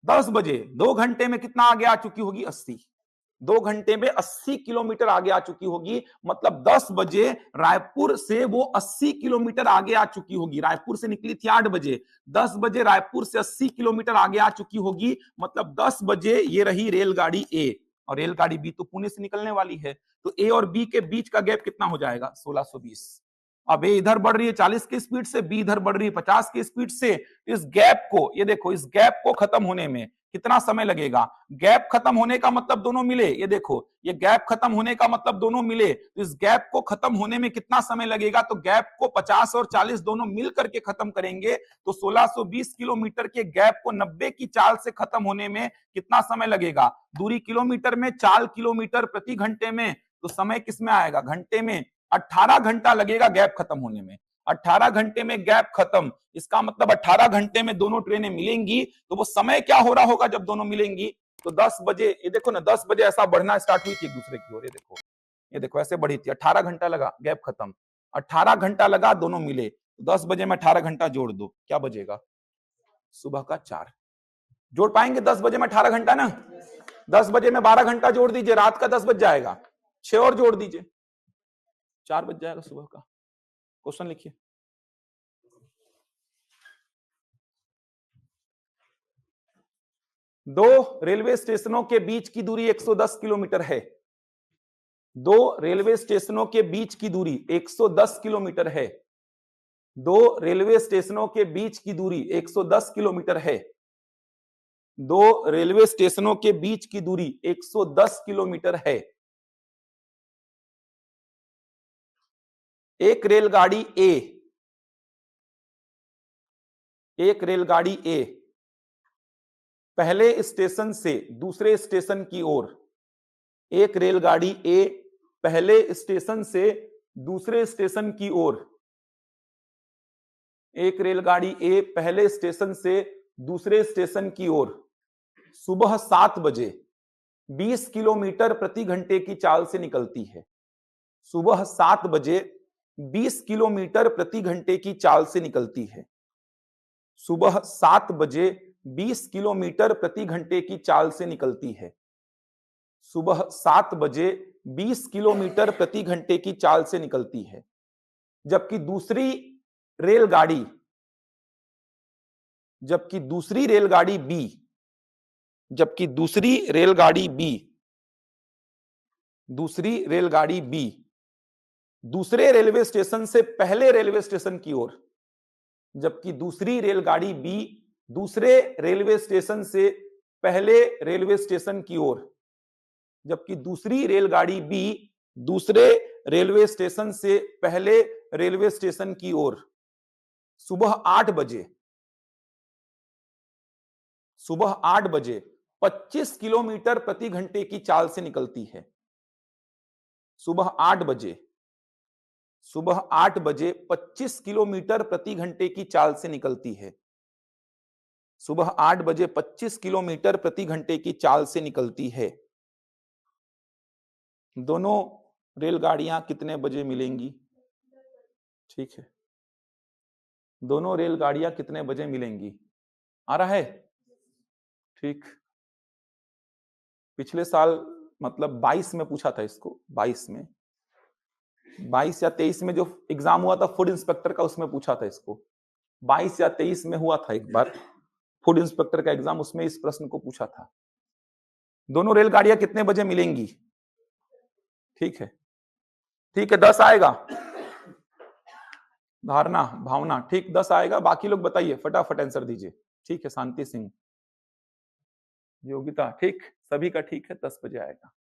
S1: 10 बजे 2 घंटे में कितना आगे आ चुकी होगी? 80। 2 घंटे में 80 किलोमीटर आगे आ चुकी होगी। मतलब 10 बजे रायपुर से वो 80 किलोमीटर आगे आ चुकी होगी। रायपुर से निकली थी 8 बजे, 10 बजे रायपुर से 80 किलोमीटर आगे आ चुकी होगी। मतलब 10 बजे ये रही रेलगाड़ी ए, और रेलगाड़ी बी तो पुणे से निकलने वाली है। तो ए और बी के बीच का गैप कितना हो जाएगा? 1620। अब ए इधर बढ़ रही है 40 की स्पीड से, बी इधर बढ़ रही है 50 की स्पीड से। इस गैप को, ये देखो, इस गैप को खत्म होने में कितना समय लगेगा? गैप खत्म होने का मतलब दोनों मिले, ये देखो, ये गैप खत्म होने का मतलब दोनों मिले। तो इस गैप को खत्म होने में कितना समय लगेगा? तो गैप को 50 और 40 दोनों मिल करके खत्म करेंगे तो 1620 किलोमीटर के गैप को 90 की चाल से खत्म होने में कितना समय लगेगा? दूरी किलोमीटर में, चाल किलोमीटर प्रति घंटे में, तो समय किसमें आएगा? घंटे में। 18 घंटा लगेगा गैप खत्म होने में। 18 घंटे में गैप खत्म, इसका मतलब 18 घंटे में दोनों ट्रेनें मिलेंगी। तो वो समय क्या हो रहा होगा जब दोनों मिलेंगी? तो 10 बजे, ये देखो ना, 10 बजे ऐसा बढ़ना स्टार्ट हुई थी एक दूसरे की ओर, ये देखो, ये देखो ऐसे बढ़ी थी। 18 घंटा लगा, गैप खत्म। 18 घंटा लगा, दोनों मिले, 10 बजे में 18 घंटा जोड़ दो, क्या बचेगा? सुबह का 4। जोड़ पाएंगे 10 बजे में 18 घंटा ना? 10 बजे में 12 घंटा जोड़ दीजिए, रात का 10 बज जाएगा, 6 और जोड़ दीजिए, 4 बज जाएगा सुबह का। क्वेश्चन लिखिए। दो रेलवे स्टेशनों के बीच की दूरी 110 किलोमीटर है। दो रेलवे स्टेशनों के बीच की दूरी 110 किलोमीटर है। दो रेलवे स्टेशनों के बीच की दूरी 110 किलोमीटर है। दो रेलवे स्टेशनों के बीच की दूरी 110 किलोमीटर है। एक रेलगाड़ी ए पहले स्टेशन से दूसरे स्टेशन की ओर। एक रेलगाड़ी ए पहले स्टेशन से दूसरे स्टेशन की ओर। एक रेलगाड़ी ए पहले स्टेशन से दूसरे स्टेशन की ओर सुबह 7 बजे 20 किलोमीटर प्रति घंटे की चाल से निकलती है। सुबह 7 बजे 20 किलोमीटर प्रति घंटे की चाल से निकलती है। सुबह 7 बजे 20 किलोमीटर प्रति घंटे की चाल से निकलती है। सुबह 7 बजे 20 किलोमीटर प्रति घंटे की चाल से निकलती है। जबकि दूसरी रेलगाड़ी बी दूसरे रेलवे स्टेशन से पहले रेलवे स्टेशन की ओर। जबकि दूसरी रेलगाड़ी बी दूसरे रेलवे स्टेशन से पहले रेलवे स्टेशन की ओर। जबकि दूसरी रेलगाड़ी बी दूसरे रेलवे स्टेशन से पहले रेलवे स्टेशन की ओर सुबह 8 बजे 25 किलोमीटर प्रति घंटे की चाल से निकलती है। सुबह 8 बजे 25 किलोमीटर प्रति घंटे की चाल से निकलती है। सुबह 8 बजे 25 किलोमीटर प्रति घंटे की चाल से निकलती है। दोनों रेलगाड़ियां कितने बजे मिलेंगी? ठीक है, दोनों रेलगाड़ियां कितने बजे मिलेंगी? आ रहा है? ठीक। पिछले साल मतलब 22 में पूछा था इसको, 22 या 23 में जो एग्जाम हुआ था फूड इंस्पेक्टर का, उसमें पूछा था इसको। 22 या 23 में हुआ था एक बार फूड इंस्पेक्टर का एग्जाम, उसमें इस प्रश्न को पूछा था। दोनों रेलगाड़ियां कितने बजे मिलेंगी? ठीक है, 10 आएगा। धारणा, भावना, ठीक, 10 आएगा। बाकी लोग बताइए, फटाफट आंसर दीजिए। ठीक है, शांति सिंह, योगिता, ठीक, सभी का ठीक है, 10 बजे आएगा।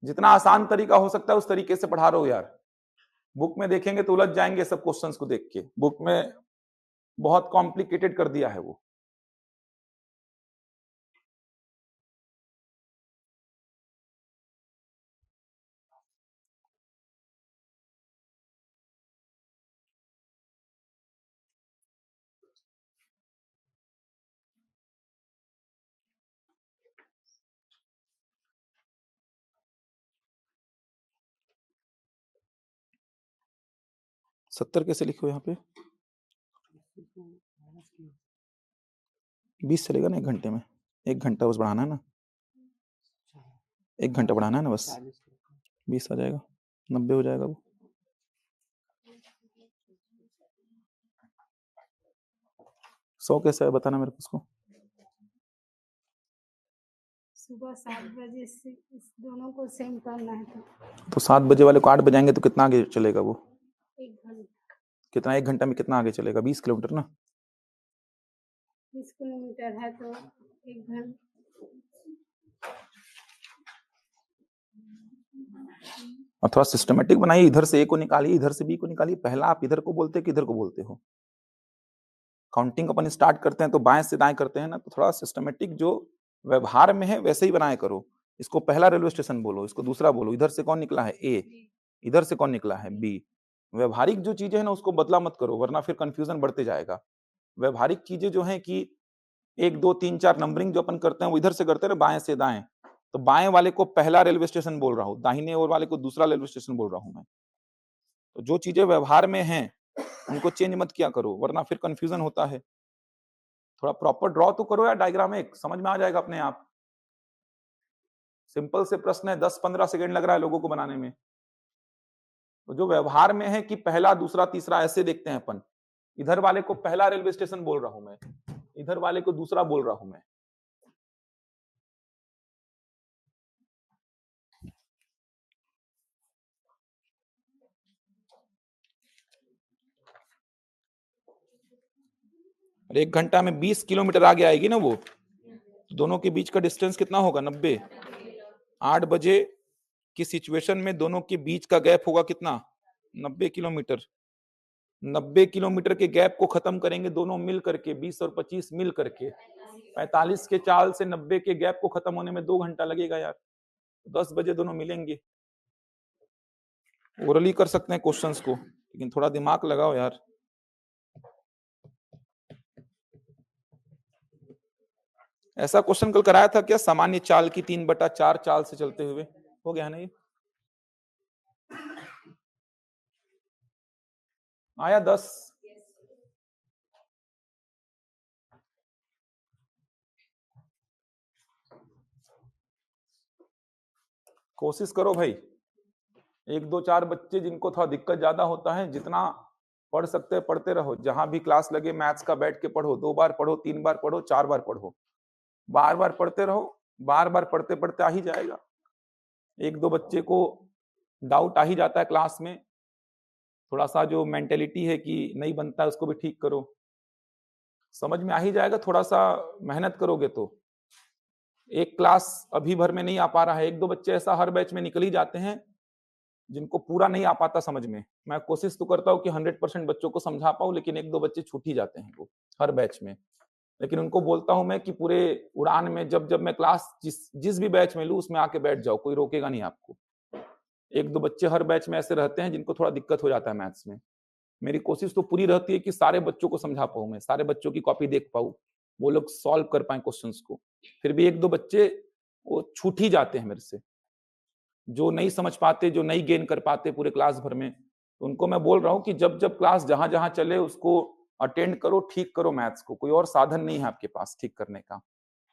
S1: जितना आसान तरीका हो सकता है उस तरीके से पढ़ा रहे हो यार। बुक में देखेंगे तो उलझ जाएंगे सब क्वेश्चंस को देख के। बुक में बहुत कॉम्प्लिकेटेड कर दिया है वो। सत्तर कैसे लिखो यहाँ पे? 20 चलेगा ना 1 घंटे में? 1 घंटा बस बढ़ाना है ना, 1 घंटा बढ़ाना है ना बस, 20 आ जाएगा, 90 हो जाएगा वो। सौ कैसे है बताना मेरे को उसको।
S2: सुबह 7 बजे से इस दोनों को सेम करना है
S1: तो 7 बजे वाले को 8 बजाएंगे तो कितना आगे चलेगा वो?
S2: 1 घंटा।
S1: कितना 1 घंटा में कितना आगे चलेगा? 20 किलोमीटर ना।
S2: 20 किलोमीटर है तो 1 घंटा।
S1: और थोड़ा सिस्टमेटिक बनाइए, इधर से ए को निकालिए, इधर से बी को निकालिए। पहला आप इधर को बोलते कि इधर को बोलते हो? काउंटिंग अपन स्टार्ट करते हैं तो बाएं से दाएं करते हैं ना, तो थोड़ा सिस्टमेटिक जो व्यवहार में है वैसे ही बनाए करो। इसको पहला रेलवे स्टेशन बोलो, इसको दूसरा बोलो। इधर से कौन निकला है? ए। इधर से कौन निकला है? बी। व्यवहारिक जो चीजें हैं ना उसको बदला मत करो, वरना फिर कंफ्यूजन बढ़ते जाएगा। व्यवहारिक चीजें जो है कि 1 2 3 4 नंबरिंग जो अपन करते हैं वो इधर से करते हैं ना, बाएं से दाएं। तो बाएं वाले को पहला रेलवे स्टेशन बोल रहा हूं, दाहिने ओर वाले को दूसरा रेलवे स्टेशन बोल रहा हूं मैं। तो जो चीजें व्यवहार में हैं उनको चेंज मत किया करो, वरना फिर कंफ्यूजन होता है। थोड़ा प्रॉपर ड्रॉ तो करो यार, डायग्राम एक समझ में आ जाएगा अपने आप। सिंपल से प्रश्न है, 10-15 सेकंड लग रहा है लोगों को बनाने में। तो जो व्यवहार में है कि पहला, दूसरा, तीसरा ऐसे देखते हैं अपन। इधर वाले को पहला रेलवे स्टेशन बोल रहा हूं मैं, इधर वाले को दूसरा बोल रहा हूं मैं। और 1 घंटा में 20 किलोमीटर आगे आएगी ना वो, तो दोनों के बीच का डिस्टेंस कितना होगा? 90। 8 बजे की सिचुएशन में दोनों के बीच का गैप होगा कितना? 90 किलोमीटर। 90 किलोमीटर के गैप को खत्म करेंगे दोनों मिल करके, 20 और 25 मिल करके। 45 के चाल से 90 के गैप को खत्म होने में 2 घंटा लगेगा यार। 10 बजे दोनों मिलेंगे। ओरली कर सकते हैं क्वेश्चंस को, लेकिन थोड़ा दिमाग लगाओ यार। ऐसा क्वेश्चन कल कराया था क्या? सामान्य चाल की 3/4 चाल से चलते हुए, हो गया ना ये? आया 10? कोशिश करो भाई। 1 2 4 बच्चे जिनको थोड़ा दिक्कत ज्यादा होता है, जितना पढ़ सकते हैं पढ़ते रहो। जहां भी क्लास लगे मैथ्स का बैठ के पढ़ो, 2 बार पढ़ो, 3 बार पढ़ो, 4 बार पढ़ो, बार बार पढ़ते रहो। बार बार पढ़ते पढ़ते आ ही जाएगा। 1 2 बच्चे को डाउट आ ही जाता है क्लास में, थोड़ा सा जो मेंटेलिटी है कि नहीं बनता है उसको भी ठीक करो, समझ में आ ही जाएगा। थोड़ा सा मेहनत करोगे तो। एक क्लास अभी भर में नहीं आ पा रहा है, 1 2 बच्चे ऐसा हर बैच में निकल ही जाते हैं जिनको पूरा नहीं आ पाता समझ में। मैं कोशिश तो करता हूँ कि 100% बच्चों को समझा पाऊँ, लेकिन 1 2 बच्चे छूट ही जाते हैं वो हर बैच में। लेकिन उनको बोलता हूं मैं कि पूरे उड़ान में जब जब मैं क्लास जिस भी बैच में लूं उसमें आके बैठ जाओ, कोई रोकेगा नहीं आपको। 1 2 बच्चे हर बैच में ऐसे रहते हैं जिनको थोड़ा दिक्कत हो जाता है मैथ्स में। मेरी कोशिश तो पूरी रहती है कि सारे बच्चों को समझा पाऊं, मैं सारे बच्चों की कॉपी देख पाऊं, वो लोग सॉल्व कर पाए क्वेश्चंस को। फिर भी 1 2 बच्चे वो छूट ही जाते हैं मेरे से, जो नहीं समझ पाते, जो नहीं गेन कर पाते पूरे क्लास भर में। तो उनको मैं बोल रहा हूँ कि जब जब क्लास जहां जहां चले उसको अटेंड करो, ठीक करो मैथ्स को। कोई और साधन नहीं है आपके पास ठीक करने का।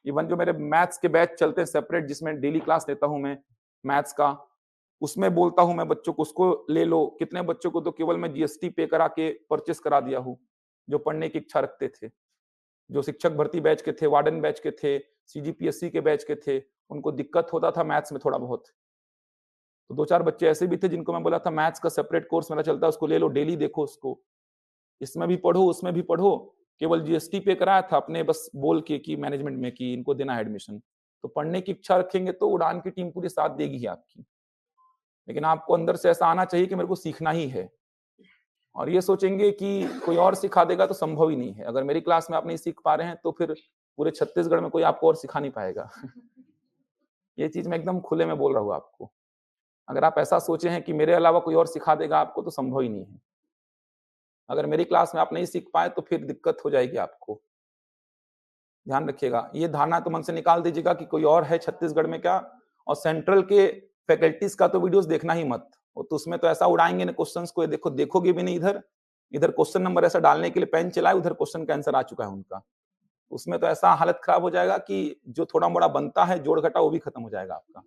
S1: इवन जो मेरे मैथ्स के बैच चलते हैं सेपरेट, जिसमें डेली क्लास लेता हूं मैं मैथ्स का, उसमें बोलता हूं मैं बच्चों को उसको ले लो। कितने बच्चों को तो केवल मैं जीएसटी पे करा के परचेस करा दिया हूं, जो पढ़ने की इच्छा रखते थे, जो शिक्षक भर्ती बैच के थे, वार्डन बैच के थे, सीजीपीएससी के बैच के थे। उनको दिक्कत होता था मैथ्स में थोड़ा बहुत। तो 2 4 बच्चे ऐसे भी थे जिनको मैं बोला था मैथ्स का सेपरेट कोर्स मेरा चलता है, उसको ले लो, डेली देखो उसको, इसमें भी पढ़ो उसमें भी पढ़ो। केवल जीएसटी पे कराया था अपने बस बोल के कि मैनेजमेंट में कि इनको देना है एडमिशन। तो पढ़ने की इच्छा रखेंगे तो उड़ान की टीम पूरी साथ देगी ही आपकी। लेकिन आपको अंदर से ऐसा आना चाहिए कि मेरे को सीखना ही है, और ये सोचेंगे कि कोई और सिखा देगा तो संभव ही नहीं है। अगर मेरी क्लास में आप नहीं सीख पा रहे हैं तो फिर पूरे छत्तीसगढ़ में कोई आपको और सिखा नहीं पाएगा। ये चीज मैं एकदम खुले में बोल रहा हूँ आपको। अगर आप ऐसा सोचे हैं कि मेरे अलावा कोई और सिखा देगा आपको, तो संभव ही नहीं है। अगर मेरी क्लास में आप नहीं सीख पाए तो फिर दिक्कत हो जाएगी आपको। ध्यान रखिएगा, ये धारणा तो मन से निकाल दीजिएगा कि कोई और है छत्तीसगढ़ में क्या। और सेंट्रल के फैकल्टीज का तो वीडियोस देखना ही मत, वो तो उसमें तो ऐसा उड़ाएंगे ना क्वेश्चंस को, देखो देखोगे भी नहीं। इधर इधर क्वेश्चन नंबर ऐसा डालने के लिए पेन चलाए, उधर क्वेश्चन का आंसर आ चुका है उनका। उसमें तो ऐसा हालत खराब हो जाएगा कि जो थोड़ा मोड़ा बनता है जोड़ घटा वो भी खत्म हो जाएगा आपका।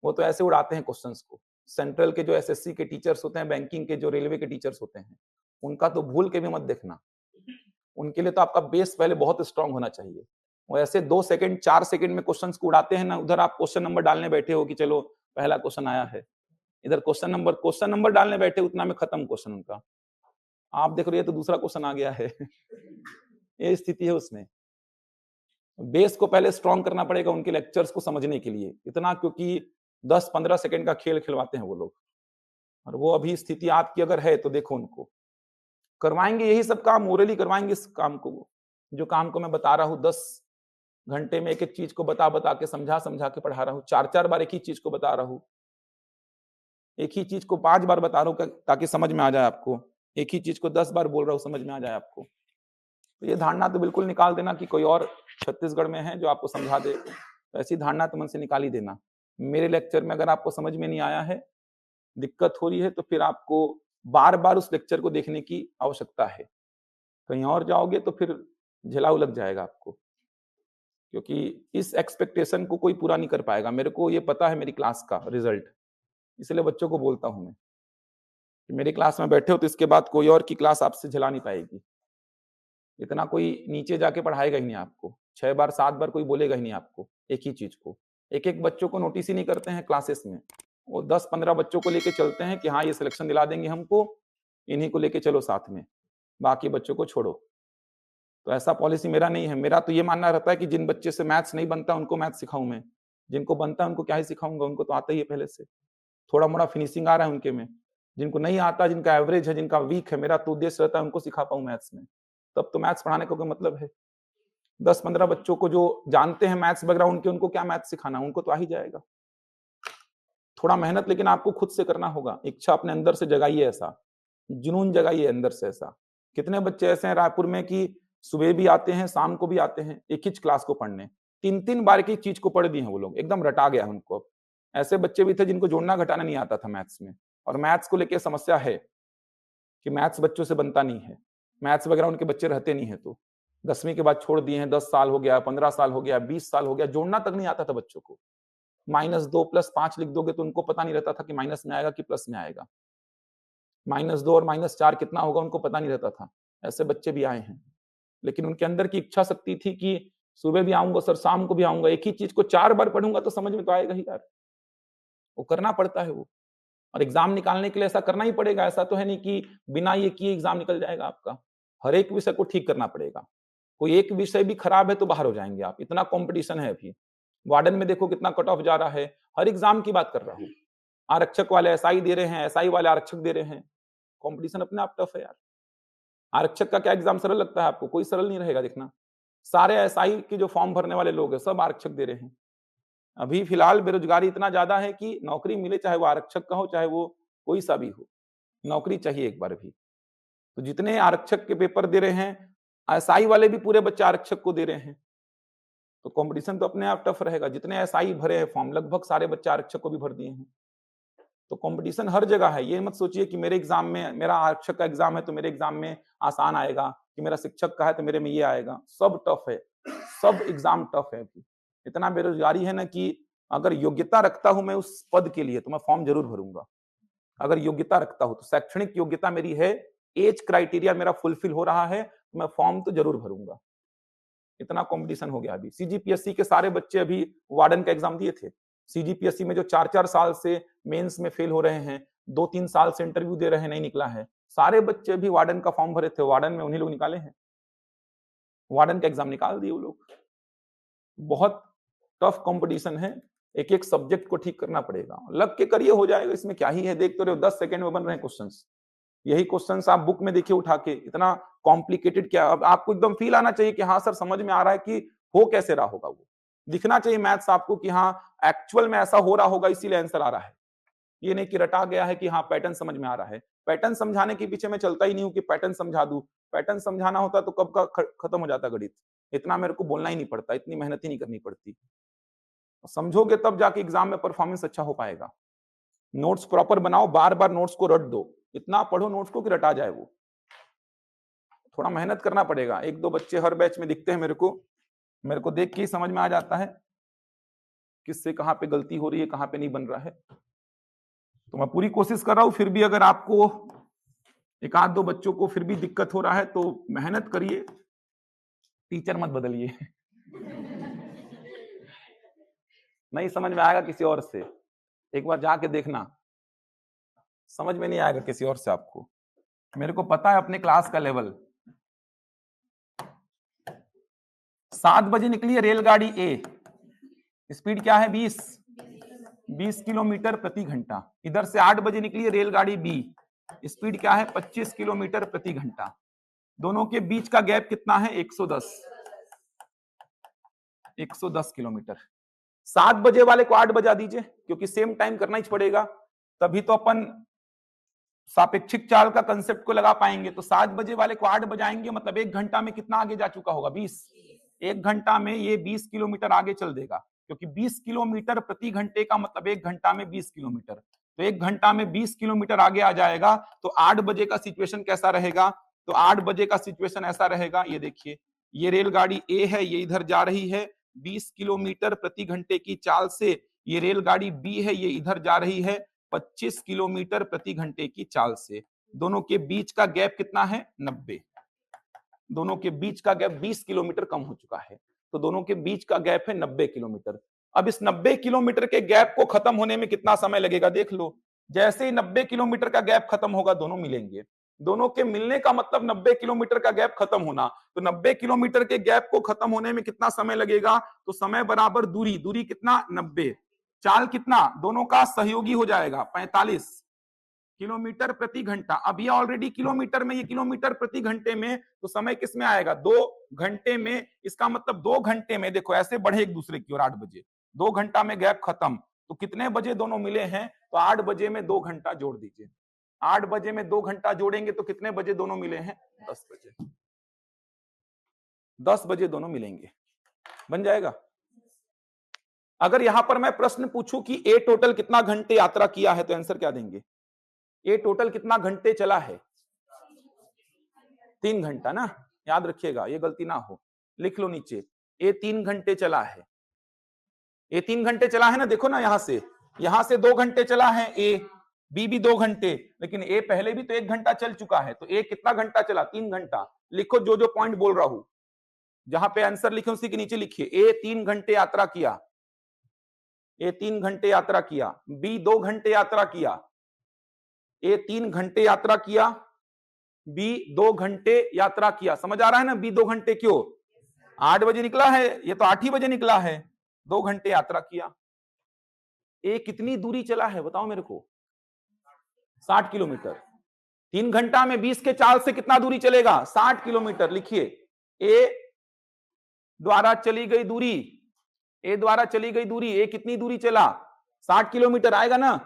S1: वो तो ऐसे उड़ाते हैं क्वेश्चंस को। सेंट्रल के जो एसएससी के टीचर्स होते हैं, बैंकिंग के जो रेलवे के टीचर्स होते हैं, उनका तो भूल के भी मत देखना। उनके लिए तो आपका बेस पहले बहुत स्ट्रांग होना चाहिए। वो ऐसे 2 सेकंड 4 सेकंड में क्वेश्चंस को उड़ाते हैं ना, उधर आप क्वेश्चन नंबर डालने बैठे हो कि चलो पहला क्वेश्चन आया है, इधर क्वेश्चन नंबर डालने बैठे, उतना में खत्म क्वेश्चन उनका। आप देख रहे हो तो दूसरा क्वेश्चन आ गया है। ये स्थिति है उसमें। बेस को पहले स्ट्रांग करना पड़ेगा उनके लेक्चर्स को समझने के लिए इतना, क्योंकि 10-15 सेकंड का खेल खिलवाते हैं वो लोग। और वो अभी स्थिति आपकी अगर है तो देखो उनको करवाएंगे यही सब काम, ओरली करवाएंगे इस काम को। वो जो काम को मैं बता रहा हूँ 10 घंटे में एक एक चीज को बता बता के समझा समझा के पढ़ा रहा हूँ, 4-4 बार एक ही चीज को बता रहा हूँ, एक ही चीज को 5 बार बता रहा हूँ ताकि समझ में आ जाए आपको। एक ही चीज को 10 बार बोल रहा हूँ समझ में आ जाए आपको। तो ये धारणा तो बिल्कुल निकाल देना कि कोई और छत्तीसगढ़ में है जो आपको समझा दे, तो ऐसी धारणा तो मन से निकाल ही देना। मेरे लेक्चर में अगर आपको समझ में नहीं आया है, दिक्कत हो रही है, तो फिर आपको बार बार उस लेक्चर को देखने की आवश्यकता है। कहीं और जाओगे तो फिर झेलाऊ लग जाएगा आपको, क्योंकि इस एक्सपेक्टेशन को कोई पूरा नहीं कर पाएगा। मेरे को ये पता है मेरी क्लास का रिजल्ट, इसलिए बच्चों को बोलता हूं मैं कि मेरी क्लास में बैठे हो तो इसके बाद कोई और की क्लास आपसे झेला नहीं पाएगी। इतना कोई नीचे जाके पढ़ाएगा ही नहीं आपको, 6 बार 7 बार कोई बोलेगा ही नहीं आपको एक ही चीज को। एक एक बच्चों को नोटिस ही नहीं करते हैं क्लासेस में, वो 10-15 बच्चों को लेके चलते हैं कि हाँ ये सिलेक्शन दिला देंगे हमको, इन्हीं को लेके चलो साथ में, बाकी बच्चों को छोड़ो। तो ऐसा पॉलिसी मेरा नहीं है। मेरा तो ये मानना रहता है कि जिन बच्चे से मैथ्स नहीं बनता उनको मैथ्स सिखाऊं मैं, जिनको बनता है उनको क्या ही सिखाऊंगा, उनको तो आता ही है पहले से, थोड़ा मोड़ा फिनिशिंग आ रहा है उनके में। जिनको नहीं आता, जिनका एवरेज है, जिनका वीक है, मेरा तो उद्देश्य रहता है उनको सिखा पाऊं मैथ्स में, तब तो मैथ्स पढ़ाने का कोई मतलब है। 10-15 बच्चों को जो जानते हैं मैथ्स बैकग्राउंड के, उनको क्या मैथ्स सिखाना, उनको तो आ ही जाएगा। थोड़ा मेहनत लेकिन आपको खुद से करना होगा, इच्छा अपने अंदर से जगाइए, ऐसा जुनून जगाइए अंदर से। ऐसा कितने बच्चे ऐसे हैं रायपुर में कि सुबह भी आते हैं शाम को भी आते हैं एक ही क्लास को पढ़ने, 3-3 बार की चीज को पढ़ दी है वो लोग, एकदम रटा गया है उनको। अब ऐसे बच्चे भी थे जिनको जोड़ना घटाना नहीं आता था मैथ्स में, और मैथ्स को लेकर समस्या है कि मैथ्स बच्चों से बनता नहीं है, मैथ्स बैकग्राउंड के बच्चे रहते नहीं है, तो 10वीं के बाद छोड़ दिए हैं, 10 साल हो गया, 15 साल हो गया, 20 साल हो गया, जोड़ना तक नहीं आता था बच्चों को। -2 +5 लिख दोगे तो उनको पता नहीं रहता था कि माइनस में आएगा कि प्लस में आएगा। -2 और -4 कितना होगा उनको पता नहीं रहता था। ऐसे बच्चे भी आए हैं, लेकिन उनके अंदर की इच्छा शक्ति थी कि सुबह भी आऊंगा सर, शाम को भी आऊंगा, एक ही चीज को 4 बार पढ़ूंगा तो समझ में तो आएगा ही यार। वो करना पड़ता है वो, और एग्जाम निकालने के लिए ऐसा करना ही पड़ेगा। ऐसा तो है नहीं कि बिना ये किए एग्जाम निकल जाएगा आपका, हर एक विषय को ठीक करना पड़ेगा। कोई एक विषय भी खराब है तो बाहर हो जाएंगे आप, इतना कंपटीशन है अभी। वार्डन में देखो कितना कट ऑफ जा रहा है, हर एग्जाम की बात कर रहा हूँ। आरक्षक वाले एसआई दे रहे हैं, एसआई वाले आरक्षक दे रहे हैं, कंपटीशन अपने आप टफ है यार। आरक्षक का क्या एग्जाम सरल लगता है आपको? कोई सरल नहीं रहेगा, देखना सारे एसआई के जो फॉर्म भरने वाले लोग हैं सब आरक्षक दे रहे हैं। अभी फिलहाल बेरोजगारी इतना ज्यादा है कि नौकरी मिले, चाहे वो आरक्षक का हो चाहे वो कोई सा भी हो, नौकरी चाहिए एक बार भी। तो जितने आरक्षक के पेपर दे रहे हैं, एसआई वाले भी पूरे बच्चे आरक्षक को दे रहे हैं, तो कंपटीशन तो अपने आप टफ रहेगा। जितने एसआई भरे हैं फॉर्म, लगभग सारे बच्चे आरक्षक को भी भर दिए हैं, तो कंपटीशन हर जगह है। ये मत सोचिए कि मेरे एग्जाम में, मेरा आरक्षक का एग्जाम है तो मेरे एग्जाम में आसान आएगा, कि मेरा शिक्षक का है तो मेरे में ये आएगा। सब टफ है, सब एग्जाम टफ है। अभी इतना बेरोजगारी है ना कि अगर योग्यता रखता हूं मैं उस पद के लिए तो मैं फॉर्म जरूर भरूंगा। अगर योग्यता रखता हूं तो शैक्षणिक योग्यता मेरी है, एज क्राइटेरिया मेरा फुलफिल हो रहा है, तो मैं फॉर्म तो जरूर भरूंगा। इतना कंपटीशन हो गया अभी। सीजीपीएससी के सारे बच्चे अभी वार्डन का एग्जाम दिए थे। सीजीपीएससी में जो 4-4 साल से मेंस में फेल हो रहे हैं, 2-3 साल से इंटरव्यू दे रहे हैं, नहीं निकला है, सारे बच्चे भी वार्डन का फॉर्म भरे थे, वार्डन में उन्हीं लोग निकाले हैं, वार्डन का एग्जाम निकाल दिए वो लोग। बहुत टफ कंपटीशन है, एक एक सब्जेक्ट को ठीक करना पड़ेगा, लग के करिए हो जाएगा, इसमें क्या ही है। देख तो रहे हो 10 सेकंड में बन रहे हैं क्वेश्चंस। यही क्वेश्चंस आप बुक में देखिए उठा के, इतना कॉम्प्लिकेटेड क्या। अब आपको एकदम फील आना चाहिए कि हाँ सर समझ में आ रहा है कि हो कैसे रहा होगा, वो दिखना चाहिए मैथ्स आपको कि हाँ एक्चुअल में ऐसा हो रहा होगा इसीलिए आंसर आ रहा है। ये नहीं कि रटा गया है कि हाँ पैटर्न समझ में आ रहा है। पैटर्न समझाने के पीछे मैं चलता ही नहीं हूँ कि पैटर्न समझा दूं। पैटर्न समझाना होता तो कब का खत्म हो जाता गणित। इतना मेरे को बोलना ही नहीं पड़ता, इतनी मेहनत ही नहीं करनी पड़ती। समझोगे तब जाके एग्जाम में परफॉर्मेंस अच्छा हो पाएगा। नोट्स प्रॉपर बनाओ, बार बार नोट्स को रट दो, इतना पढ़ो नोट्स को कि रटा जाए वो। थोड़ा मेहनत करना पड़ेगा। 1-2 बच्चे हर बैच में दिखते हैं मेरे को देख के ही समझ में आ जाता है किससे कहां पे गलती हो रही है, कहां पे नहीं बन रहा है। तो मैं पूरी कोशिश कर रहा हूं, फिर भी अगर आपको 1-2 बच्चों को फिर भी दिक्कत हो रहा है तो मेहनत करिए, टीचर मत बदलिए। नहीं समझ में आएगा किसी और से, एक बार जाके देखना, समझ में नहीं आएगा किसी और से आपको। मेरे को पता है अपने क्लास का लेवल। 7 बजे निकली है रेलगाड़ी ए, स्पीड क्या है 20 किलोमीटर प्रति घंटा। इधर से 8 बजे निकली है रेलगाड़ी बी, स्पीड क्या है 25 किलोमीटर प्रति घंटा। दोनों के बीच का गैप कितना है 110 किलोमीटर। 7 बजे वाले को 8 बजा दीजिए, क्योंकि सेम टाइम करना ही पड़ेगा, तभी तो अपन सापेक्षिक चाल का कंसेप्ट को लगा पाएंगे। तो 7 बजे वाले को 8 बजाएंगे, मतलब 1 घंटा में कितना आगे जा चुका होगा 20। 1 घंटा में ये 20 किलोमीटर आगे चल देगा, क्योंकि 20 किलोमीटर प्रति घंटे का मतलब 1 घंटा में 20 किलोमीटर। तो 1 घंटा में 20 किलोमीटर आगे आ जाएगा। तो 8 बजे का सिचुएशन कैसा रहेगा? तो 8 बजे का सिचुएशन ऐसा रहेगा, ये देखिए, ये रेलगाड़ी ए है, ये इधर जा रही है 20 किलोमीटर प्रति घंटे की चाल से। ये रेलगाड़ी बी है, ये इधर जा रही है 25 किलोमीटर प्रति घंटे की चाल से। दोनों के बीच का गैप कितना है? 90। दोनों के बीच का गैप 20 किलोमीटर कम हो चुका है, तो दोनों के बीच का गैप है 90 किलोमीटर। अब इस 90 किलोमीटर के गैप को खत्म होने में कितना समय लगेगा देख लो। जैसे ही 90 किलोमीटर का गैप खत्म होगा, दोनों मिलेंगे। दोनों के मिलने का मतलब 90 किलोमीटर का गैप खत्म होना। तो 90 किलोमीटर के गैप को खत्म होने में कितना समय लगेगा? तो समय बराबर दूरी, दूरी कितना? 90, चाल कितना? दोनों का सहयोगी हो जाएगा 45 किलोमीटर प्रति घंटा। अब ये ऑलरेडी किलोमीटर में, ये किलोमीटर प्रति घंटे में, तो समय किस में आएगा? 2 घंटे में। इसका मतलब 2 घंटे में, देखो ऐसे बढ़े एक दूसरे की ओर 8 बजे, 2 घंटा में गैप खत्म। तो कितने बजे दोनों मिले हैं? तो 8 बजे में 2 घंटा जोड़ दीजिए। 8 बजे में 2 घंटा जोड़ेंगे तो कितने बजे दोनों मिले हैं? 10 बजे। 10 बजे दोनों मिलेंगे, बन जाएगा। अगर यहां पर मैं प्रश्न पूछूं कि ए टोटल कितना घंटे यात्रा किया है, तो आंसर क्या देंगे? ए टोटल कितना घंटे चला है? 3 घंटा ना, याद रखिएगा, ये गलती ना हो, लिख लो नीचे, ए 3 घंटे चला है। ए 3 घंटे चला है ना, देखो ना, यहां से 2 घंटे चला है ए, बी भी 2 घंटे, लेकिन ए पहले भी तो 1 घंटा चल चुका है। तो ए कितना घंटा चला? 3 घंटा। लिखो जो जो पॉइंट बोल रहा हूं, जहां पे आंसर लिखे उसी के नीचे लिखिए, ए 3 घंटे यात्रा किया, ए 3 घंटे यात्रा किया, बी 2 घंटे यात्रा किया, ए 3 घंटे यात्रा किया, बी 2 घंटे यात्रा किया। समझ आ रहा है ना? बी 2 घंटे क्यों? 8 बजे निकला है, ये तो 8 ही बजे निकला है, 2 घंटे यात्रा किया। ए कितनी दूरी चला है बताओ मेरे को? 60 किलोमीटर। 3 घंटा में 20 के चाल से कितना दूरी चलेगा? 60 किलोमीटर। लिखिए, ए द्वारा चली गई दूरी, ए द्वारा चली गई दूरी, ए कितनी दूरी चला? 60 किलोमीटर आएगा ना।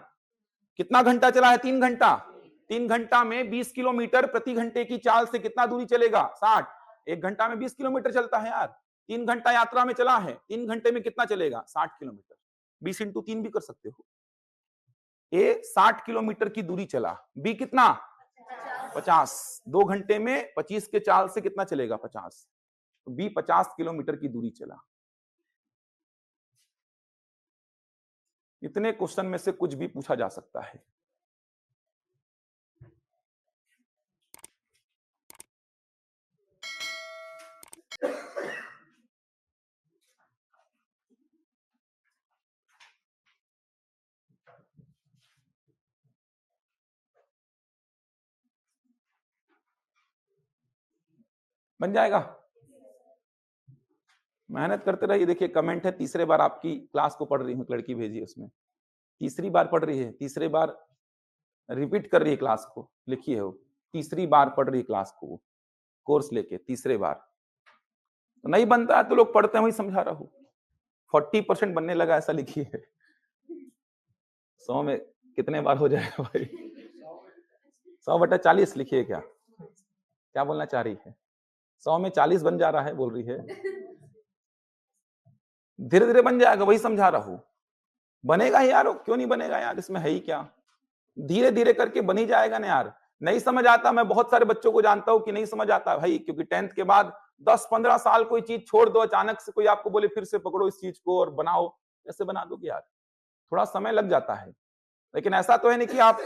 S1: कितना घंटा चला है? 3 घंटा। 3 घंटा में 20 किलोमीटर प्रति घंटे की चाल से कितना दूरी चलेगा? 60। 1 घंटा में 20 किलोमीटर चलता है यार, 3 घंटा यात्रा में चला है, 3 घंटे में कितना चलेगा? 60 किलोमीटर। 20 इंटू 3 भी कर सकते हो। ए 60 किलोमीटर की दूरी चला, बी कितना? 50। 2 घंटे में 25 के चाल से कितना चलेगा? 50। तो बी 50 किलोमीटर की दूरी चला। इतने क्वेश्चन में से कुछ भी पूछा जा सकता है। बन जाएगा, मेहनत करते रहिए। देखिए कमेंट है, तीसरे बार आपकी क्लास को पढ़ रही हूँ, लड़की भेजी है उसमें, तीसरी बार पढ़ रही है, तीसरे बार रिपीट कर रही है क्लास को, लिखिए हो, तीसरी बार पढ़ रही है क्लास को, वो कोर्स लेके तीसरे बार। तो नहीं बनता है तो लोग पढ़ते हैं, वही समझा रहा हूँ। 40% बनने लगा ऐसा लिखिए। 100 में कितने बार हो जाएगा भाई? 100/40 लिखिए। क्या क्या बोलना चाह रही है? 100 में 40 बन जा रहा है बोल रही है। धीरे धीरे बन जाएगा, वही समझा रहा हूं। बनेगा ही यार, क्यों नहीं बनेगा यार, इसमें है ही क्या, धीरे धीरे करके बन ही जाएगा ना यार। नहीं समझ आता, मैं बहुत सारे बच्चों को जानता हूं कि नहीं समझ आता भाई, क्योंकि 10th के बाद 10-15 साल कोई चीज छोड़ दो, अचानक से कोई आपको बोले फिर से पकड़ो इस चीज को और बनाओ, कैसे बना दोगे यार? थोड़ा समय लग जाता है। लेकिन ऐसा तो है नहीं कि आप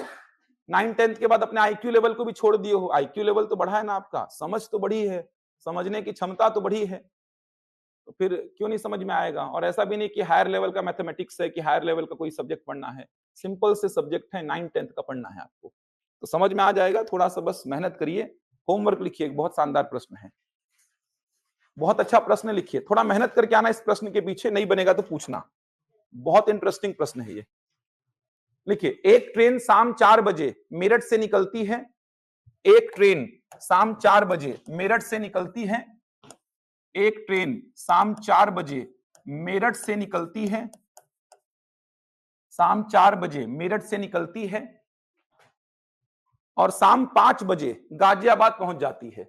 S1: 9-10th के बाद अपने IQ लेवल को भी छोड़ दिए हो। IQ लेवल तो बढ़ा है ना आपका, समझ तो बढ़ी है, समझने की क्षमता तो बढ़ी है, तो फिर क्यों नहीं समझ में आएगा? और ऐसा भी नहीं कि हायर लेवल का मैथमेटिक्स है, कि हायर लेवल का कोई सब्जेक्ट पढ़ना है, सिंपल से सब्जेक्ट है, 9-10th का पढ़ना है आपको, तो समझ में आ जाएगा। थोड़ा सा बस मेहनत करिए, होमवर्क लिखिए, बहुत शानदार प्रश्न है, बहुत अच्छा प्रश्न लिखिए, थोड़ा मेहनत करके आना इस प्रश्न के पीछे, नहीं बनेगा तो पूछना, बहुत इंटरेस्टिंग प्रश्न है ये। लिखिए, एक ट्रेन शाम 4 बजे मेरठ से निकलती है, एक ट्रेन शाम 4 बजे मेरठ से निकलती है, एक ट्रेन शाम 4 बजे मेरठ से निकलती है, शाम 4 बजे मेरठ से निकलती है और शाम 5 बजे गाजियाबाद पहुंच जाती है,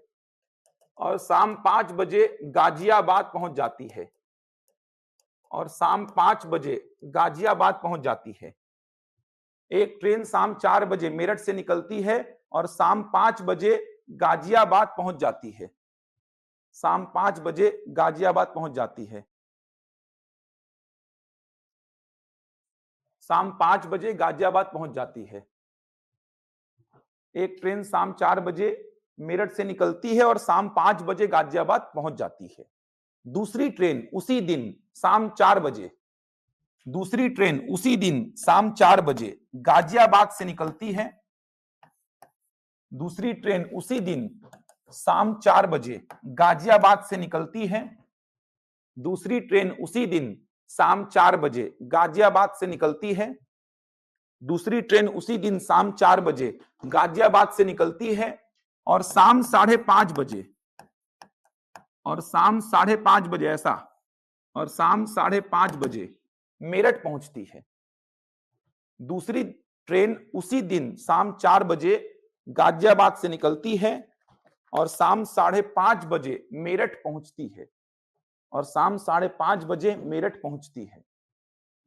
S1: और शाम 5 बजे गाजियाबाद पहुंच जाती है, और शाम 5 बजे गाजियाबाद पहुंच जाती है। एक ट्रेन शाम 4 बजे मेरठ से निकलती है और शाम 5 बजे गाजियाबाद पहुंच जाती है। शाम 5 बजे गाजियाबाद पहुंच जाती है। शाम 5 बजे गाजियाबाद पहुंच जाती है। एक ट्रेन शाम 4 बजे मेरठ से निकलती है और शाम 5 बजे गाजियाबाद पहुंच जाती है। दूसरी ट्रेन उसी दिन शाम 4 बजे, दूसरी ट्रेन उसी दिन शाम 4 बजे गाजियाबाद से निकलती है। दूसरी ट्रेन उसी दिन शाम 4 बजे गाजियाबाद से निकलती है। दूसरी ट्रेन उसी दिन शाम 4 बजे गाजियाबाद से निकलती है। दूसरी ट्रेन उसी दिन शाम 4 बजे गाजियाबाद से निकलती है और शाम 5:30 बजे, और शाम 5:30 बजे ऐसा, और शाम 5:30 बजे मेरठ पहुंचती है। दूसरी ट्रेन उसी दिन शाम 4 बजे गाजियाबाद से निकलती है और शाम 5:30 बजे मेरठ पहुंचती है, और शाम 5:30 बजे मेरठ पहुंचती है।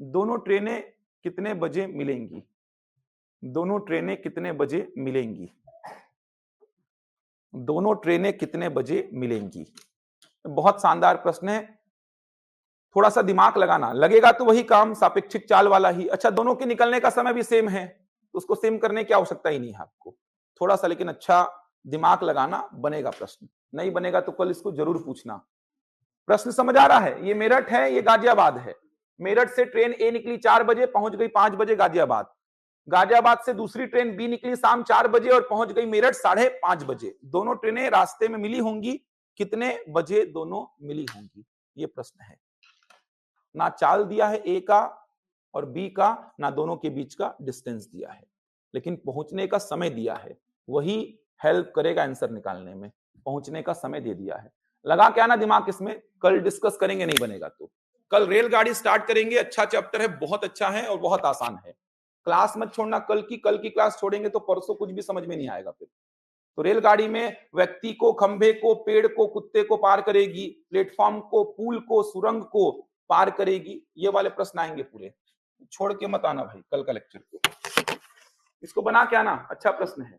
S1: दोनों ट्रेनें कितने बजे मिलेंगी? दोनों ट्रेनें कितने बजे मिलेंगी? दोनों ट्रेनें कितने बजे मिलेंगी? बहुत शानदार प्रश्न है, थोड़ा सा दिमाग लगाना, लगेगा तो वही काम सापेक्षिक चाल वाला ही। अच्छा, दोनों के निकलने का समय भी सेम है तो उसको सेम करने की आवश्यकता ही नहीं है आपको, थोड़ा सा लेकिन अच्छा दिमाग लगाना, बनेगा प्रश्न। नहीं बनेगा तो कल इसको जरूर पूछना। प्रश्न समझ आ रहा है? ये मेरठ है, ये गाजियाबाद है। मेरठ से ट्रेन ए निकली 4 बजे, पहुंच गई 5 बजे गाजियाबाद। गाजियाबाद से दूसरी ट्रेन बी निकली शाम 4 बजे और पहुंच गई मेरठ 5:30 बजे। दोनों ट्रेनें रास्ते में मिली होंगी, कितने बजे दोनों मिली होंगी? ये प्रश्न है। ना चाल दिया है ए का और बी का, ना दोनों के बीच का डिस्टेंस दिया है, लेकिन पहुंचने का समय दिया है। वही हेल्प करेगा आंसर निकालने में, पहुंचने का समय दे दिया है। लगा क्या ना दिमाग इसमें, कल डिस्कस करेंगे, नहीं बनेगा तो कल रेलगाड़ी स्टार्ट करेंगे। अच्छा चैप्टर है, बहुत अच्छा है और बहुत आसान है। क्लास मत छोड़ना, कल की क्लास छोड़ेंगे तो परसों कुछ भी समझ में नहीं आएगा फिर। तो रेलगाड़ी में व्यक्ति को, खंभे को, पेड़ को, कुत्ते को पार करेगी, प्लेटफॉर्म को, पुल को, सुरंग को पार करेगी। ये वाले प्रश्न आएंगे पूरे, छोड़ के मत आना भाई कल का लेक्चर को। इसको बना के आना, अच्छा प्रश्न है।